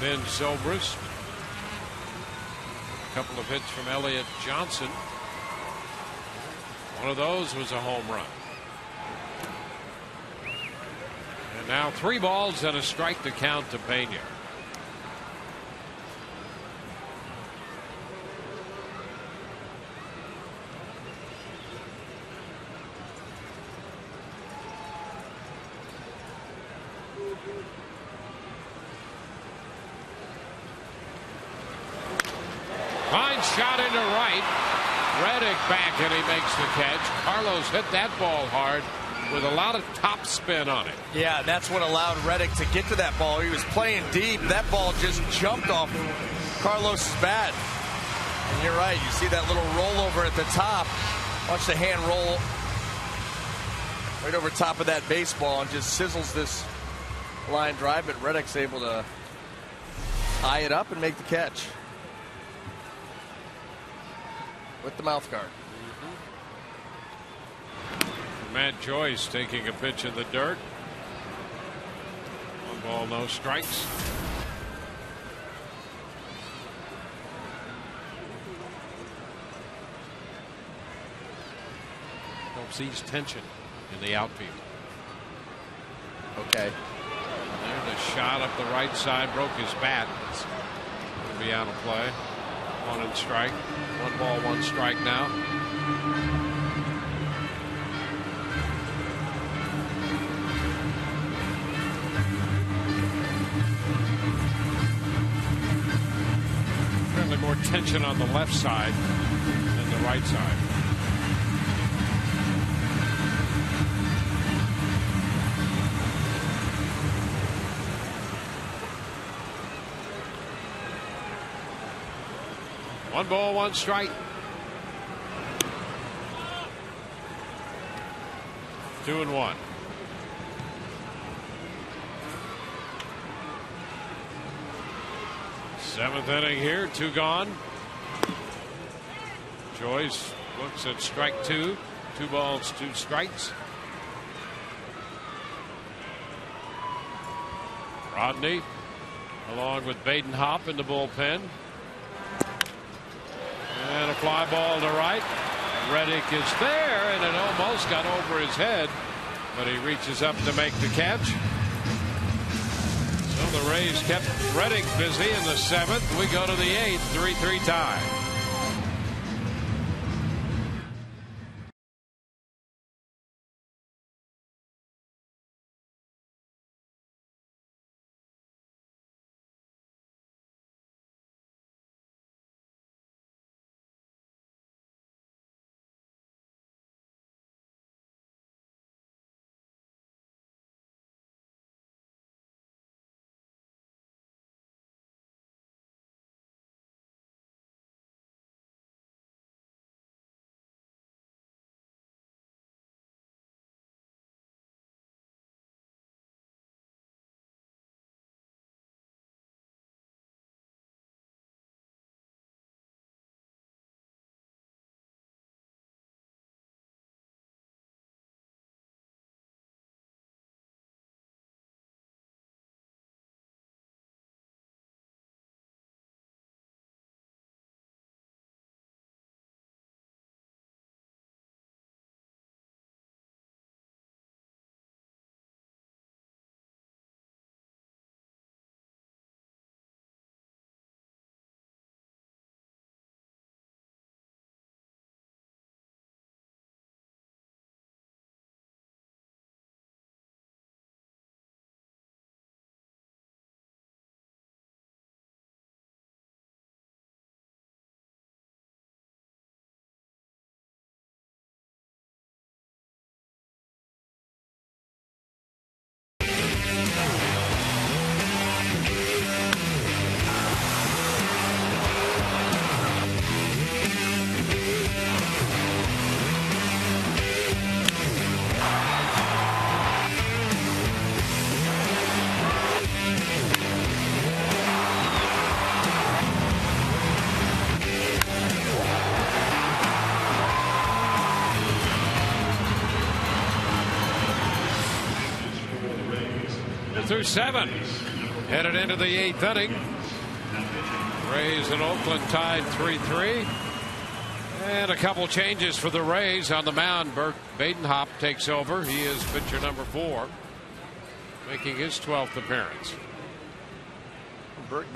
Ben Zobrist. A couple of hits from Elliott Johnson. One of those was a home run. And now 3 balls and a strike to count to Pena. Fine shot into right. Reddick back and he makes the catch. Carlos hit that ball hard with a lot of top spin on it. Yeah, that's what allowed Reddick to get to that ball. He was playing deep. That ball just jumped off Carlos's bat. And you're right. You see that little rollover at the top. Watch the hand roll right over top of that baseball and just sizzles this line drive. But Reddick's able to tie it up and make the catch with the mouth guard. Matt Joyce taking a pitch in the dirt. 1 ball, no strikes. helps ease tension in the outfield. Okay. There's a shot up the right side, broke his bat. It's going to be out of play. 1 strike. 1 ball, 1 strike now. Certainly more tension on the left side than the right side. One ball, 1 strike. 2-1. Seventh inning here, 2 gone. Joyce looks at strike 2. 2 balls, 2 strikes. Rodney along with Baden-Hop in the bullpen. And a fly ball to right. Reddick is there, and it almost got over his head, but he reaches up to make the catch. So the Rays kept Reddick busy in the 7th. We go to the 8th, 3-3 tie. Through 7. Headed into the 8th inning. Rays and Oakland tied 3-3. And a couple changes for the Rays on the mound. Burke Baden-Hop takes over. He is pitcher number 4, making his 12th appearance. Burke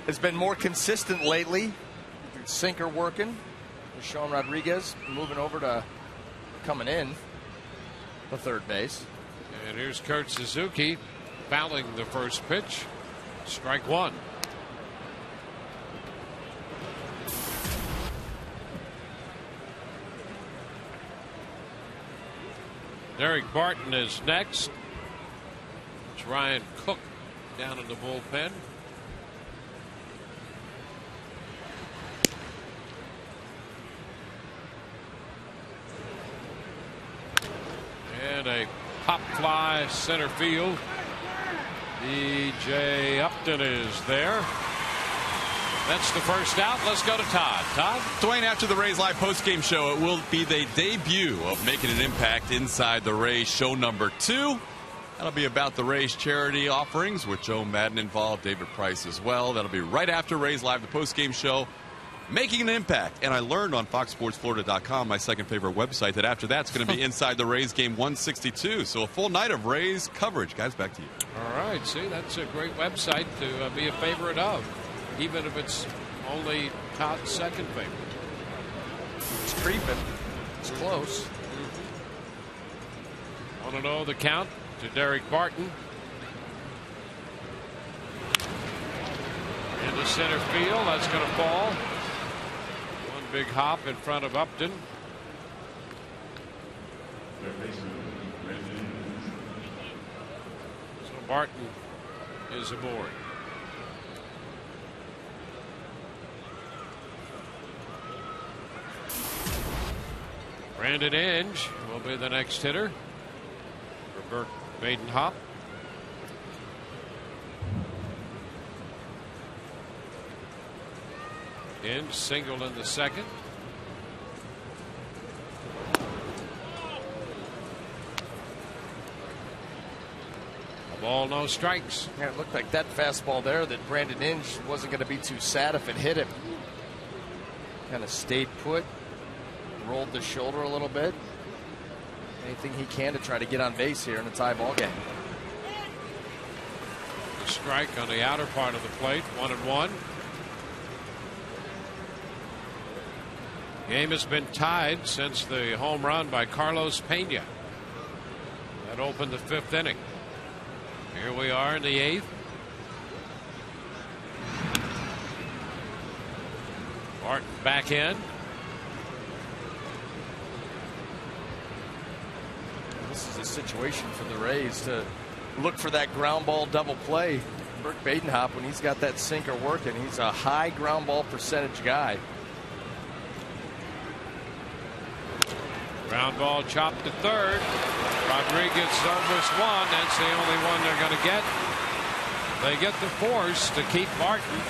has been more consistent lately. Sinker working. Sean Rodriguez moving over to coming in the third base. And here's Kurt Suzuki fouling the first pitch. Strike 1. Derek Barton is next. It's Ryan Cook down in the bullpen. And a pop fly center field. DJ Upton is there. That's the first out. Let's go to Todd. Todd? Dwayne, after the Rays Live postgame show, it will be the debut of Making an Impact Inside the Rays show number 2. That'll be about the Rays charity offerings with Joe Madden involved, David Price as well. That'll be right after Rays Live, the postgame show. making an impact. And I learned on FoxSportsFlorida.com, my second favorite website, that after that's going to be Inside the Rays game 162. So a full night of Rays coverage. Guys, back to you. All right. See, that's a great website to be a favorite of, even if it's only Todd's second favorite. It's creeping. It's close. 1-0 the count to Derek Barton. Into center field. That's going to fall. One big hop in front of Upton. So Barton is aboard. Brandon Inge will be the next hitter for Burt Badenhop. Inge singled in the second. A ball, no strikes. Yeah, it looked like that fastball there that Brandon Inge wasn't going to be too sad if it hit him. Kind of stayed put, rolled the shoulder a little bit. Anything he can to try to get on base here in a tie ball game. A strike on the outer part of the plate. 1-1. Game has been tied since the home run by Carlos Pena. That opened the 5th inning. Here we are in the 8th. Barton back in. This is a situation for the Rays to look for that ground ball double play. Burt Badenhop, when he's got that sinker working, he's a high ground ball percentage guy. Ground ball chopped to third. Rodriguez almost one. That's the only one they're going to get. They get the force to keep Barton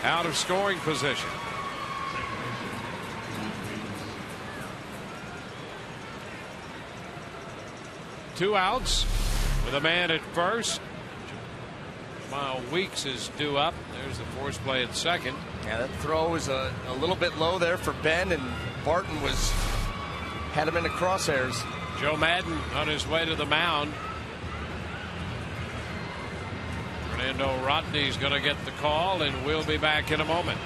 out of scoring position. Two outs with a man at first. Jamal Weeks is due up. There's the force play at second. Yeah, that throw was a little bit low there for Ben, and Barton had him in the crosshairs. Joe Madden on his way to the mound. Fernando Rodney's going to get the call, and we'll be back in a moment.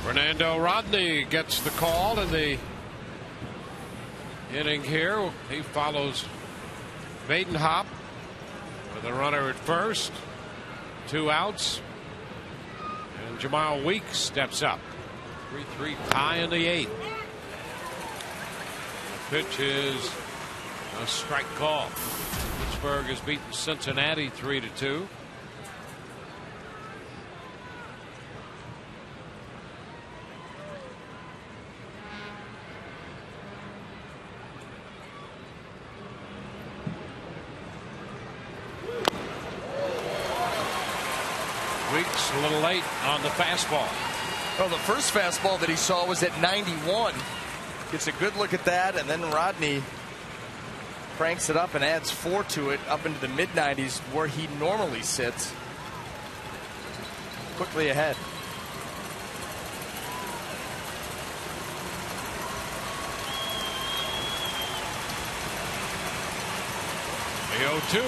Fernando Rodney gets the call in the inning here. He follows Badenhop with a runner at first. Two outs. And Jamal Weeks steps up. 3-3 tie in the 8th. Pitch is a strike call. Pittsburgh has beaten Cincinnati 3-2. Weeks a little late on the fastball. Well, the first fastball that he saw was at 91. Gets a good look at that, and then Rodney cranks it up and adds 4 to it, up into the mid-90s where he normally sits. Quickly ahead. The 0-2.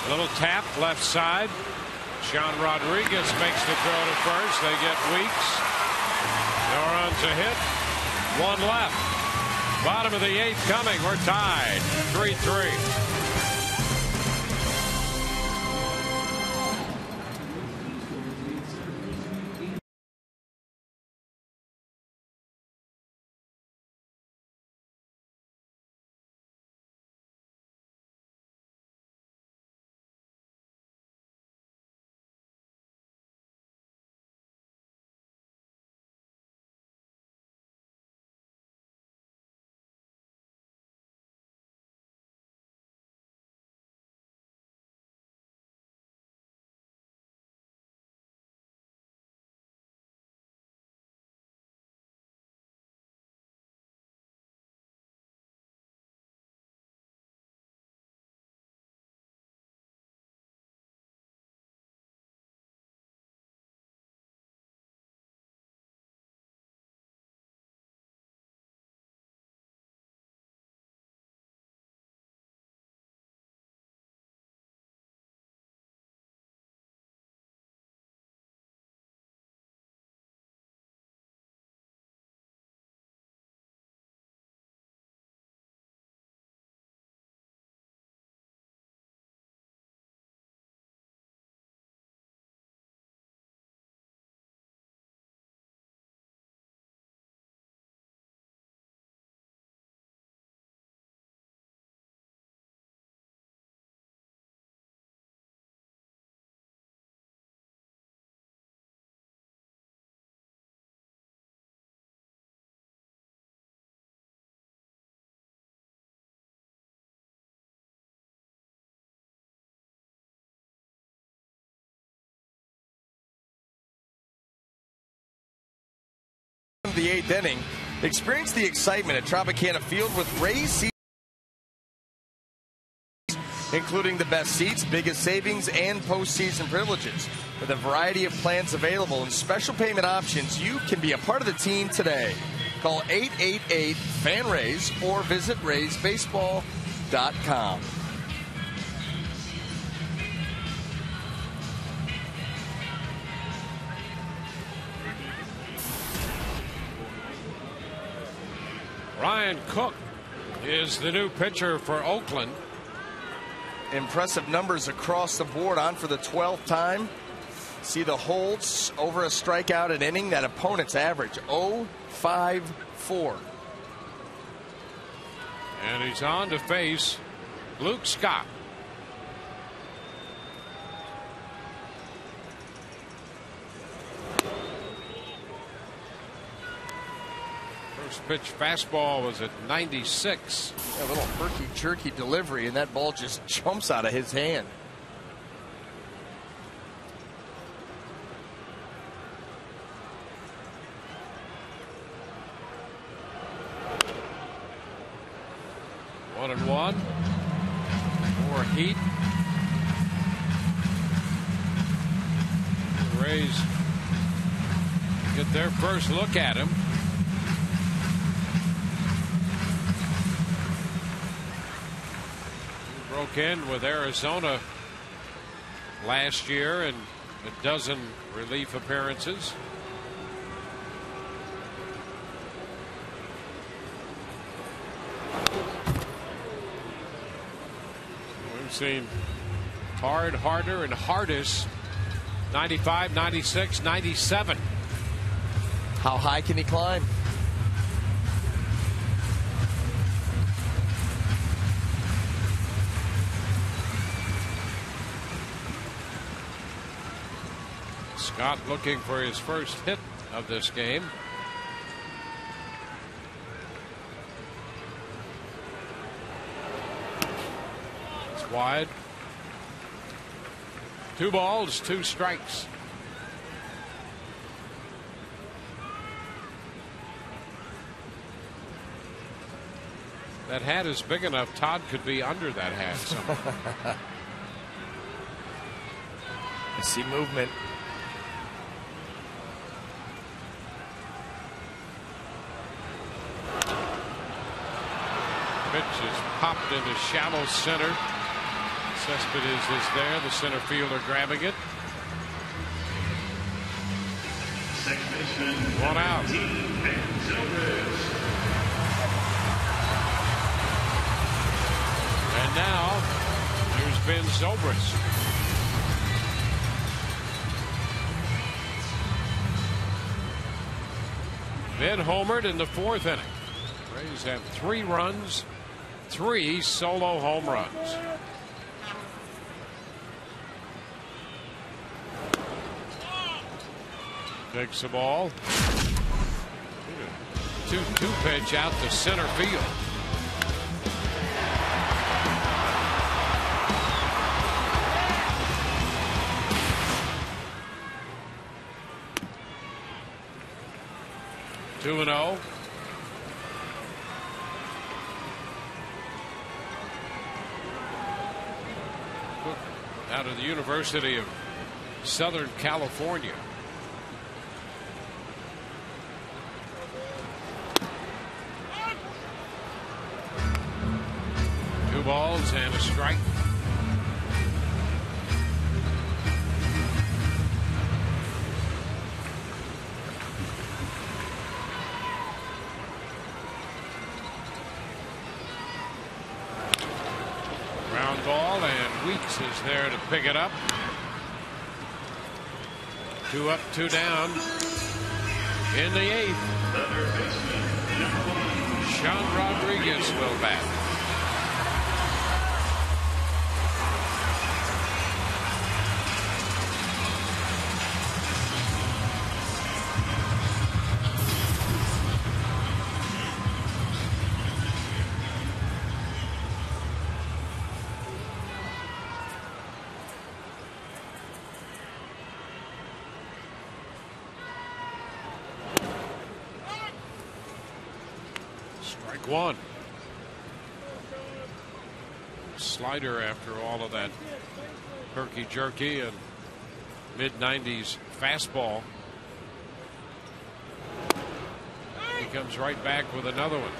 A little tap left side. Sean Rodriguez makes the throw to first. They get Weeks. No runs a hit. One left. Bottom of the 8th coming. We're tied. 3-3. The 8th inning. Experience the excitement at Tropicana Field with Rays seats, including the best seats, biggest savings, and postseason privileges. With a variety of plans available and special payment options, you can be a part of the team today. Call 888-FAN-RAYS or visit RaysBaseball.com. Ryan Cook is the new pitcher for Oakland. Impressive numbers across the board, on for the 12th time. See the holds over a strikeout an inning. That opponent's average 0.54. And he's on to face Luke Scott. First pitch fastball was at 96. A little herky jerky delivery, and that ball just jumps out of his hand. 1-1. More heat. The Rays get their first look at him. Broke in with Arizona last year in a dozen relief appearances. We've seen hard, harder, and hardest. 95, 96, 97. How high can he climb? Scott looking for his first hit of this game. It's wide. 2 balls, 2 strikes. That hat is big enough. Todd could be under that hat somewhere. I see movement. Pitch is popped into shallow center. Cespedes is there. The center fielder grabbing it. 1 out. And now here's Ben Zobrist. Ben homered in the 4th inning. Rays have 3 runs, 3 solo home runs. Takes the ball. 2-2 pitch out to center field. Two and 0. Out of the University of Southern California. Two balls and a strike. Ground ball, and Weeks is there to pick it up. 2 up, 2 down. In the 8th, Sean Rodriguez will bat. Strike 1. Slider after all of that herky jerky and mid-90s fastball. He comes right back with another one.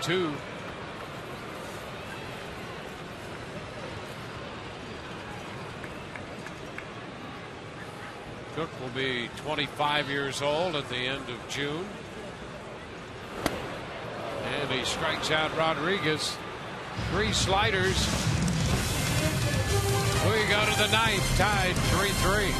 0-2. Cook will be 25 years old at the end of June. And he strikes out Rodriguez. 3 sliders. We go to the 9th, tied 3-3.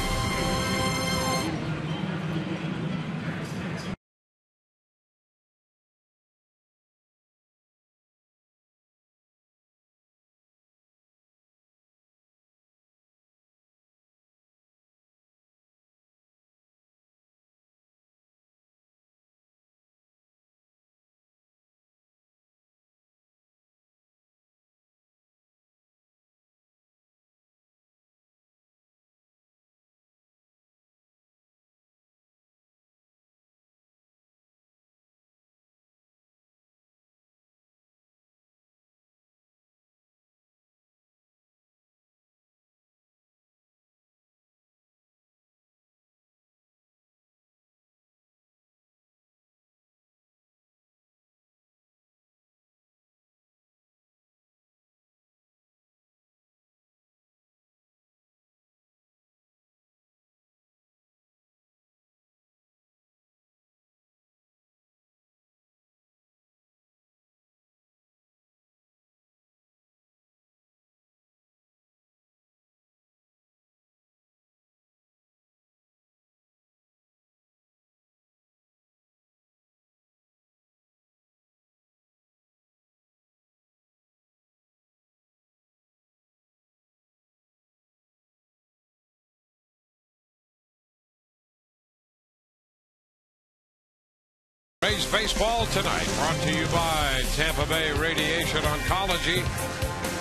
Rays baseball tonight, brought to you by Tampa Bay Radiation Oncology.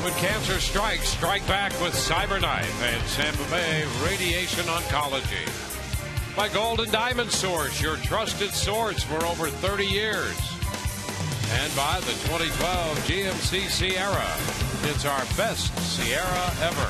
When cancer strikes, strike back with CyberKnife and Tampa Bay Radiation Oncology. By Golden Diamond Source, your trusted source for over 30 years. And by the 2012 GMC Sierra. It's our best Sierra ever.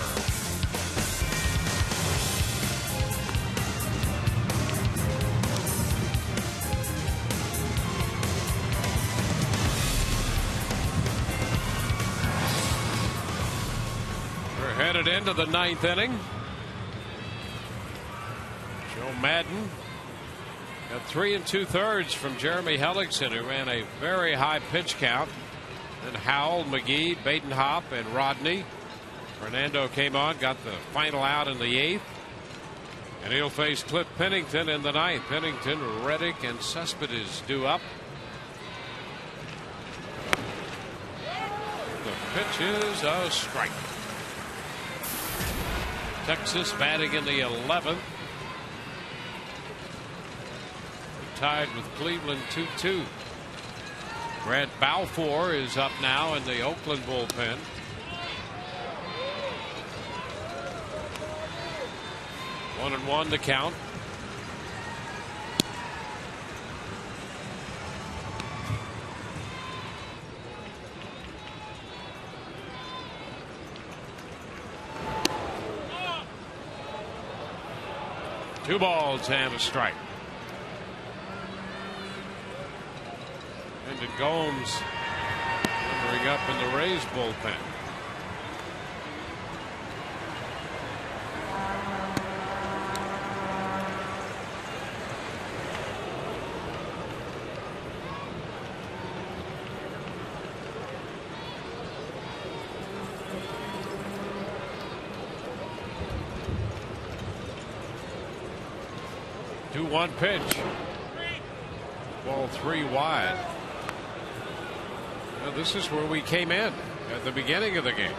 We're headed into the 9th inning. Joe Madden got 3 2/3 from Jeremy Hellickson, who ran a very high pitch count. Then Howell, McGee, Badenhop, and Rodney. Fernando came on, got the final out in the 8th. And he'll face Cliff Pennington in the 9th. Pennington, Reddick, and Cespedes due up. The pitch is a strike. Texas batting in the 11th. Tied with Cleveland 2-2. Brad Balfour is up now in the Oakland bullpen. 1-1 to count. Two balls and a strike. Into Gomes, warming up in the Rays bullpen. Two-one pitch. Ball 3 wide. Well, this is where we came in at the beginning of the game.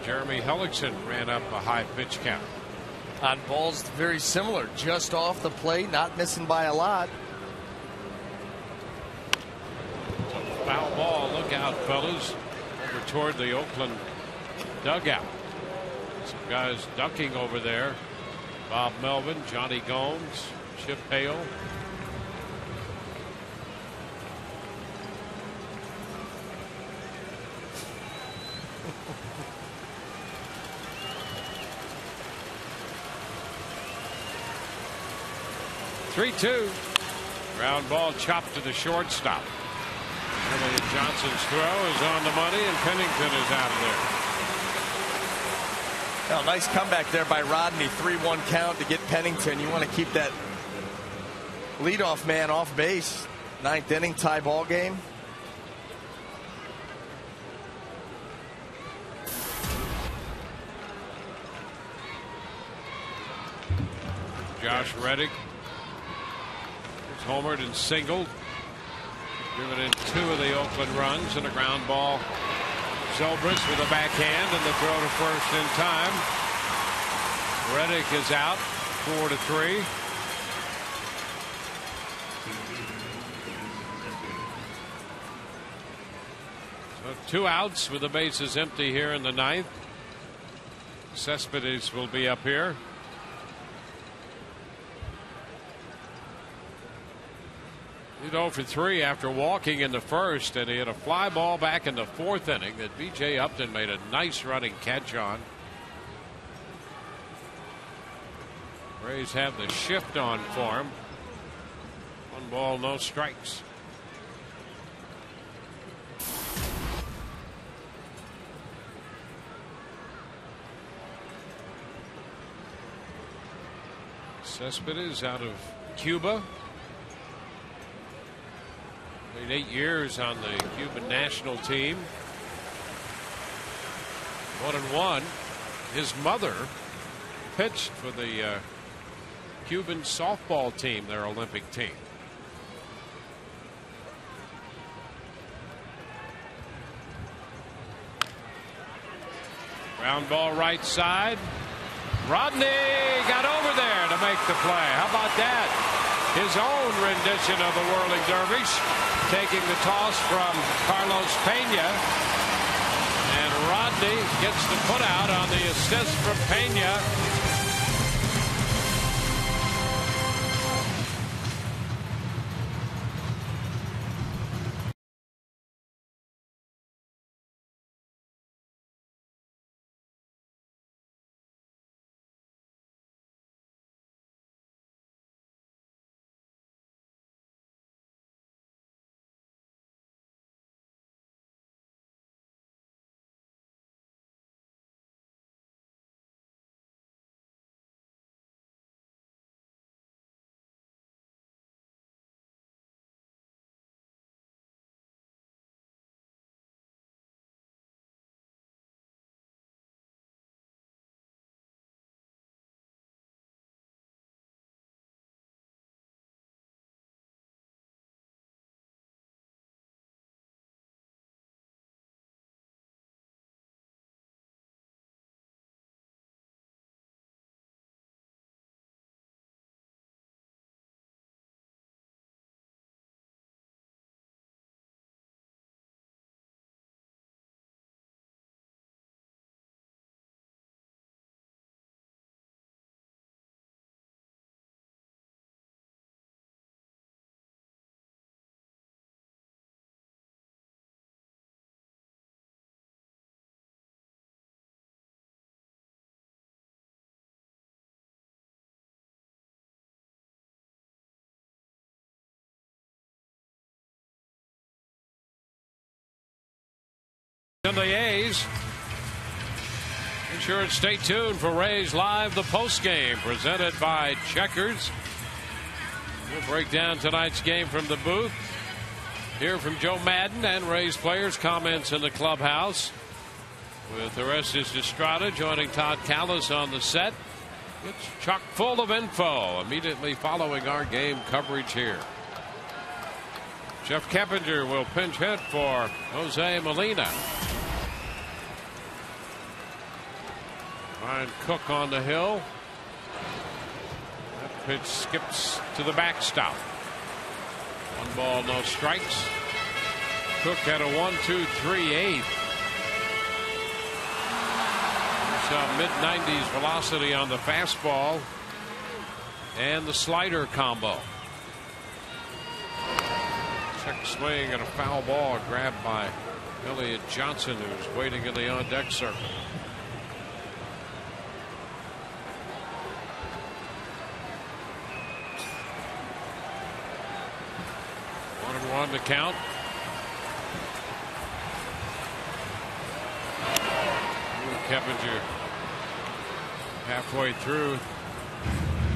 Jeremy Hellickson ran up a high pitch count. On balls very similar, just off the plate, not missing by a lot. Foul ball, look out, fellas. Over toward the Oakland dugout. Some guys ducking over there. Bob Melvin, Johnny Gomes, Chip Hale. Three-two. Ground ball chopped to the shortstop. Elliott Johnson's throw is on the money, and Pennington is out of there. Well, nice comeback there by Rodney. 3-1 count to get Pennington. You want to keep that leadoff man off base. 9th inning, tie ball game. Josh Reddick is homered and singled. Driven in 2 of the Oakland runs, and a ground ball. Zobrist with a backhand, and the throw to first in time. Reddick is out, 4-3. So 2 outs with the bases empty here in the 9th. Cespedes will be up here. He's 0 for 3 after walking in the first, and he had a fly ball back in the 4th inning that B.J. Upton made a nice running catch on. Rays have the shift on for him. 1 ball, no strikes. Cespedes out of Cuba. Played 8 years on the Cuban national team. 1-1. His mother pitched for the Cuban softball team, their Olympic team. Ground ball right side. Rodney got over there to make the play. How about that? his own rendition of the Whirling Dervish, taking the toss from Carlos Pena. And Rodney gets the put out on the assist from Pena. And the A's. Be sure and stay tuned for Rays Live, the postgame, presented by Checkers. We'll break down tonight's game from the booth. Hear from Joe Madden and Rays players' comments in the clubhouse. With Orestes Estrada joining Todd Callis on the set. It's chock full of info immediately following our game coverage here. Jeff Keppinger will pinch hit for Jose Molina. Ryan Cook on the hill. That pitch skips to the backstop. 1 ball, no strikes. Cook had a 1-2-3-8. Saw mid-90s velocity on the fastball and the slider combo. Check swing and a foul ball grabbed by Elliott Johnson, who's waiting in the on-deck circle. 1-1 to count. Keppinger halfway through.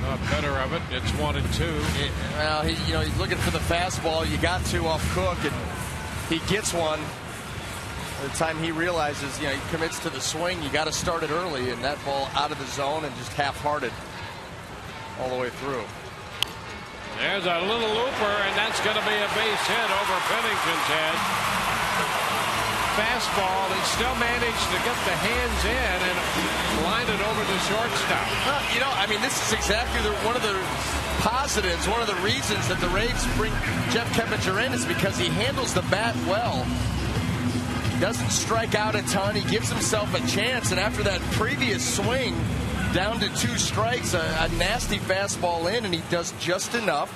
Not better of it. It's 1-2. Well, he's looking for the fastball. You got two off Cook, and he gets one. By the time he realizes, he commits to the swing, you got to start it early, and that ball out of the zone and just half-hearted all the way through. There's a little looper, and that's going to be a base hit over Pennington's head. Fastball, he still managed to get the hands in and line it over the shortstop. This is exactly one of the positives, one of the reasons that the Rays bring Jeff Keppinger in is because he handles the bat well. He doesn't strike out a ton. He gives himself a chance, and after that previous swing, down to 2 strikes, a nasty fastball in, and he does just enough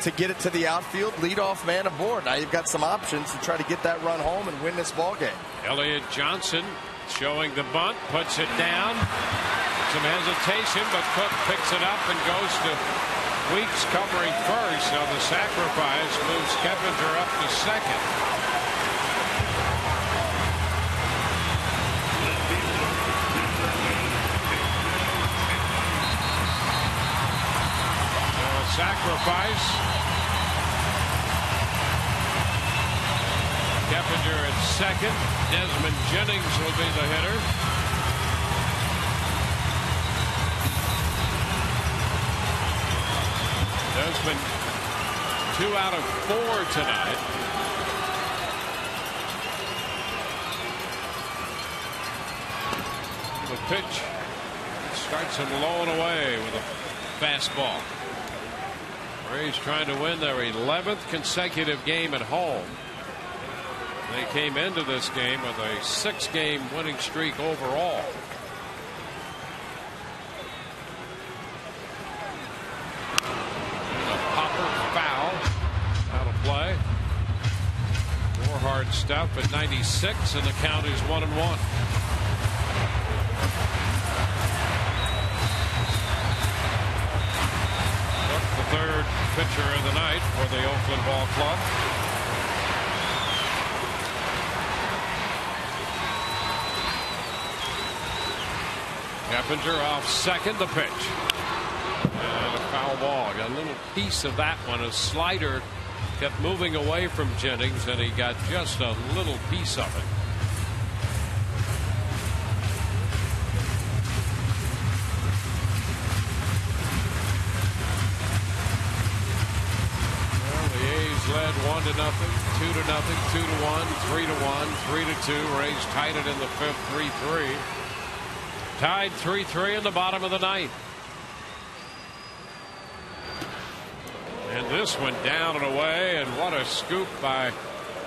to get it to the outfield, leadoff man aboard. Now you've got some options to try to get that run home and win this ball game. Elliott Johnson showing the bunt, puts it down. Some hesitation, but Cook picks it up and goes to Weeks covering first. So the sacrifice moves Keppinger up to second. Sacrifice. Keppinger at second. Desmond Jennings will be the hitter. Desmond 2 out of 4 tonight. The pitch starts him low and away with a fastball. Rays trying to win their 11th consecutive game at home. They came into this game with a 6-game winning streak overall. A popper foul out of play. More hard stuff at 96, and the count is 1-1. The third pitcher of the night for the Oakland Ball Club. Keppinger off second, the pitch. And a foul ball. Got a little piece of that one. A slider kept moving away from Jennings, and he got just a little piece of it. Well, the A's led 1-0, 2-0, 2-1, 3-1, 3-2. Rays tied it in the fifth, 3-3. Tied 3-3 in the bottom of the ninth. And this went down and away, and what a scoop by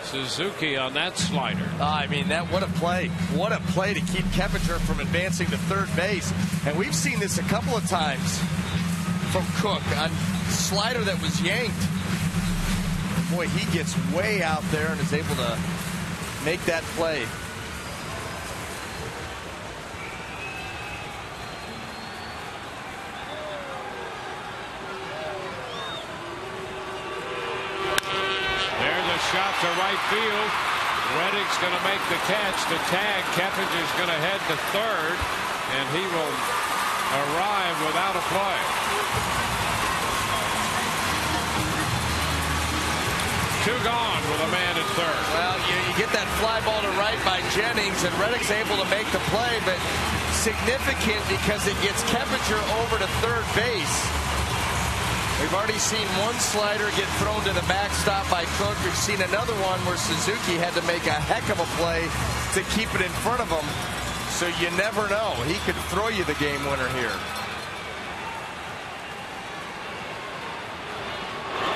Suzuki on that slider. I mean, what a play. What a play to keep Keppinger from advancing to third base. And we've seen this a couple of times from Cook on slider that was yanked. Boy, he gets way out there and is able to make that play. Shot to right field. Reddick's going to make the catch. The tag. Keppinger's going to head to third, and he will arrive without a play. Two gone with a man at third. Well, you get that fly ball to right by Jennings, and Reddick's able to make the play, but significant because it gets Keppinger over to third base. We've already seen one slider get thrown to the backstop by Cook. We've seen another one where Suzuki had to make a heck of a play to keep it in front of him. So you never know. He could throw you the game winner here.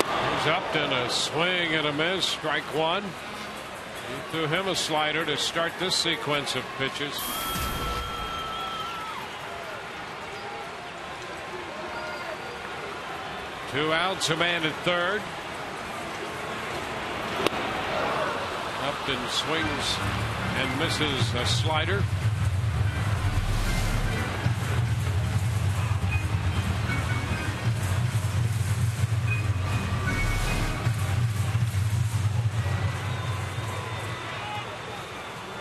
Here's Upton, a swing and a miss. Strike one. He threw him a slider to start this sequence of pitches. Two outs, a man at third. Upton swings and misses a slider.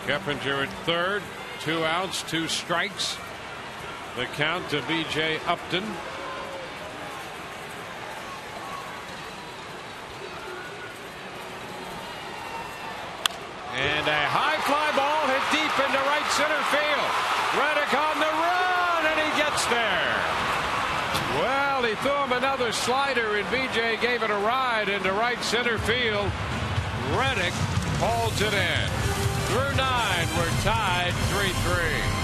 Keppinger at third. Two outs, two strikes. The count to B.J. Upton. And a high fly ball hit deep into right center field. Reddick on the run, and he gets there. Well, he threw him another slider, and B.J. gave it a ride into right center field. Reddick holds it in. Through 9, we're tied 3-3.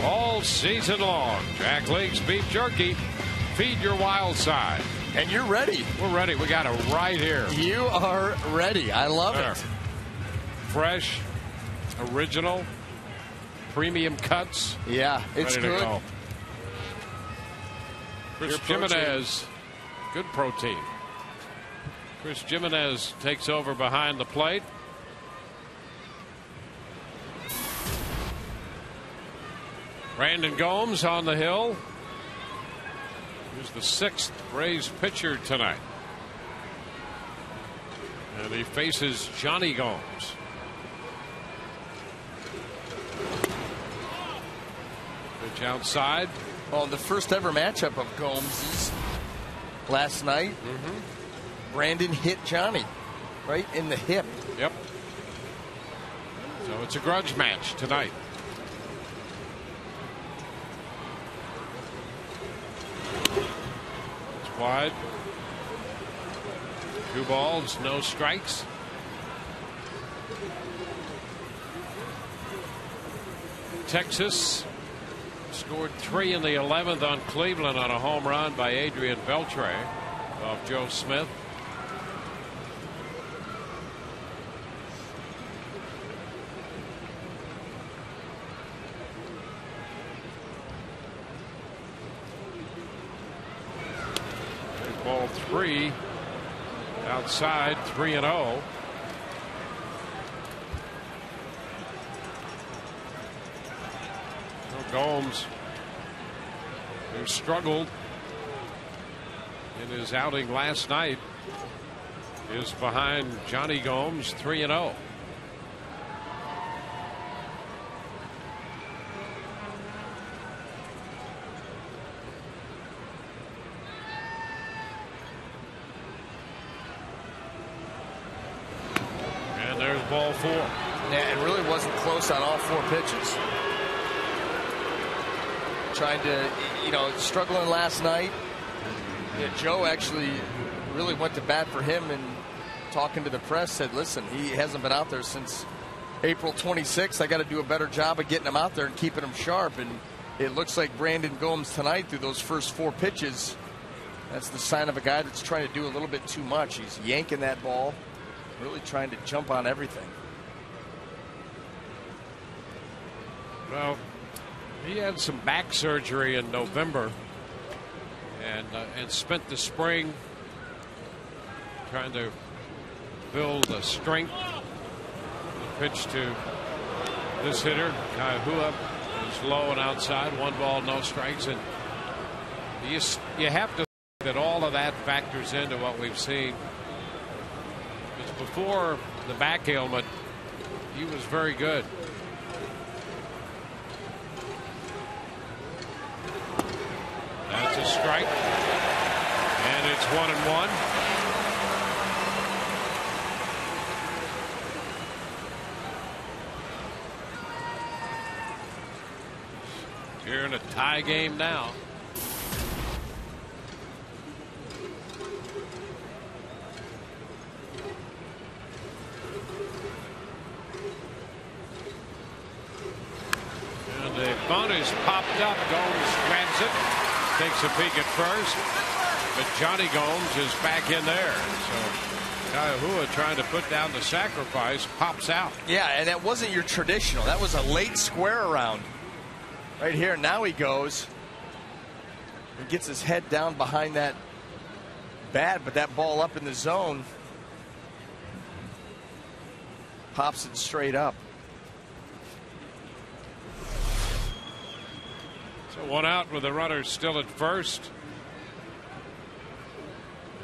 all season long. Jack Link's Beef Jerky. Feed your wild side. And you're ready. We're ready. We got it right here. You are ready. I love it. Fresh, original, premium cuts. Yeah, it's ready good. To go. Chris Jimenez, good protein. Chris Jimenez takes over behind the plate. Brandon Gomes on the hill. He's the 6th Rays pitcher tonight. And he faces Johnny Gomes. Pitch outside. Well, the first ever matchup of Gomes last night. Brandon hit Johnny right in the hip. Yep. So it's a grudge match tonight. It's wide. 2 balls, no strikes. Texas scored 3 in the 11th on Cleveland on a home run by Adrian Beltre off Joe Smith. Ball 3 outside, 3-0. Gomes, who struggled in his outing last night, is behind Johnny Gomes, 3-0. And there's ball 4. Yeah, it really wasn't close on all 4 pitches. Trying to, struggling last night. Yeah, Joe actually really went to bat for him, and talking to the press said, listen, he hasn't been out there since April 26th. I got to do a better job of getting him out there and keeping him sharp. And it looks like Brandon Gomes tonight, through those first 4 pitches, that's the sign of a guy that's trying to do a little bit too much. He's yanking that ball, really trying to jump on everything. Well, he had some back surgery in November and spent the spring trying to build a strength. The pitch to this hitter, Kaihua, is low and outside. 1 ball, no strikes. And you have to think that all of that factors into what we've seen. Because before the back ailment, he was very good. That's a strike. And it's 1-1. You're in a tie game now. And the bunt is popped up. Gomes grabs it. Takes a peek at first, but Johnny Gomes is back in there. So Kaihua, trying to put down the sacrifice, pops out. Yeah, and that wasn't your traditional. That was a late square around. Right here, now he goes. He gets his head down behind that bat, but that ball up in the zone pops it straight up. So 1 out with the runner still at first.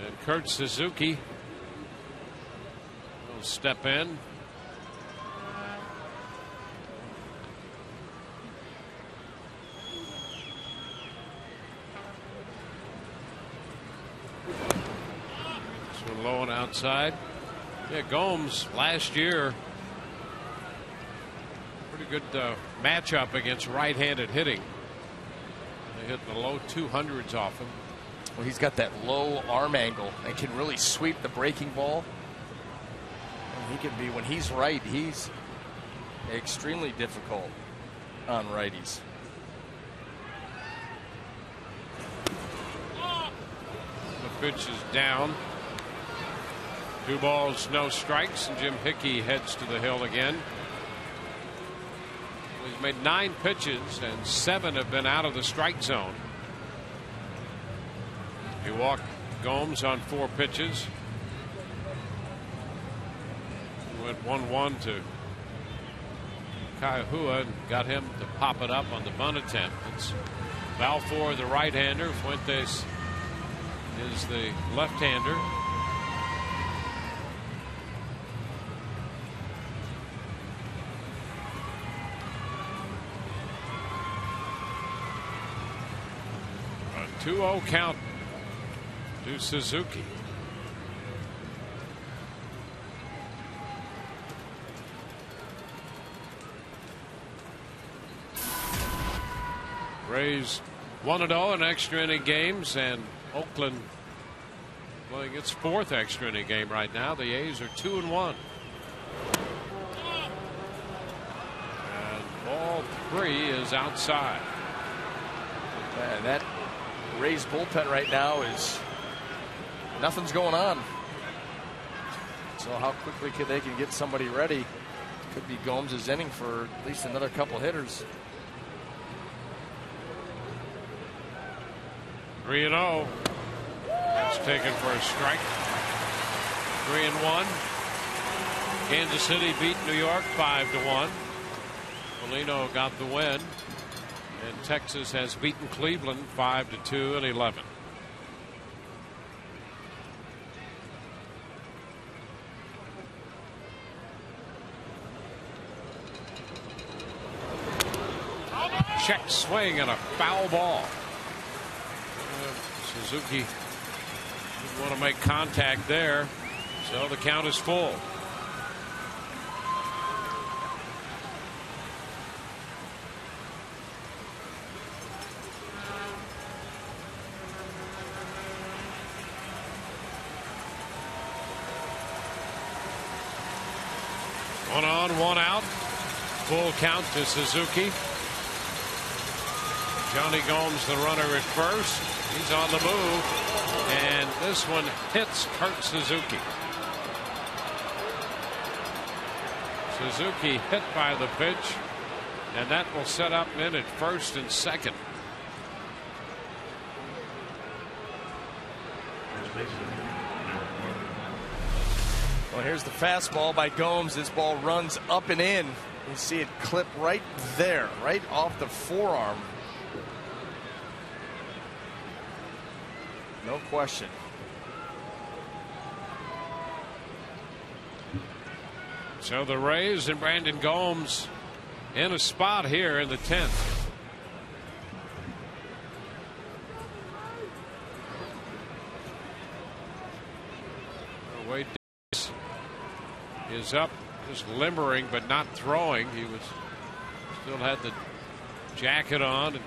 And Kurt Suzuki will step in. This one low and outside. Yeah, Gomes last year, pretty good matchup against right-handed hitting. They hit the low 200s off him. Well, he's got that low arm angle and can really sweep the breaking ball. And he can be, when he's right, he's extremely difficult. on righties. The pitch is down. 2 balls, no strikes, and Jim Hickey heads to the hill again. He's made 9 pitches, and 7 have been out of the strike zone. He walked Gomes on 4 pitches. He went 1-1 to Kaihua and got him to pop it up on the bunt attempt. It's Balfour, the right-hander. Fuentes is the left-hander. A 2-0 count to Suzuki. Rays 1-0 in extra inning games, and Oakland playing its 4th extra inning game right now. The A's are 2-1. And ball 3 is outside. And that Rays bullpen right now is nothing's going on. So how quickly they can get somebody ready? Could be Gomes' inning for at least another couple hitters. 3-0. It's taken for a strike. 3-1. Kansas City beat New York 5-1. Molino got the win. And Texas has beaten Cleveland 5-2 and 11. Check swing and a foul ball. Suzuki didn't want to make contact there, so the count is full. One on, one out. Full count to Suzuki. Johnny Gomes, the runner at first. He's on the move, and this one hits Kurt Suzuki. Suzuki hit by the pitch, and that will set up men at first and second. Well, here's the fastball by Gomes. This ball runs up and in. You see it clip right there, right off the forearm. No question. So the Rays and Brandon Gomes in a spot here in the 10th. Wade Davis is up, just limbering but not throwing. He was still had the jacket on.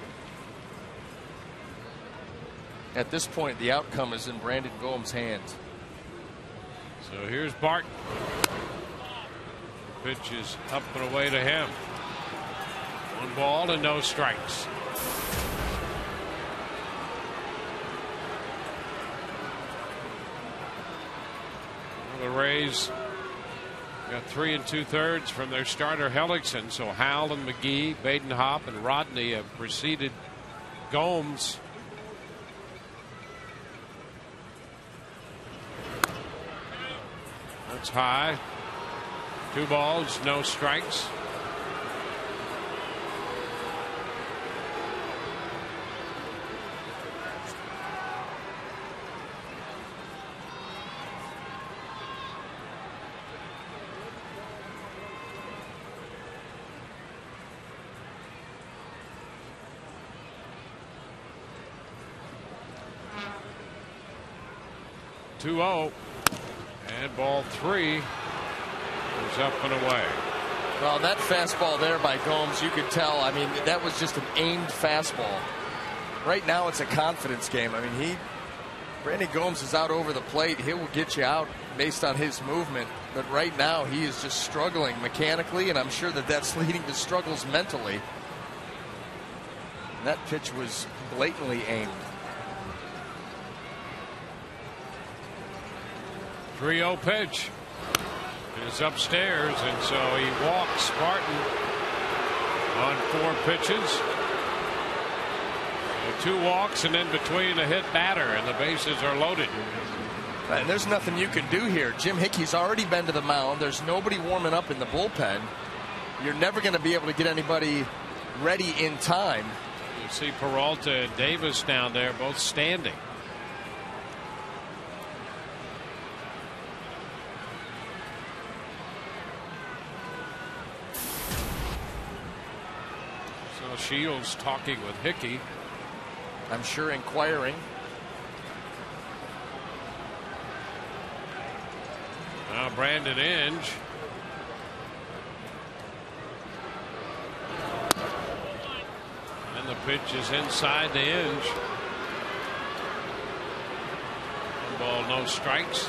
At this point, the outcome is in Brandon Gomes' hands. So here's Barton. The pitch is up and away to him. 1 ball and no strikes. Well, the Rays got 3 2/3 from their starter Hellickson. So Howell and McGee, Badenhop and Rodney have preceded Gomes. That's high. 2 balls, no strikes. Two-0. And ball 3 is up and away. Well, that fastball there by Gomes, you could tell. I mean, that was just an aimed fastball. Right now, it's a confidence game. I mean, Brandon Gomes is out over the plate. He will get you out based on his movement. But right now, he is just struggling mechanically, and I'm sure that that's leading to struggles mentally. That pitch was blatantly aimed. 3-0 pitch. It's upstairs, and so he walks Spartan on 4 pitches. 2 walks, and then between a hit batter, and the bases are loaded. And there's nothing you can do here. Jim Hickey's already been to the mound. There's nobody warming up in the bullpen. You're never going to be able to get anybody ready in time. You see Peralta and Davis down there, both standing. So Shields talking with Hickey. I'm sure inquiring. Now Brandon Inge. And the pitch is inside the Inge. 1 ball, no strikes.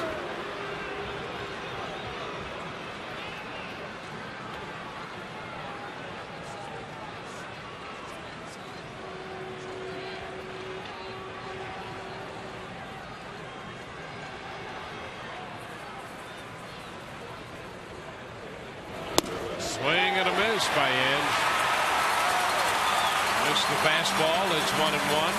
Swing and a miss by Inge. Missed the fastball. It's 1-1.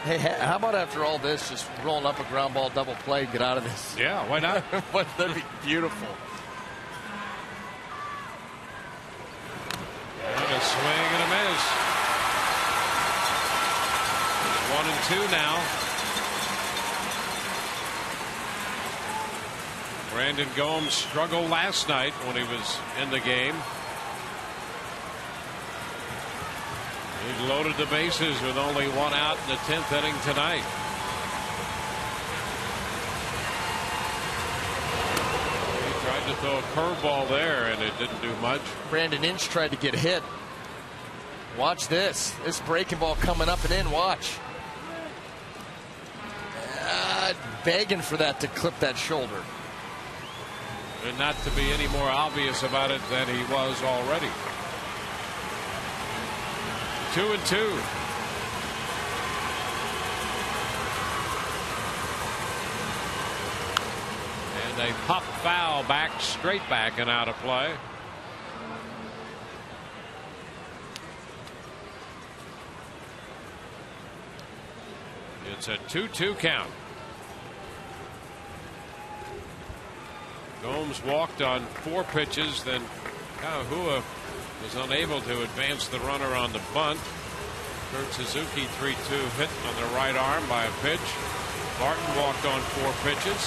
Hey, how about after all this, just rolling up a ground ball double play and get out of this? Yeah, why not? That'd be beautiful. And a swing and a miss. 1-2 now. Brandon Gomes struggled last night when he was in the game. He loaded the bases with only 1 out in the 10th inning tonight. He tried to throw a curveball there, and it didn't do much. Brandon Inge tried to get hit. Watch this. This breaking ball coming up and in. Watch. Begging for that to clip that shoulder. And not to be any more obvious about it than he was already. 2-2. And a pop foul back, straight back and out of play. It's a 2-2 count. Gomes walked on 4 pitches, then Kahua was unable to advance the runner on the bunt. Kurt Suzuki 3-2 hit on the right arm by a pitch. Barton walked on 4 pitches.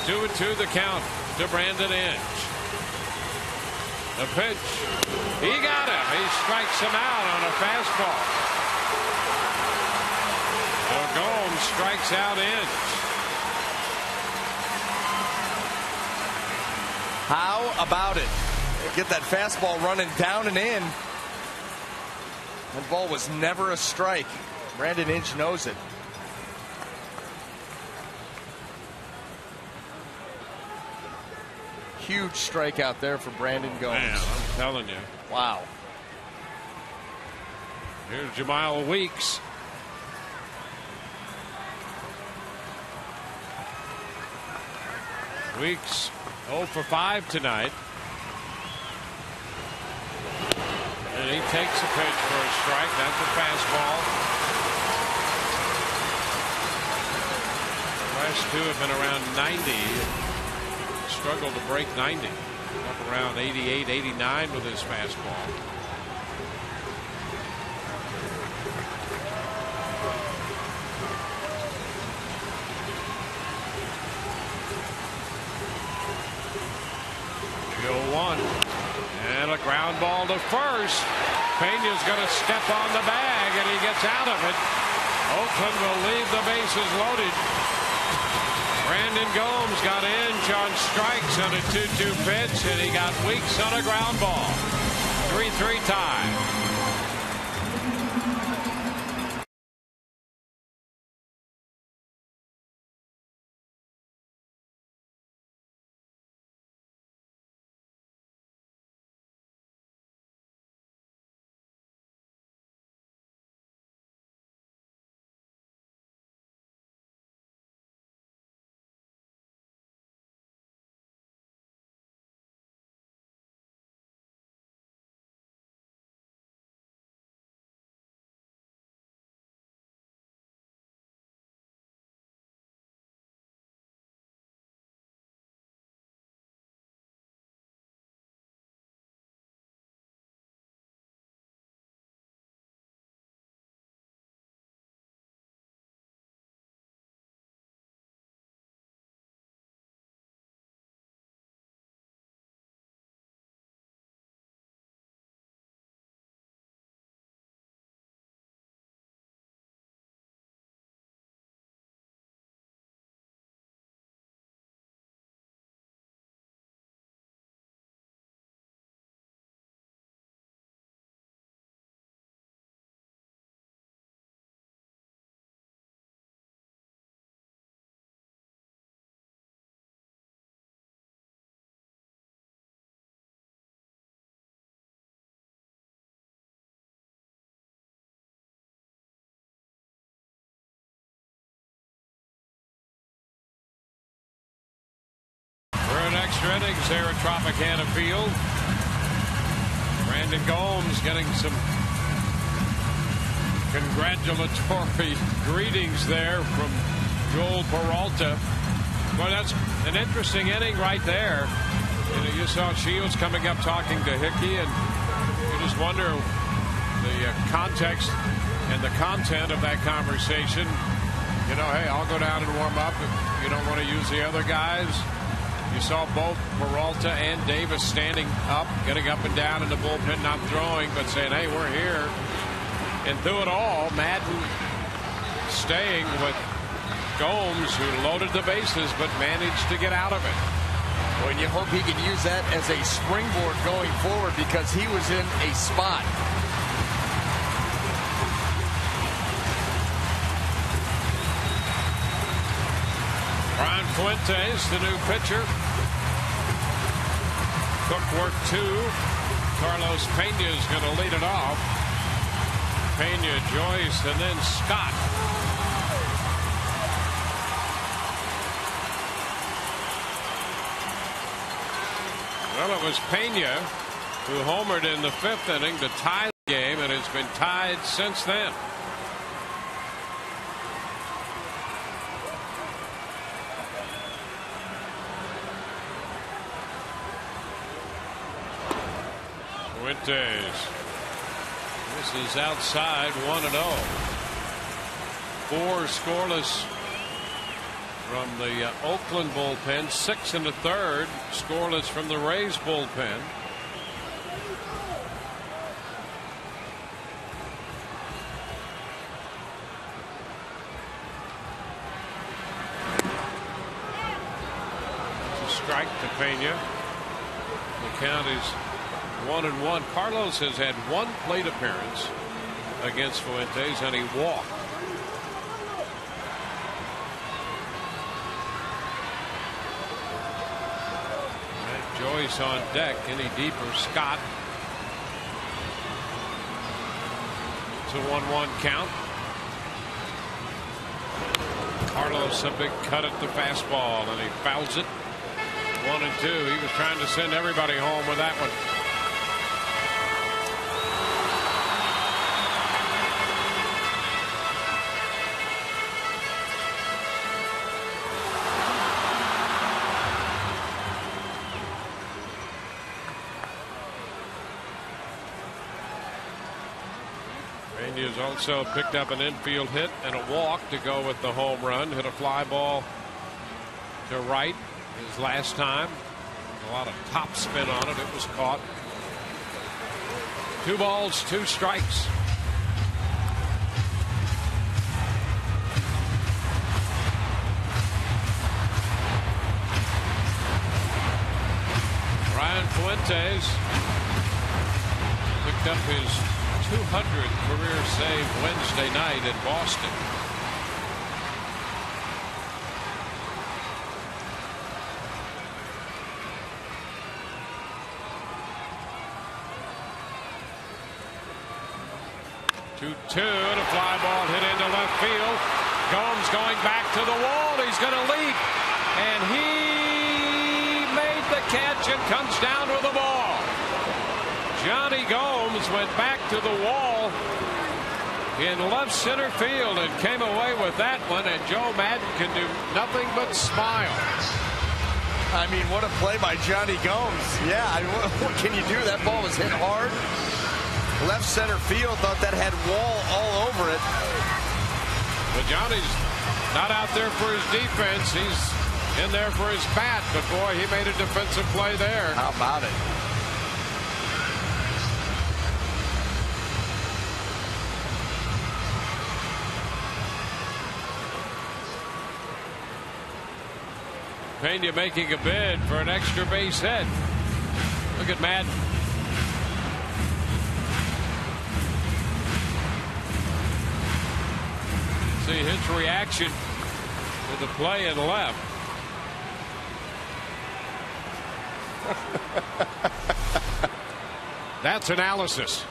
2-2 the count to Brandon Inge. The pitch. He got him. He strikes him out on a fastball. So Gomes strikes out Inge. How about it? Get that fastball running down and in. That ball was never a strike. Brandon Inge knows it. Huge strikeout there for Brandon Gomes. Man, I'm telling you. Wow. Here's Jamal Weeks. Weeks 0 for 5 tonight. And he takes a pitch for a strike. That's a fastball. The last 2 have been around 90. Struggled to break 90. Up around 88, 89 with his fastball. And a ground ball to first. Pena's going to step on the bag, and he gets out of it. Oakland will leave the bases loaded. Brandon Gomes got Inge on strikes on a 2-2 pitch, and he got Weeks on a ground ball. 3-3 tie. extra innings there at Tropicana Field. Brandon Gomes getting some congratulatory greetings there from Joel Peralta. Well, that's an interesting inning right there. You know, you saw Shields coming up talking to Hickey, and you just wonder the context and the content of that conversation. You know, hey, I'll go down and warm up if you don't want to use the other guys. You saw both Peralta and Davis standing up, getting up and down in the bullpen, not throwing, but saying, hey, we're here. And through it all, Madden staying with Gomes, who loaded the bases but managed to get out of it. Well, and you hope he can use that as a springboard going forward, because he was in a spot. Brian Fuentes, the new pitcher. Footwork 2. Carlos Pena is going to lead it off. Pena, Joyce, and then Scott. Well, it was Pena who homered in the 5th inning to tie the game, and it's been tied since then. Fuentes. This is outside 1-0. 4 scoreless from the Oakland bullpen. 6 in the 3rd. Scoreless from the Rays bullpen. It's a strike to Pena. The count is 1-1. Carlos has had 1 plate appearance against Fuentes, and he walked. And Joyce on deck. Any deeper? Scott. It's a 1-1 count. Carlos, a big cut at the fastball, and he fouls it. 1-2. He was trying to send everybody home with that one. Pena's also picked up an infield hit and a walk to go with the home run. Hit a fly ball to right his last time. A lot of top spin on it. It was caught. 2 balls, 2 strikes. Brian Fuentes picked up his 200th career save Wednesday night in Boston. Two and a fly ball hit into left field. Gomes going back to the wall. He's going to leap, and he made the catch and comes down with the ball. Johnny Gomes went back to the wall in left center field and came away with that one, and Joe Madden can do nothing but smile. I mean, what a play by Johnny Gomes. Yeah, I mean, what can you do? That ball was hit hard. Left center field, thought that had wall all over it. But Johnny's not out there for his defense. He's in there for his bat. But boy, he made a defensive play there. How about it? Pena making a bid for an extra base hit. Look at Madden. See his reaction to the play and left. That's analysis.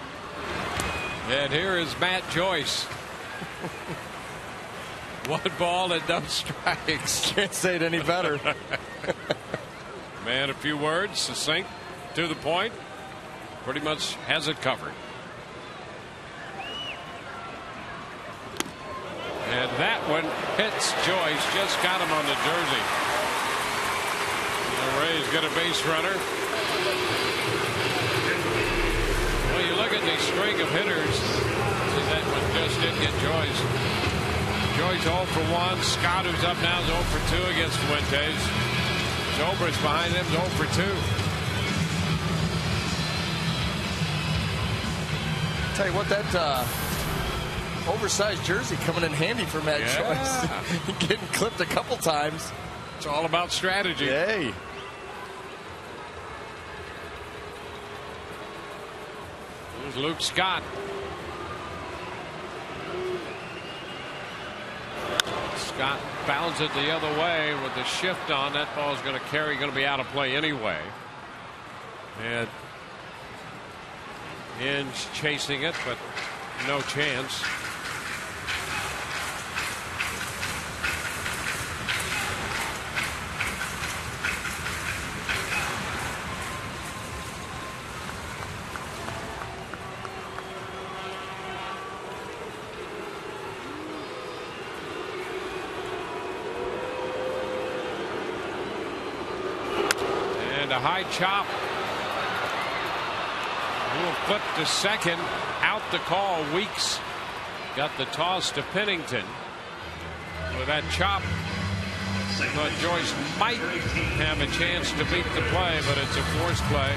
And here is Matt Joyce. 1 ball and no strikes. Can't say it any better. Man, a few words, succinct, to the point. Pretty much has it covered. And that one hits Joyce. Just got him on the jersey. The Rays get a base runner. Well, you look at the string of hitters. See, that one just didn't get Joyce. Joyce 0 for 1. Scott, who's up now, is 0 for 2 against Fuentes. Zobrist behind him, 0 for 2. Tell you what, that oversized jersey coming in handy for Matt Joyce. Getting clipped a couple times. It's all about strategy. Hey. Here's Luke Scott. Scott bounds it the other way with the shift on. That ball's going to carry, going to be out of play anyway. And Inge chasing it, but no chance. And a high chop. Will flip to second. Out the call. Weeks got the toss to Pennington. With that chop, but Joyce might have a chance to beat the play, but it's a forced play.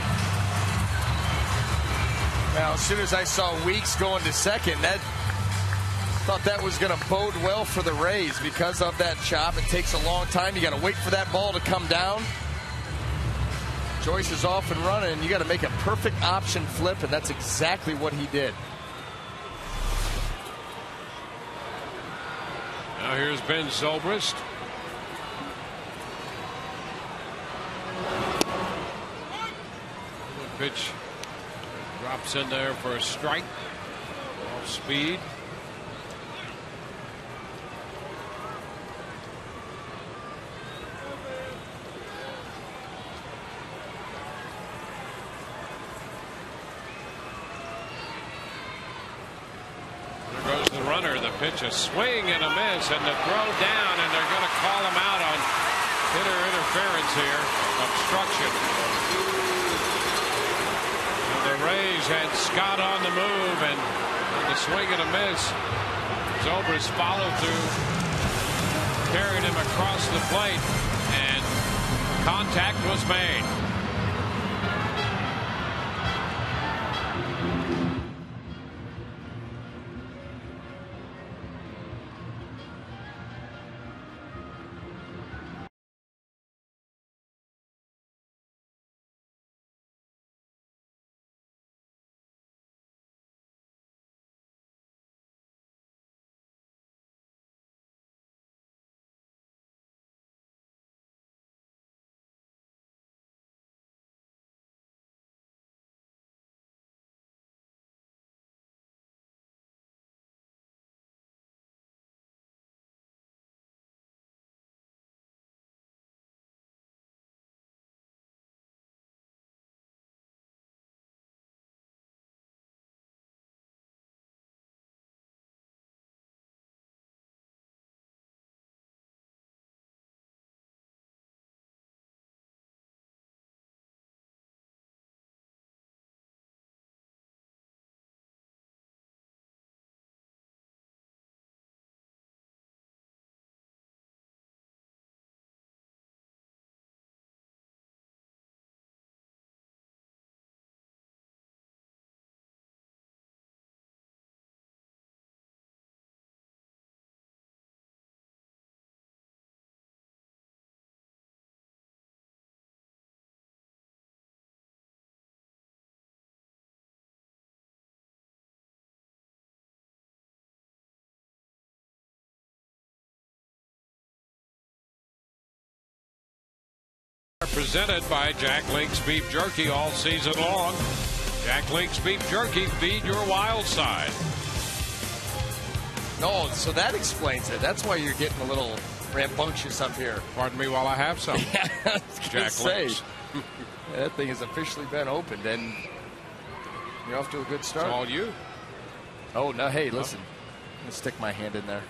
Now, as soon as I saw Weeks going to second, thought that was going to bode well for the Rays because of that chop. It takes a long time. You got to wait for that ball to come down. Joyce is off and running, and you got to make a perfect option flip, and that's exactly what he did. Now here's Ben Zobrist. The pitch drops in there for a strike. Off speed. The pitch, a swing and a miss, and the throw down, and they're going to call him out on hitter interference here, obstruction. And the Rays had Scott on the move, and the swing and a miss. Zobrist followed through, carried him across the plate, and contact was made. Presented by Jack Link's Beef Jerky all season long. Jack Link's Beef Jerky, feed your wild side. No, so that explains it. That's why you're getting a little rambunctious up here. Pardon me while I have some. Yeah, Jack Link's. That thing has officially been opened, and you're off to a good start. It's all you. Oh, no, hey, listen. I'm going to stick my hand in there.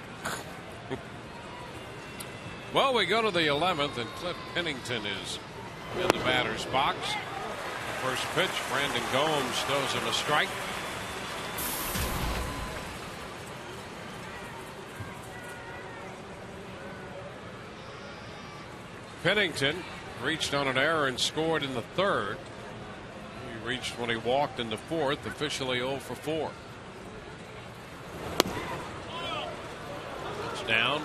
Well, we go to the 11th, and Cliff Pennington is in the batter's box. The first pitch, Brandon Gomes throws him a strike. Pennington reached on an error and scored in the third. He reached when he walked in the fourth, officially 0 for 4. It's down.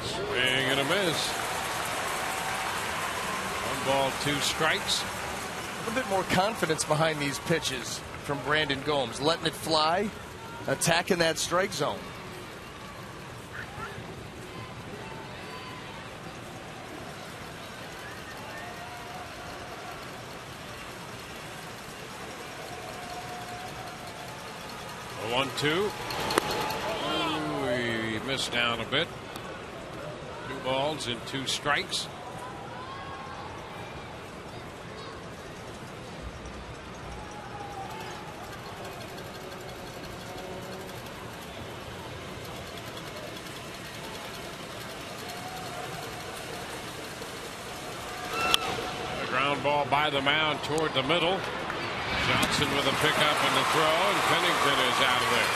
Swing and a miss. 1 ball, 2 strikes. A little bit more confidence behind these pitches from Brandon Gomes, letting it fly, attacking that strike zone. A 1-2. Ooh, he missed down a bit. 2 balls and 2 strikes. A ground ball by the mound toward the middle. Johnson with a pickup and the throw, and Pennington is out of there.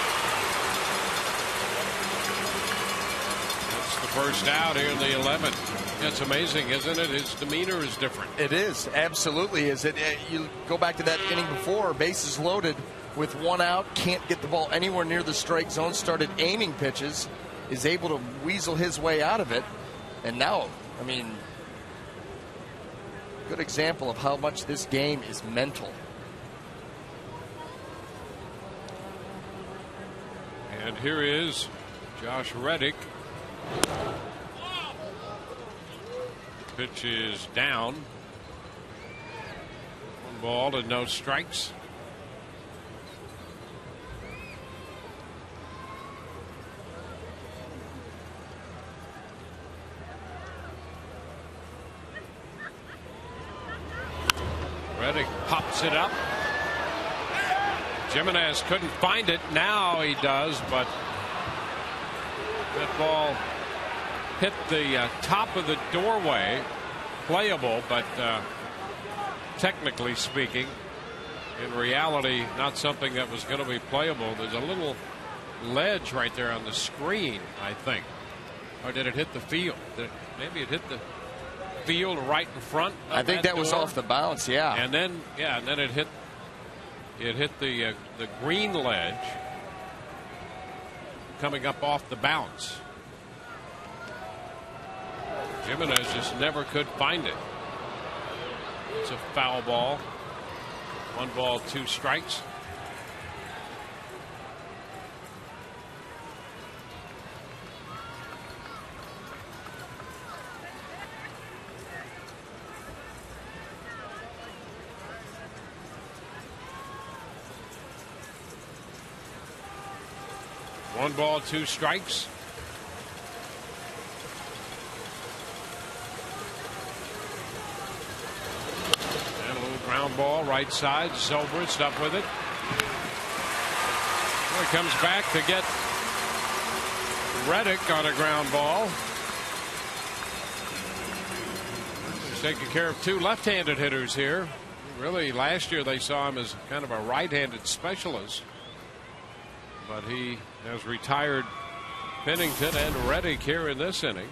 That's the first out here in the 11th. It's amazing, isn't it? His demeanor is different. It is, absolutely is. You go back to that inning before, bases loaded with 1 out, can't get the ball anywhere near the strike zone, started aiming pitches, is able to weasel his way out of it. And now, I mean, good example of how much this game is mental. And here is Josh Reddick. Pitch is down. 1 ball and no strikes. Reddick pops it up. Jimenez couldn't find it. Now he does, but that ball hit the top of the doorway. Playable, but technically speaking, in reality, not something that was going to be playable. There's a little ledge right there on the screen, I think. Or did it hit the field? Maybe it hit the field right in front of I think that was door. off the bounce, yeah. And then, it hit the green ledge coming up off the bounce. Jimenez just never could find it. It's a foul ball. 1 ball, 2 strikes. One ball, 2 strikes. And a little ground ball, right side. Zobrist up with it. Well, he comes back to get Reddick on a ground ball. He's taking care of 2 left-handed hitters here. Really, last year they saw him as kind of a right-handed specialist. But he has retired Pennington and Reddick here in this inning.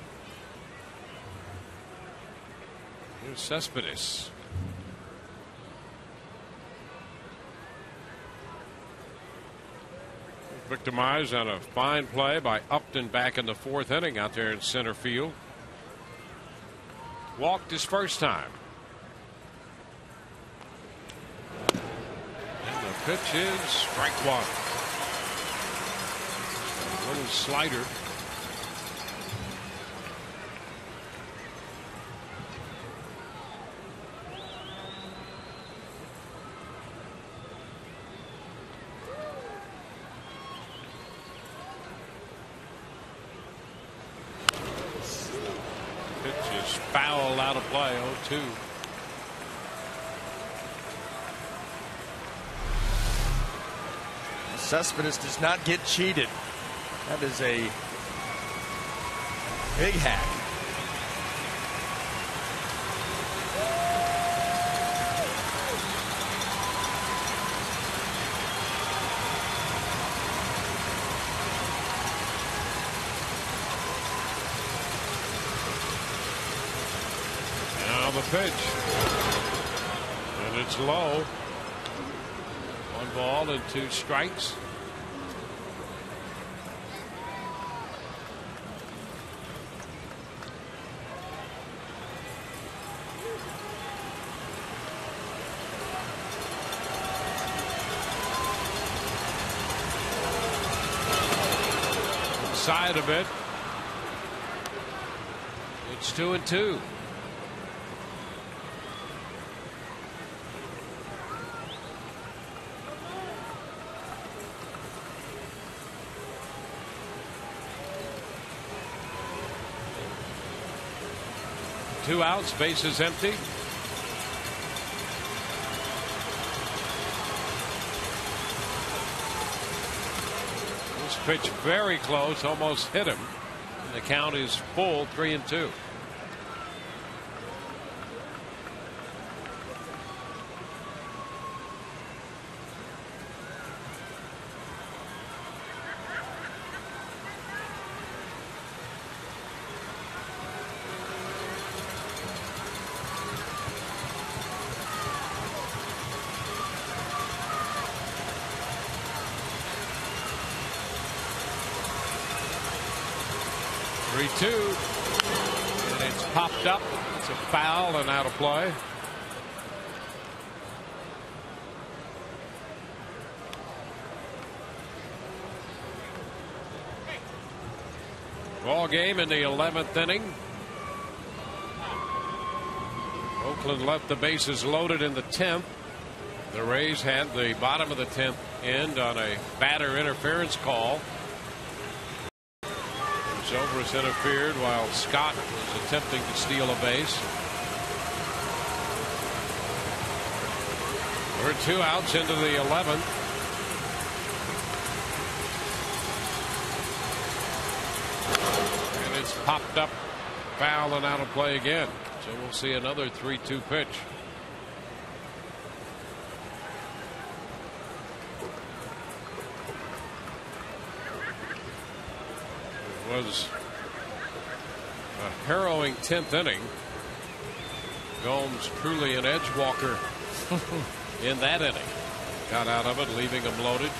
Here's Cespedes. Victimized on a fine play by Upton back in the 4th inning out there in center field. Walked his first time. And the pitch is strike 1. A little slider. is fouled out of play. 0-2. Cespedes does not get cheated. That is a big hack. Now the pitch. And it's low. 1 ball and 2 strikes. Side of it. It's 2-2. Two outs, bases empty. This pitch very close, almost hit him. And the count is full, 3-2. And it's popped up. It's a foul and out of play. Ball game in the 11th inning. Oakland left the bases loaded in the 10th. The Rays had the bottom of the 10th end on a batter interference call. Zobrist interfered while Scott was attempting to steal a base. We're 2 outs into the 11th. And it's popped up, foul and out of play again. So we'll see another 3-2 pitch. Was a harrowing 10th inning. Gomes truly an edge walker in that inning. Got out of it, leaving him loaded.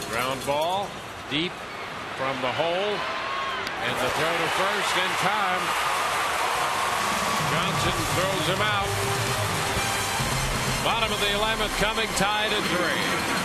Ground ball deep from the hole, and the throw to first in time. Johnson throws him out. Bottom of the 11th coming, tied at 3.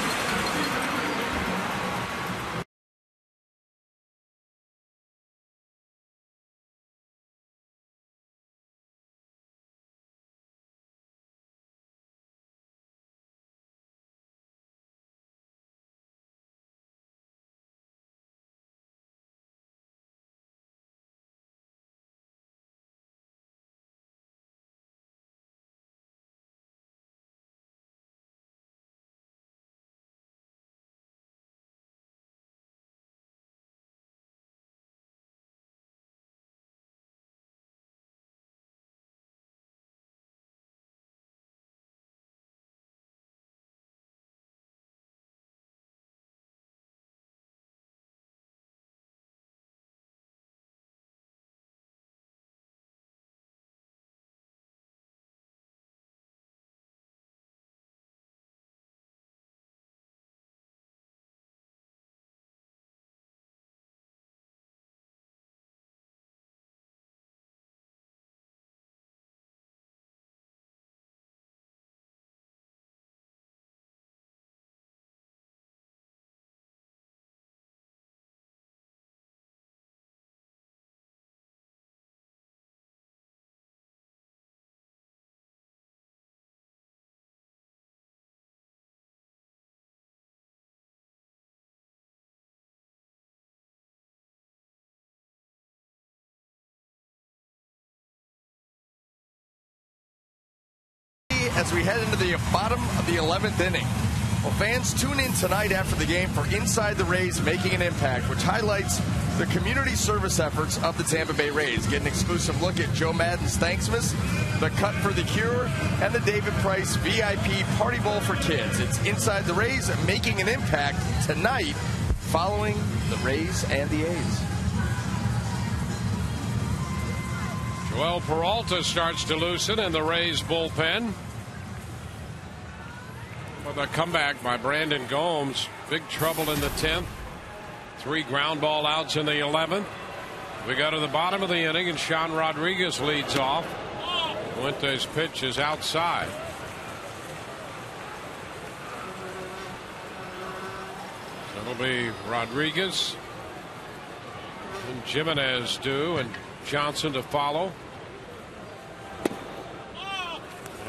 as we head into the bottom of the 11th inning. Well, fans, tune in tonight after the game for Inside the Rays Making an Impact, which highlights the community service efforts of the Tampa Bay Rays. Get an exclusive look at Joe Maddon's Thanksmas, the Cut for the Cure, and the David Price VIP Party Bowl for Kids. It's Inside the Rays Making an Impact tonight following the Rays and the A's. Joel Peralta starts to loosen in the Rays bullpen. With a comeback by Brandon Gomes. Big trouble in the 10th. 3 ground ball outs in the 11th. We go to the bottom of the inning, and Sean Rodriguez leads off. Fuentes' pitch is outside. So it'll be Rodriguez and Jimenez due, and Johnson to follow.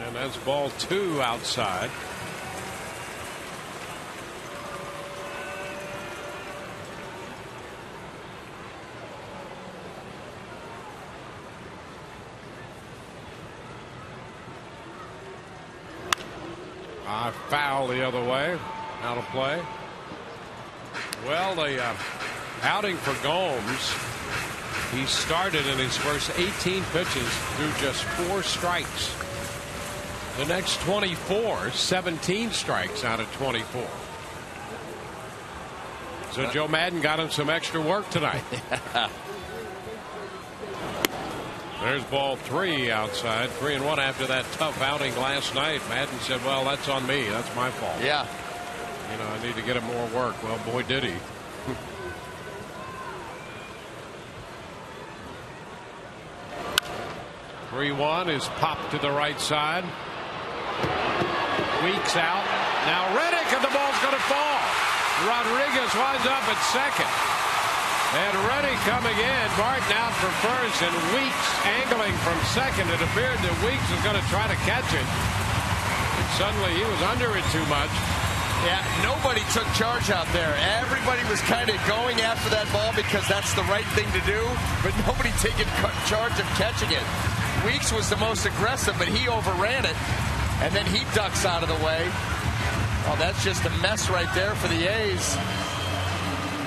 And that's ball 2 outside. Foul the other way. Out of play. Well, the outing for Gomes. He started in his first 18 pitches through just 4 strikes. The next 24, 17 strikes out of 24. So Joe Maddon got him some extra work tonight. There's ball 3 outside. 3-1 after that tough outing last night. Maddon said, well, that's on me. That's my fault. Yeah. You know, I need to get him more work. Well, boy, did he. 3-1 is popped to the right side. Weeks out. Now Reddick, and the ball's going to fall. Rodriguez winds up at second. And Reddick coming in. Martin out for first, and Weeks angling from second. It appeared that Weeks was going to try to catch it. And suddenly he was under it too much. Yeah, nobody took charge out there. Everybody was kind of going after that ball because that's the right thing to do, but nobody taking charge of catching it. Weeks was the most aggressive, but he overran it, and then he ducks out of the way. Oh, that's just a mess right there for the A's.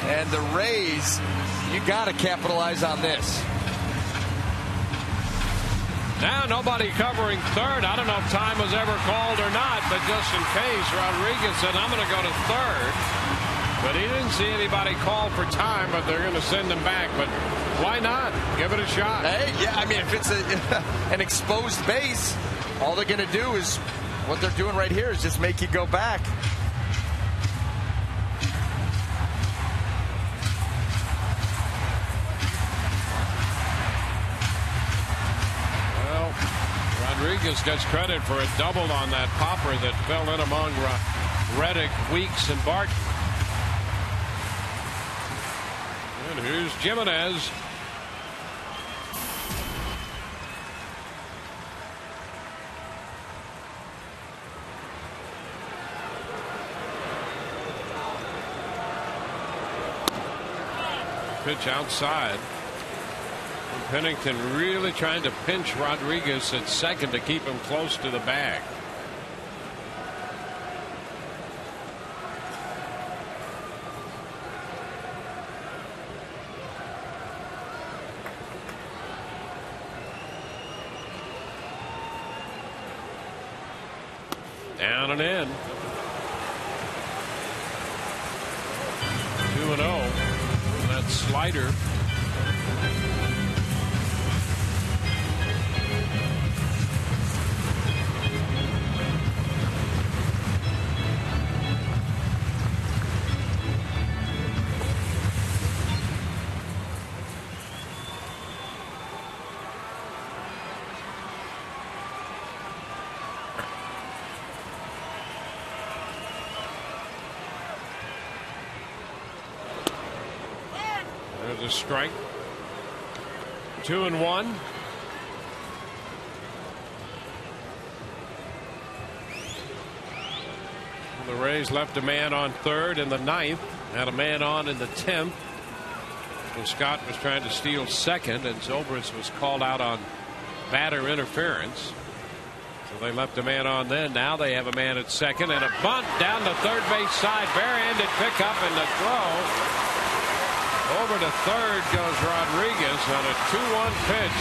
And the Rays, you got to capitalize on this. Now nobody covering third. I don't know if time was ever called or not, but just in case, Rodriguez said, I'm going to go to third. But he didn't see anybody call for time, but they're going to send him back. But why not? Give it a shot. Hey, yeah, I mean, if it's an exposed base, all they're going to do is, what they're doing right here is just make you go back. Rodriguez gets credit for a double on that popper that fell in among Reddick, Weeks, and Barton. And here's Jimenez. Pitch outside. Pennington really trying to pinch Rodriguez at second to keep him close to the bag. Down and in. 2-0. That slider. There's a strike. 2-1. The Rays left a man on third in the 9th, had a man on in the 10th. When Scott was trying to steal second, and Zobrist was called out on batter interference. So they left a man on then. Now they have a man at second and a bunt down the third base side. Barehanded pickup and the throw. Over to third goes Rodriguez on a 2-1 pitch.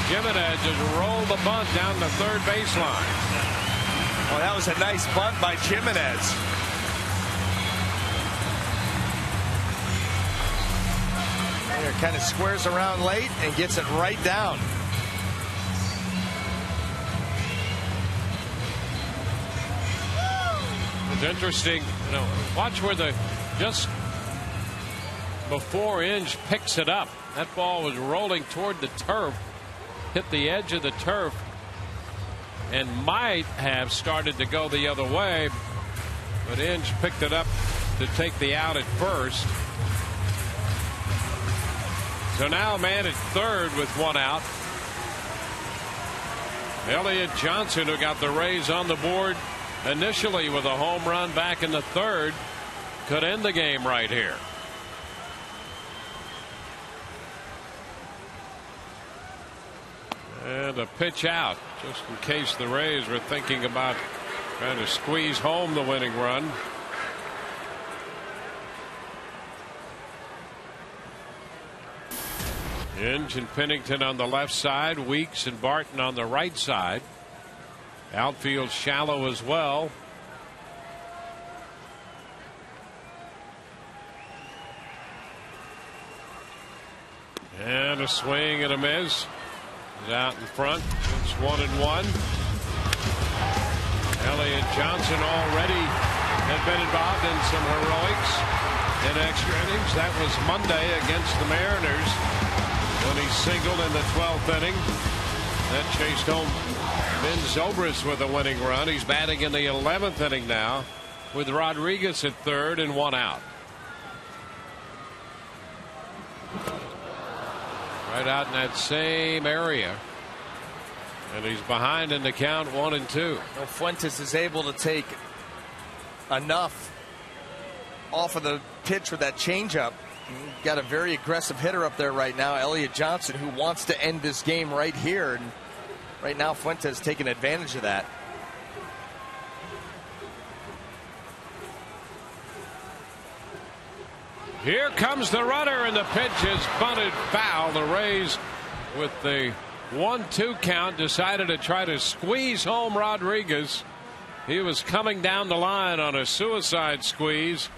Jimenez just rolled the bunt down the third baseline. Well, that was a nice bunt by Jimenez. There, kind of squares around late and gets it right down. It's interesting, you know, watch where the just before Inge picks it up. That ball was rolling toward the turf, hit the edge of the turf, and might have started to go the other way, but Inge picked it up to take the out at first. So now a man at third with one out. Elliott Johnson, who got the Rays on the board initially with a home run back in the third, could end the game right here. And a pitch out, just in case the Rays were thinking about trying to squeeze home the winning run. Inge and Pennington on the left side, Weeks and Barton on the right side. Outfield shallow as well. And a swing and a miss. Is out in front. It's 1-1. Elliott Johnson already had been involved in some heroics in extra innings. That was Monday against the Mariners when he singled in the 12th inning. That chased home Ben Zobrist with a winning run. He's batting in the 11th inning now with Rodriguez at third and one out. Right out in that same area. And he's behind in the count 1-2. Well, Fuentes is able to take enough off of the pitch with that changeup. Got a very aggressive hitter up there right now, Elliott Johnson, who wants to end this game right here. And right now, Fuentes taking advantage of that. Here comes the runner, and the pitch is bunted foul. The Rays, with the 1-2 count, decided to try to squeeze home Rodriguez. He was coming down the line on a suicide squeeze,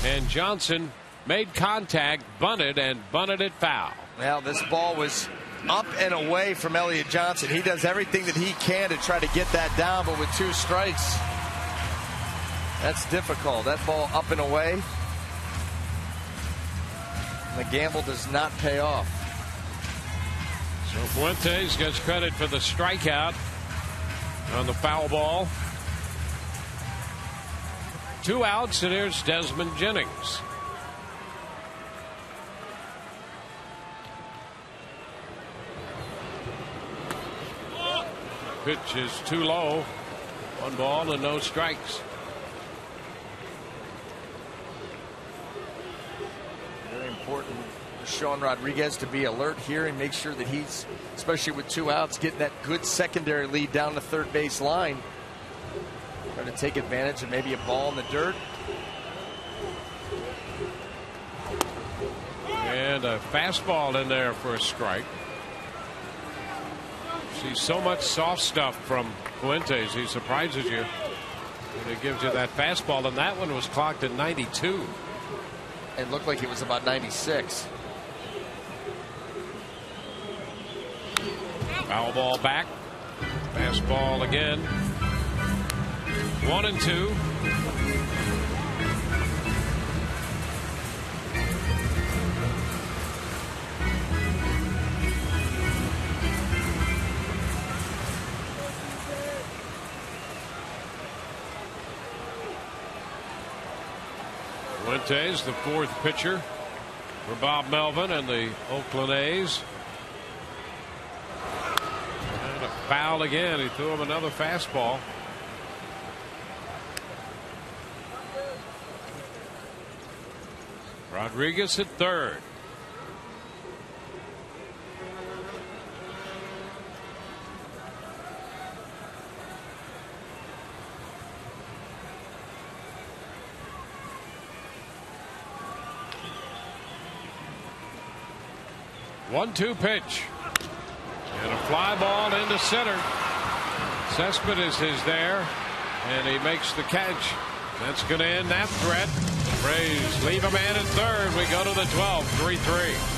and Johnson made contact, bunted, and bunted it foul. Well, this ball was up and away from Elliott Johnson. He does everything that he can to try to get that down, but with 2 strikes, that's difficult. That ball up and away. The gamble does not pay off. So Fuentes gets credit for the strikeout on the foul ball. 2 outs, and here's Desmond Jennings. Pitch is too low. 1 ball and no strikes. Important for Sean Rodriguez to be alert here and make sure that he's, especially with 2 outs, getting that good secondary lead down the third base line. Trying to take advantage of maybe a ball in the dirt. And a fastball in there for a strike. See so much soft stuff from Fuentes. He surprises you when he gives you that fastball, and that one was clocked at 92. It looked like it was about 96. Foul ball back. Fastball again. 1-2. Fuentes, the 4th pitcher for Bob Melvin and the Oakland A's. And a foul again. He threw him another fastball. Rodriguez at third. 1-2 pitch. And a fly ball into center. Cespedes is there, and he makes the catch. That's going to end that threat. Rays leave a man at third. We go to the 12th, 3-3.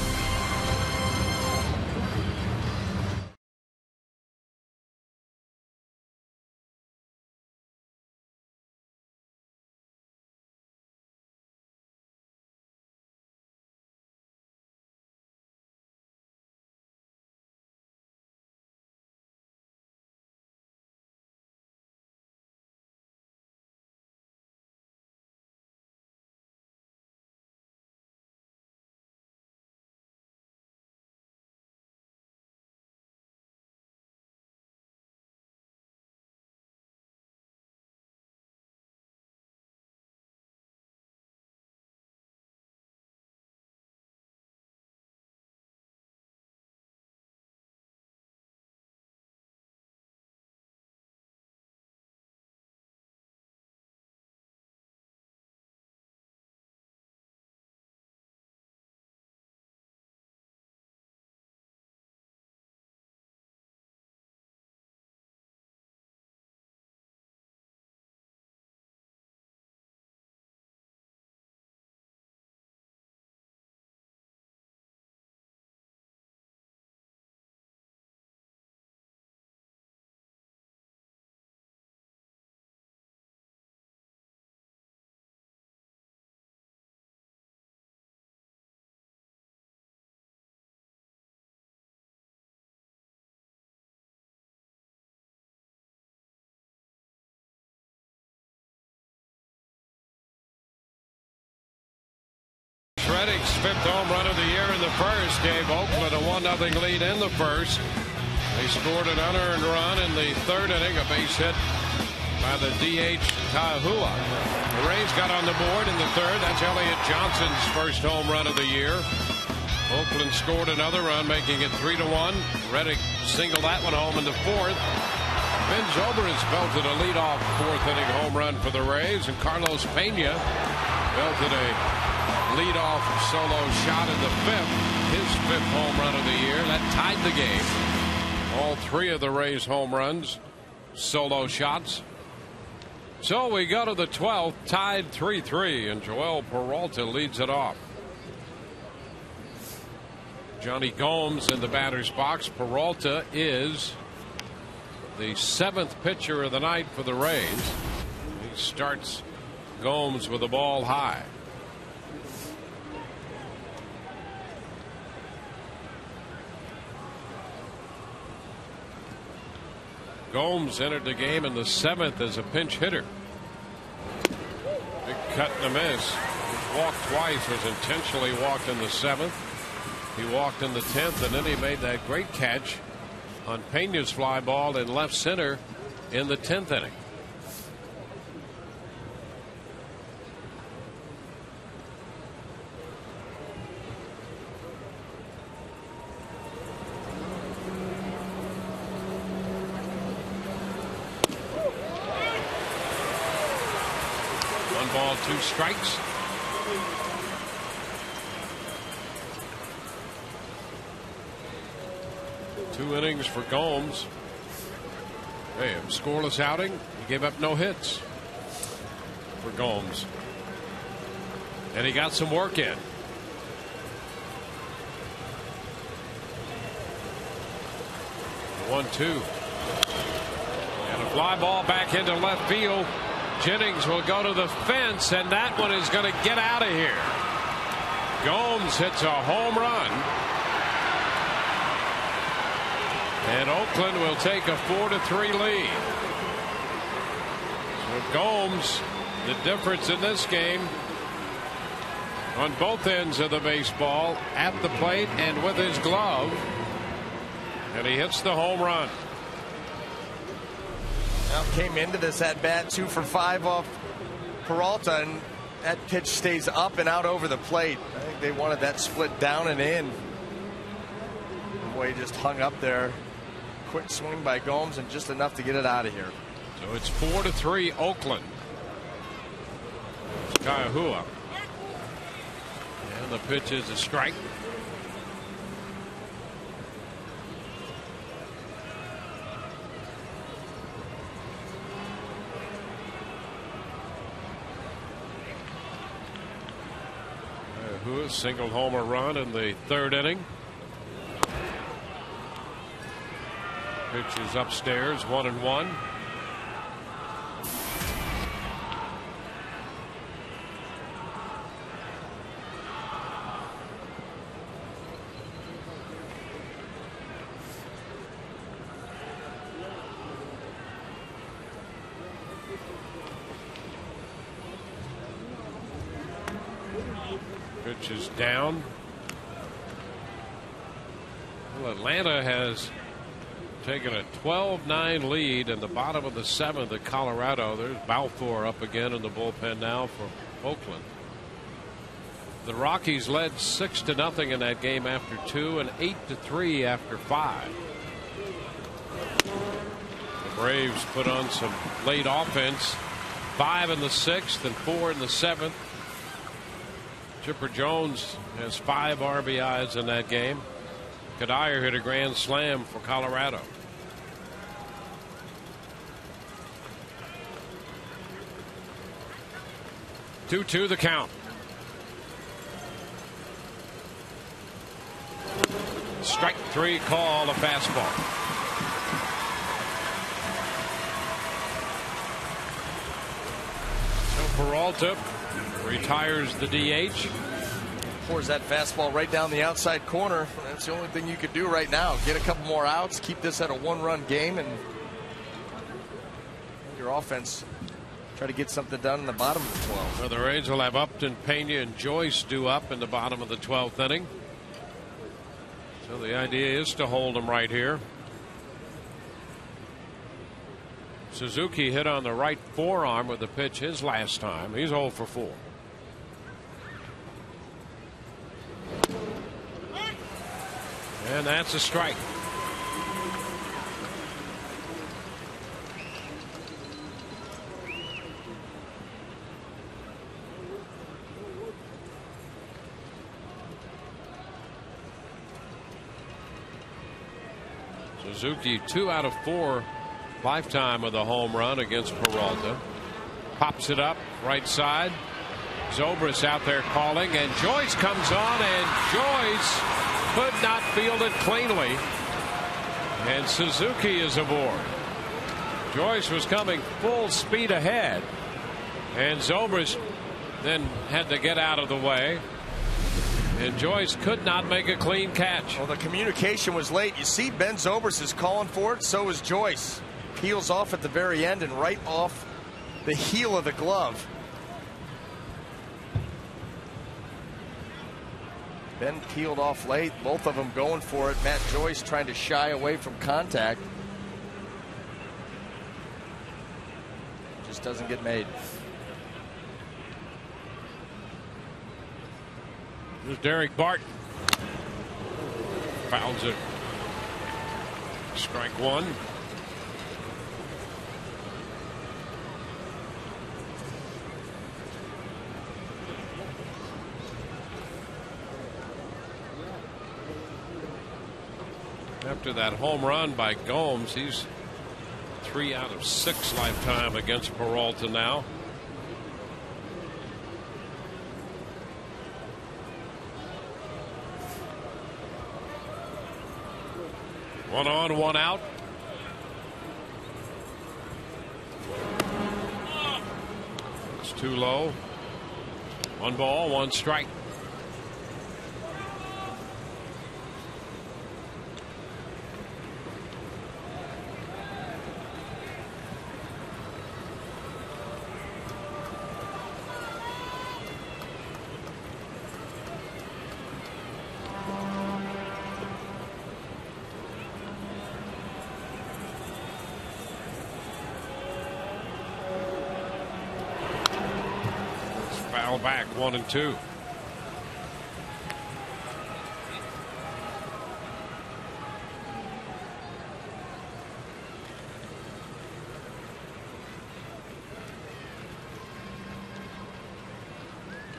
Reddick's 5th home run of the year in the first gave Oakland a 1-0 lead in the first. They scored an unearned run in the 3rd inning, a base hit by the DH Kahua. The Rays got on the board in the 3rd. That's Elliott Johnson's first home run of the year. Oakland scored another run, making it 3-1. Reddick singled that one home in the 4th. Ben Zobrist belted a leadoff 4th inning home run for the Rays, and Carlos Pena belted a leadoff solo shot in the 5th, his 5th home run of the year. That tied the game. All 3 of the Rays' home runs, solo shots. So we go to the 12th, tied 3-3, and Joel Peralta leads it off. Johnny Gomes in the batter's box. Peralta is the 7th pitcher of the night for the Rays. He starts Gomes with the ball high. Gomes entered the game in the 7th as a pinch hitter. Big cut and a miss. He walked twice, was intentionally walked in the 7th. He walked in the 10th, and then he made that great catch on Pena's fly ball in left center in the 10th inning. Ball, 2 strikes. Two innings for Gomes. Hey, a scoreless outing. He gave up no hits for Gomes. And he got some work in. The 1-2. And a fly ball back into left field. Jennings will go to the fence, and that one is going to get out of here. Gomes hits a home run. And Oakland will take a 4-3 lead. So Gomes, the difference in this game on both ends of the baseball, at the plate and with his glove. And he hits the home run. Now came into this at bat 2 for 5 off Peralta, and that pitch stays up and out over the plate. I think they wanted that split down and in. The way he just hung up there. Quick swing by Gomes and just enough to get it out of here. So it's 4-3 Oakland. Kahua. And the pitch is a strike. Nakua single homer run in the 3rd inning. Pitch is upstairs, 1-1. Pitch is down. Well, Atlanta has taken a 12-9 lead in the bottom of the 7th at Colorado. There's Balfour up again in the bullpen now for Oakland. The Rockies led 6-0 in that game after 2 and 8-3 after 5. The Braves put on some late offense, 5 in the 6th and 4 in the 7th. Chipper Jones has 5 RBIs in that game. Kadire hit a grand slam for Colorado. Two the count. Strike 3 call, a fastball. So Peralta retires the DH. Pours that fastball right down the outside corner. That's the only thing you could do right now. Get a couple more outs, keep this at a 1-run game, and your offense try to get something done in the bottom of the 12th. So the Rays will have Upton, Pena, and Joyce due up in the bottom of the 12th inning. So the idea is to hold them right here. Suzuki hit on the right forearm with the pitch his last time. He's 0 for 4. And that's a strike. Suzuki 2 out of 4 lifetime with a home run against Peralta. Pops it up right side. Zobrist out there calling, and Joyce comes on, and Joyce could not field it cleanly, and Suzuki is aboard. Joyce was coming full speed ahead, and Zobrist then had to get out of the way, and Joyce could not make a clean catch. Well, the communication was late. You see Ben Zobrist is calling for it, so is Joyce. Peels off at the very end and right off the heel of the glove. Ben peeled off late, both of them going for it. Matt Joyce trying to shy away from contact. Just doesn't get made. There's Derek Barton. Fouls it. Strike 1. After that home run by Gomes, he's 3 out of 6 lifetime against Peralta now. One on, one out. It's too low. 1 ball, 1 strike. Back 1 and 2.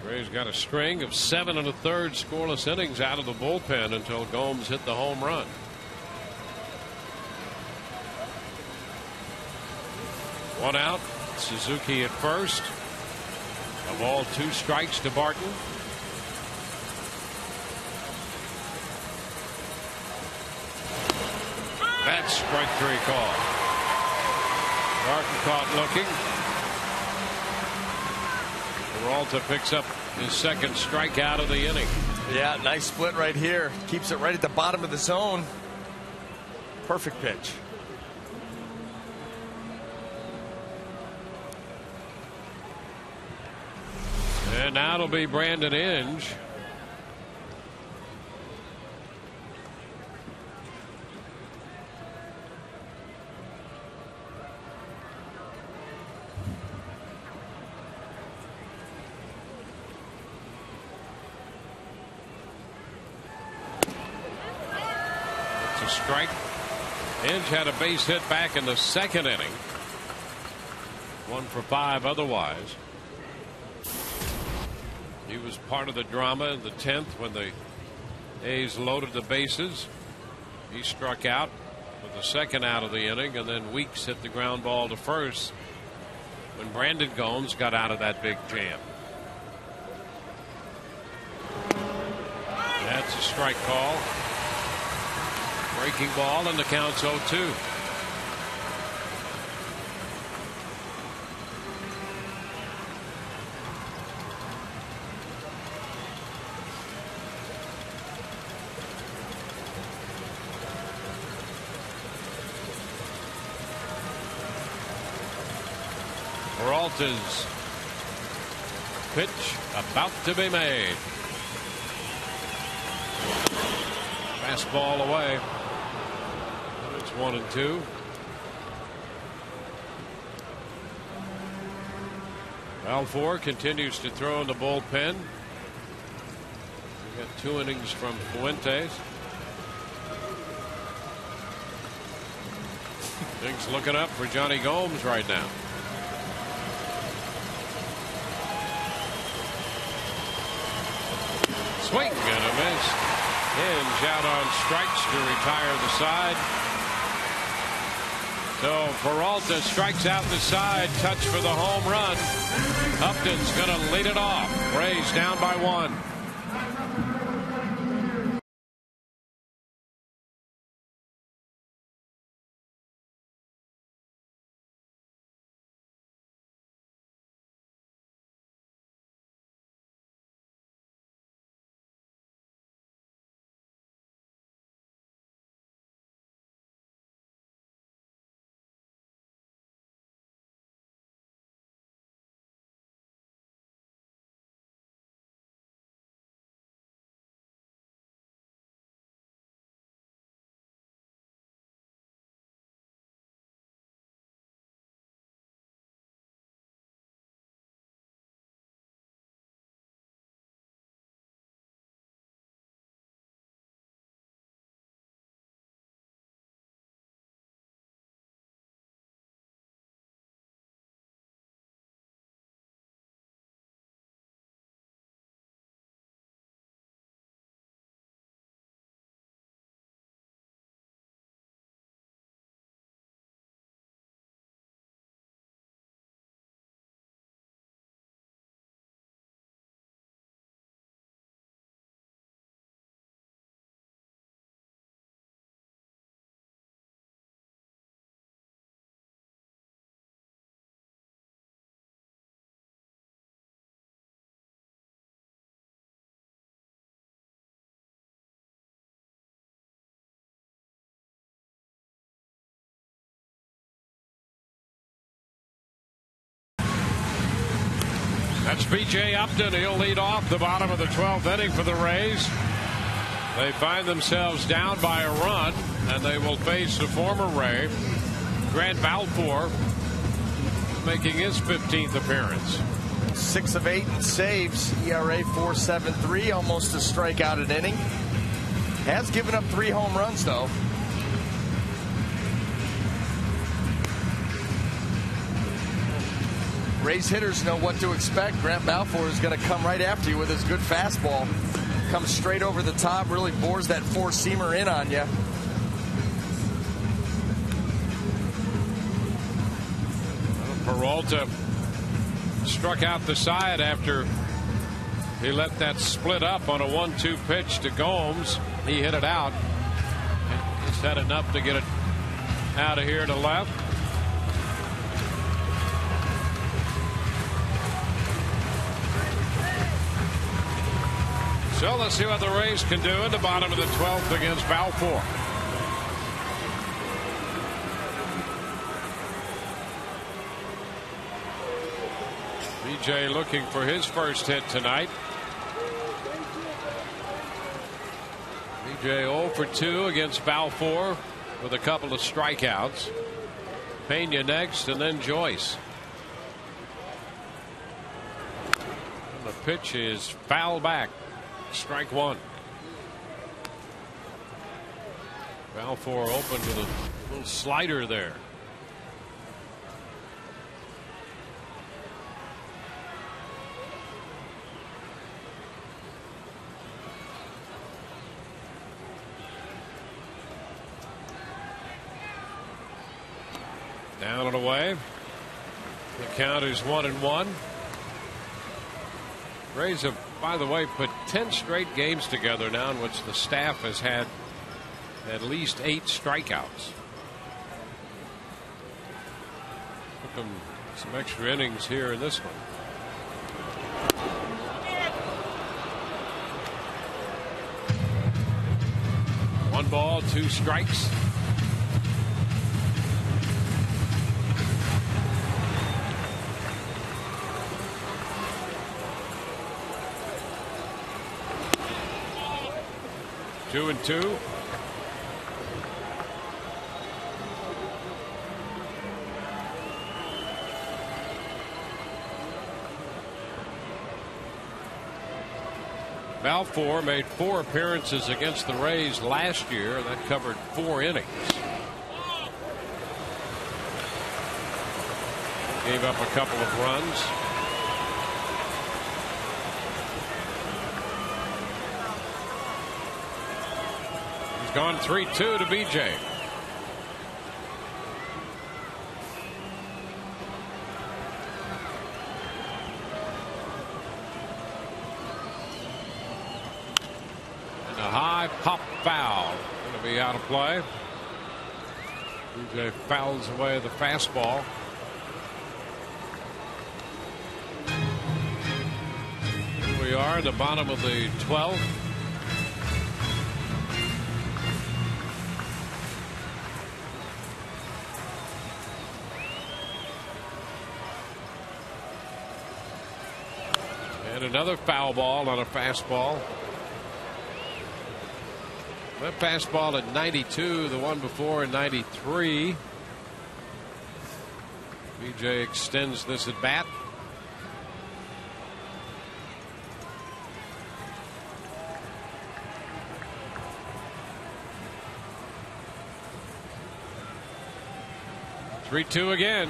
Rays got a string of 7 1/3 scoreless innings out of the bullpen until Gomes hit the home run. One out. Suzuki at first. A ball, 2 strikes to Barton. That's strike 3 call. Barton caught looking. Peralta picks up his second strikeout of the inning. Yeah, nice split right here. Keeps it right at the bottom of the zone. Perfect pitch. And now it'll be Brandon Inge. It's a strike. Inge had a base hit back in the second inning. 1 for 5 otherwise. He was part of the drama in the 10th when the A's loaded the bases. He struck out with the second out of the inning, and then Weeks hit the ground ball to first when Brandon Gomes got out of that big jam. That's a strike call. Breaking ball, and the count's 0-2. Peralta's pitch about to be made. Fastball away. It's 1-2. Balfour continues to throw in the bullpen. We got 2 innings from Fuentes. Things looking up for Johnny Gomes right now. Swing and a miss. Inge out on strikes to retire the side. So Peralta strikes out the side. Touch for the home run. Upton's going to lead it off. Rays down by 1. That's B.J. Upton. He'll lead off the bottom of the 12th inning for the Rays. They find themselves down by a run, and they will face the former Ray, Grant Balfour, making his 15th appearance. 6 of 8 in saves, ERA 4.73, almost a strikeout an inning. Has given up 3 home runs, though. Rays hitters know what to expect. Grant Balfour is going to come right after you with his good fastball. Comes straight over the top, really bores that 4-seamer in on you. Peralta struck out the side after he let that split up on a 1-2 pitch to Gomes. He hit it out. He's had enough to get it out of here to left. So let's see what the Rays can do in the bottom of the 12th against Balfour. BJ looking for his first hit tonight. BJ 0 for 2 against Balfour with a couple of strikeouts. Pena next, and then Joyce. And the pitch is foul back. Strike one. Balfour opened with a little slider there. Down and away. The count is 1-1. Rays have, by the way, put 10 straight games together now in which the staff has had at least 8 strikeouts. Took them some extra innings here in this one. One ball, 2 strikes. Two and two. Balfour made 4 appearances against the Rays last year. That covered 4 innings. Gave up a couple of runs. Gone 3-2 to BJ. And a high pop foul. Going to be out of play. BJ fouls away the fastball. Here we are at the bottom of the 12th. Another foul ball on a fastball. That fastball at 92, the one before in 93. BJ extends this at bat. Three-two again,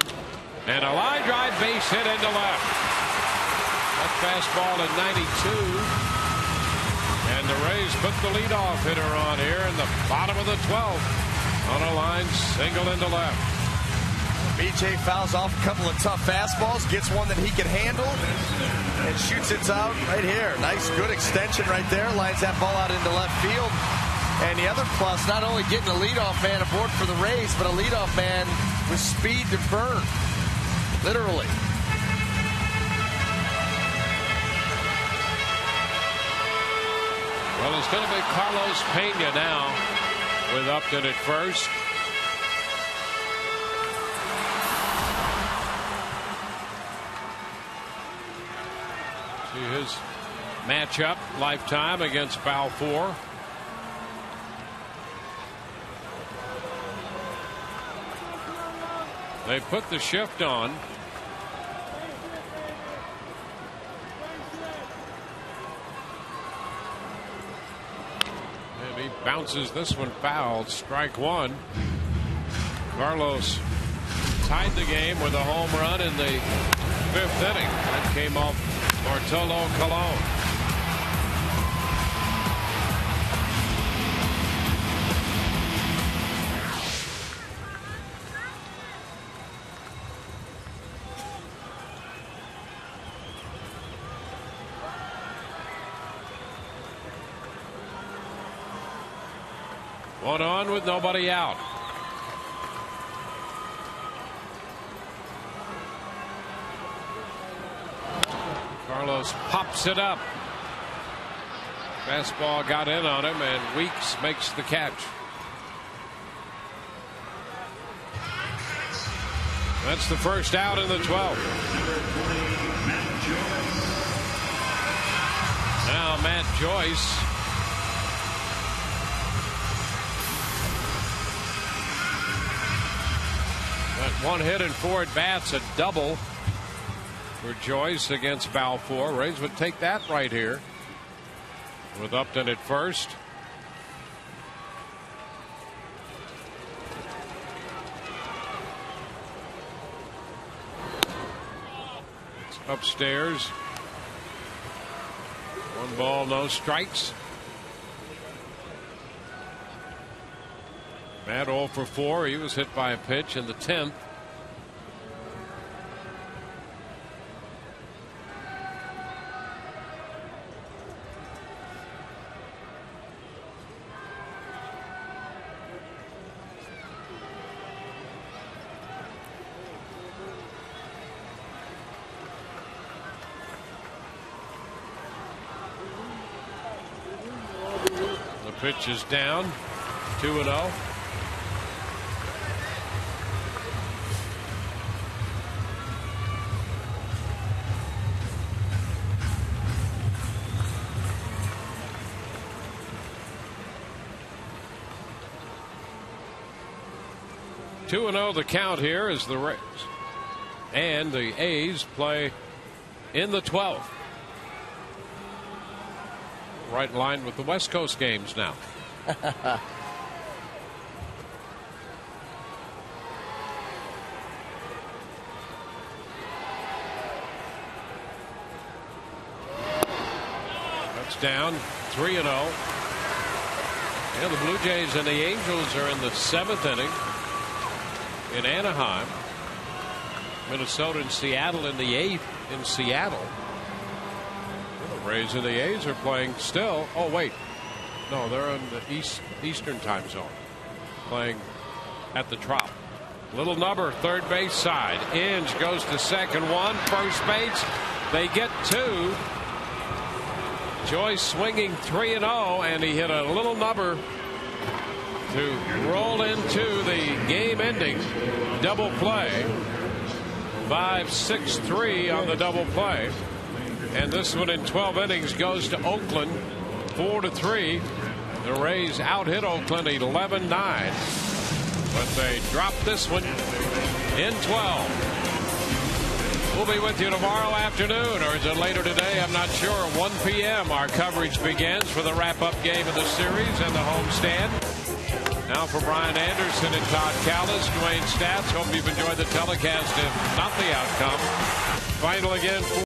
and a line drive base hit into left. That fastball at 92. And the Rays put the leadoff hitter on here in the bottom of the 12th. On a line single into left. BJ fouls off a couple of tough fastballs, gets one that he can handle, and shoots it out right here. Nice, good extension right there. Lines that ball out into left field. And the other plus, not only getting a leadoff man aboard for the Rays, but a leadoff man with speed to burn. Literally. Well, it's going to be Carlos Pena now with Upton at first. See his matchup lifetime against Balfour. They put the shift on. He bounces this one foul. Strike one. Carlos tied the game with a home run in the 5th inning. That came off Bartolo Colon. One on with nobody out. Carlos pops it up. Fastball got in on him, and Weeks makes the catch. That's the first out in the 12th. Now Matt Joyce. Got 1 hit and 4 at bats, a double for Joyce against Balfour. Rays would take that right here with Upton at first. It's upstairs. 1 ball, no strikes. Matt 0 for 4. He was hit by a pitch in the 10th. The pitch is down. 2-0. The count here as the Rays and the A's play in the 12th. Right in line with the West Coast games now. That's down. 3-0. Yeah, the Blue Jays and the Angels are in the 7th inning. In Anaheim, Minnesota and Seattle in the 8th in Seattle. The Rays and the A's are playing still. Oh wait, no, they're in the Eastern time zone, playing at the Trop. Little number, third base side. Inge goes to second, 1, first base. They get 2. Joyce swinging 3-0, and he hit a little number to roll into the game-ending double play. 5-6-3 on the double play, and this one in 12 innings goes to Oakland 4-3. The Rays out-hit Oakland 11-9, but they dropped this one in 12. We'll be with you tomorrow afternoon, or is it later today? I'm not sure. 1 p.m. our coverage begins for the wrap-up game of the series and the homestand. Now for Brian Anderson and Todd Callis, Dwayne Stats. Hope you've enjoyed the telecast, if not the outcome. Final again.